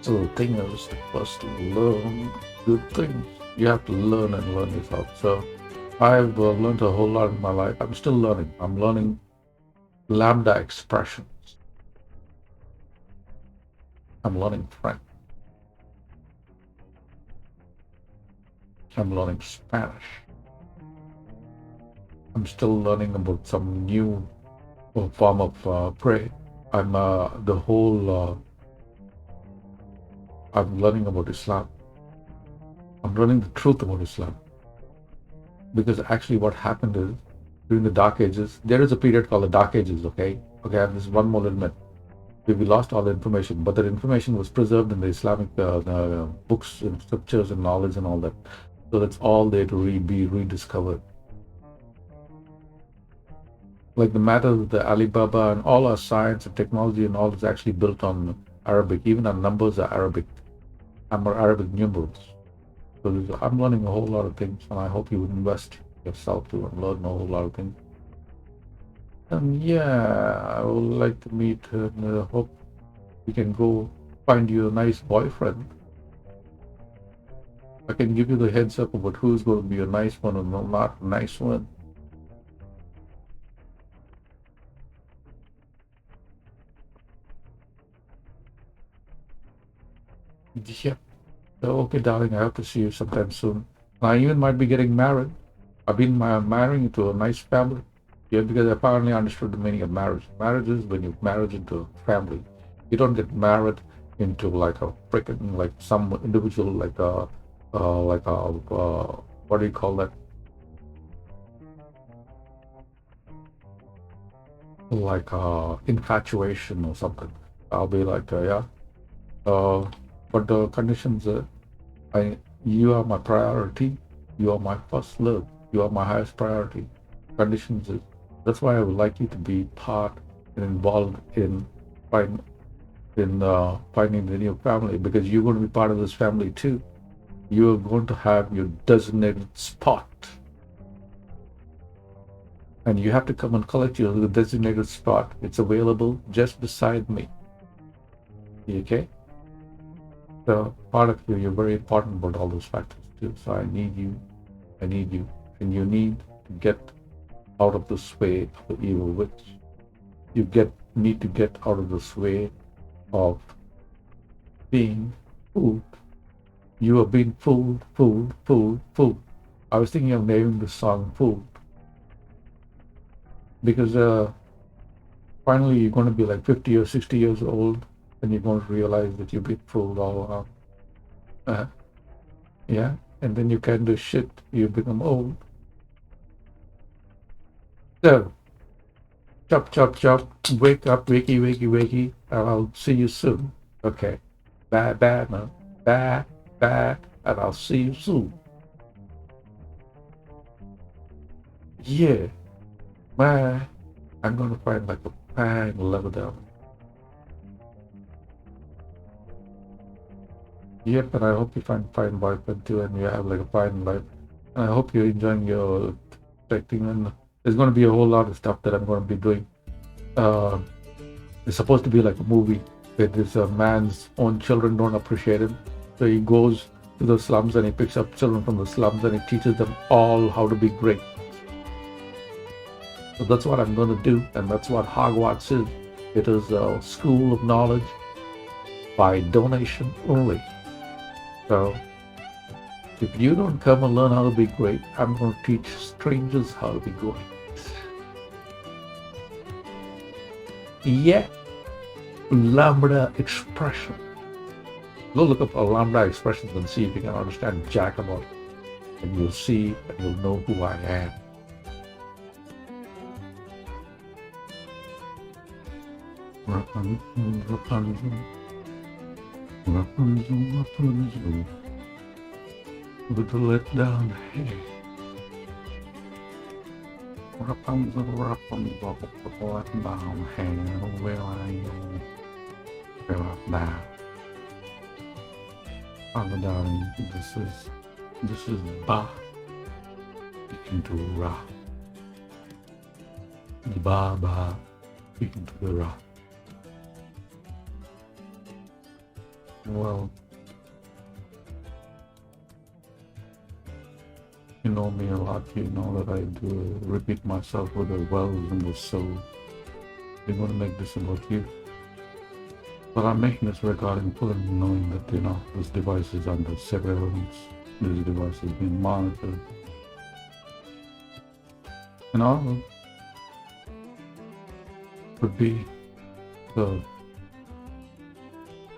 S1: So the thing is, first to learn good things. You have to learn and learn yourself. So I've learned a whole lot in my life. I'm still learning. I'm learning lambda expressions. I'm learning French. I'm learning Spanish. I'm still learning about some new form of prayer. I'm I'm learning about Islam. I'm learning the truth about Islam. Because actually what happened is, during the Dark Ages, there is a period called the Dark Ages, okay? Okay, I have this one more little bit. We lost all the information, but that information was preserved in the Islamic books and scriptures and knowledge and all that. So that's all there to be rediscovered. Like the matter of the Alibaba and all our science and technology and all is actually built on Arabic. Even our numbers are Arabic. Arabic numerals. So I'm learning a whole lot of things, and I hope you would invest yourself to and learn a whole lot of things. And yeah, I would like to meet and hope we can go find you a nice boyfriend. I can give you the heads up about who's going to be a nice one and not a nice one. Yep. So, okay, darling, I hope to see you sometime soon. I even might be getting married. I've been marrying into a nice family. Yeah, because I finally understood the meaning of marriage. Marriage is when you marry into a family. You don't get married into like a freaking like some individual what do you call that? Like infatuation or something. I'll be like yeah. But the conditions you are my priority. You are my first love. You are my highest priority. Conditions is that's why I would like you to be part and involved in find, finding the new family, because you're going to be part of this family too. You are going to have your designated spot, and you have to come and collect your designated spot. It's available just beside me. Okay? So part of you, you're very important about all those factors too. So I need you, and you need to get out of the sway of the evil witch. You need to get out of the sway of being fooled. You are being fooled. I was thinking of naming the song "Fooled" because finally you're going to be like 50 or 60 years old, and you're going to realize that you've been fooled all along. Yeah, and then you can do shit. You become old. So, chop. Wake up, wakey. I'll see you soon. Okay. Bye, no. Bye, and I'll see you soon. Yeah. Bye. I'm gonna find like a fine level down. Yep, and I hope you find fine boyfriend too, and you have like a fine life. And I hope you're enjoying your acting. And there's going to be a whole lot of stuff that I'm going to be doing. It's supposed to be like a movie where this man's own children don't appreciate him, so he goes to the slums and he picks up children from the slums and he teaches them all how to be great. So that's what I'm going to do, and that's what Hogwarts is. It is a school of knowledge by donation only. So if you don't come and learn how to be great, I'm going to teach strangers how to be great. Yeah. Lambda expression. Go look up lambda expressions and see if you can understand jack about it. And you'll see and you'll know who I am. Rapunzel. With the let down hair. Rapunzel, with the let down hair. Where are you? Where art thou? Father darling, this is Ba speaking to Ra. Ba speaking to the Ra. Well, you know me a lot, you know that I do repeat myself with the wells in the soul. We're going to make this about you. But I'm making this recording fully knowing that, you know, this device is under surveillance. This device is being monitored. And all could be the...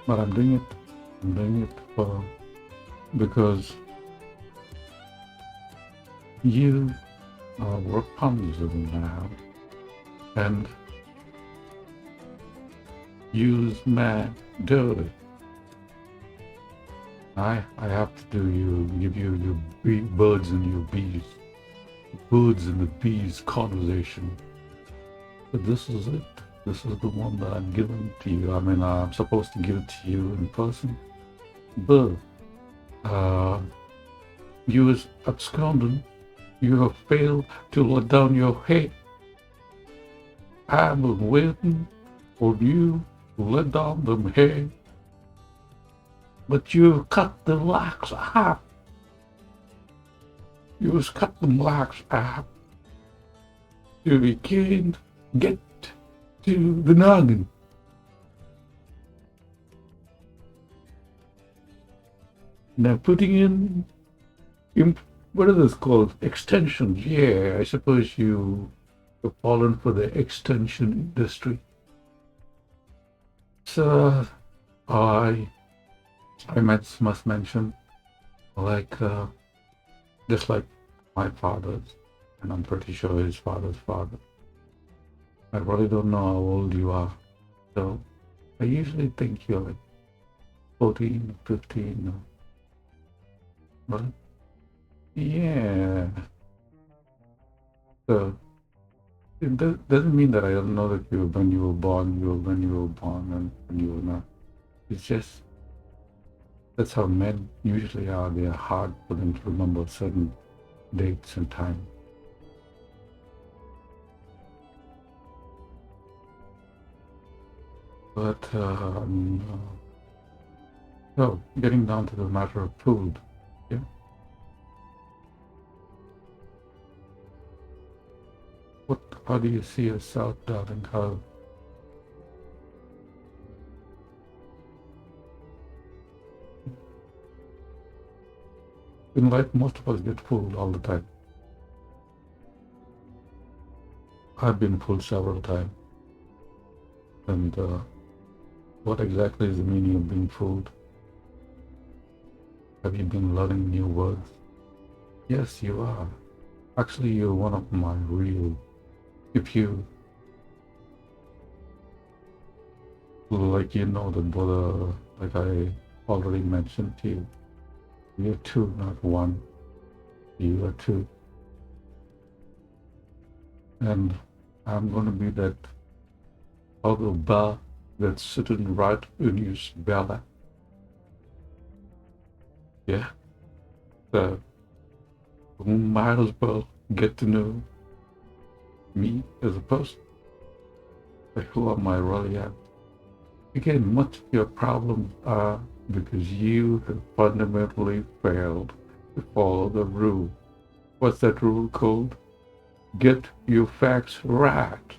S1: But I'm doing it because you are Rapunzel now, and use man dirty. I have to give you your birds and your bees, birds and the bees conversation. But this is it. This is the one that I'm giving to you. I mean, I'm supposed to give it to you in person. But you as absconding, you have failed to let down your head. I've been waiting for you to let down them head. But you cut the locks off use cut the marks up so we can get to the noggin. Now putting in what are those called? Extensions. Yeah, I suppose you have fallen for the extension industry. So I must mention, like just like my father's, and I'm pretty sure his father's father. I really don't know how old you are, so I usually think you're like 14, 15, right? Yeah. So it doesn't mean that I don't know that you when you were born, when you were born, and when you were not. It's just that's how men usually are. They are hard for them to remember certain dates and time. But so getting down to the matter of food, yeah. How do you see yourself, darling? How? In life, most of us get fooled all the time. I've been fooled several times. And what exactly is the meaning of being fooled? Have you been learning new words? Yes, you are. Actually, you're one of my real. If you like, you know that brother, like I already mentioned to you, you're two, not one. You are two. And I'm going to be that other bar that's sitting right in your belly. Yeah. So you might as well get to know me as a person. Like, who am I really at? Again, much of your problems are because you have fundamentally failed to follow the rule. What's that rule called? Get your facts right.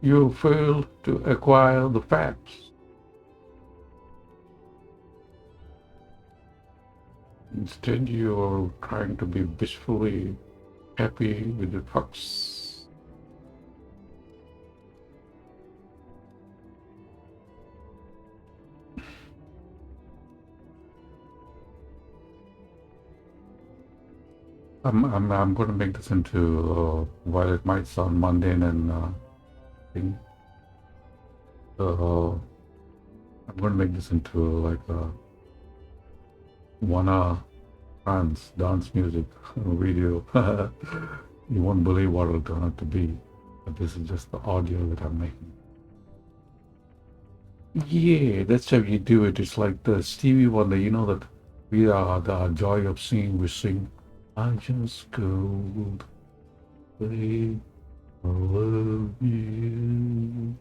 S1: You fail to acquire the facts. Instead, you're trying to be blissfully happy with the facts. I'm going to make this into while it might sound mundane and thing. I'm going to make this into like a 1 hour dance music video. You won't believe what it'll turn out to be, but this is just the audio that I'm making. Yeah, that's how you do it. It's like the Stevie Wonder, you know that we are the joy of singing. We sing, I just go play, I love you.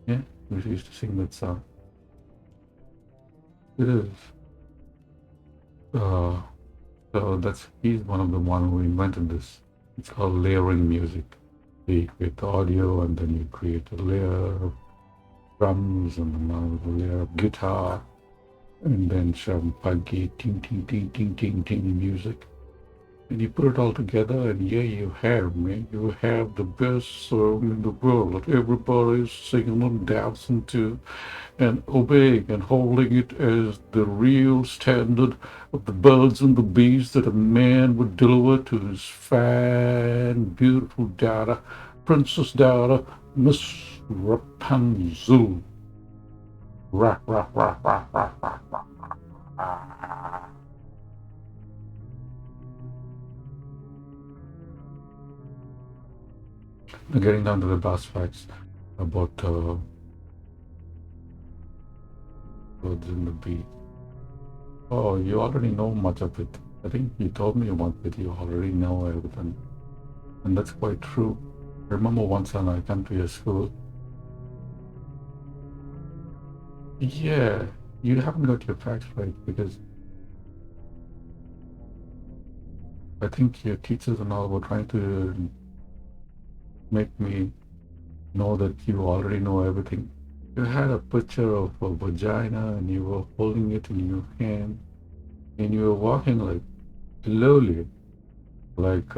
S1: Yeah, we used to sing that song. It is. So he's one of the one who invented this. It's called layering music. You create the audio and then you create a layer of drums and another layer of guitar and then some funky ting ting ting ting ting ting music. And you put it all together and yeah, you have the best song in the world that everybody's singing and dancing to and obeying and holding it as the real standard of the birds and the bees that a man would deliver to his fine, beautiful daughter, princess daughter, Miss Rapunzel. Rah, rah, rah, rah, rah, rah, rah. Now getting down to the brass facts about birds and the bees. Oh, you already know much of it. I think you told me once that you already know everything. And that's quite true. I remember once when I came to your school. Yeah, you haven't got your facts right because I think your teachers and all were trying to make me know that you already know everything. You had a picture of a vagina and you were holding it in your hand and you were walking like slowly, like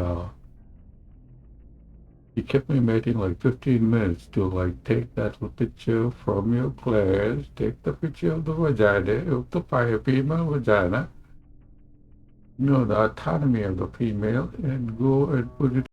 S1: you kept me waiting like 15 minutes to like take that little picture from your class, take the picture of the vagina, of the female vagina, the autonomy of the female, and go and put it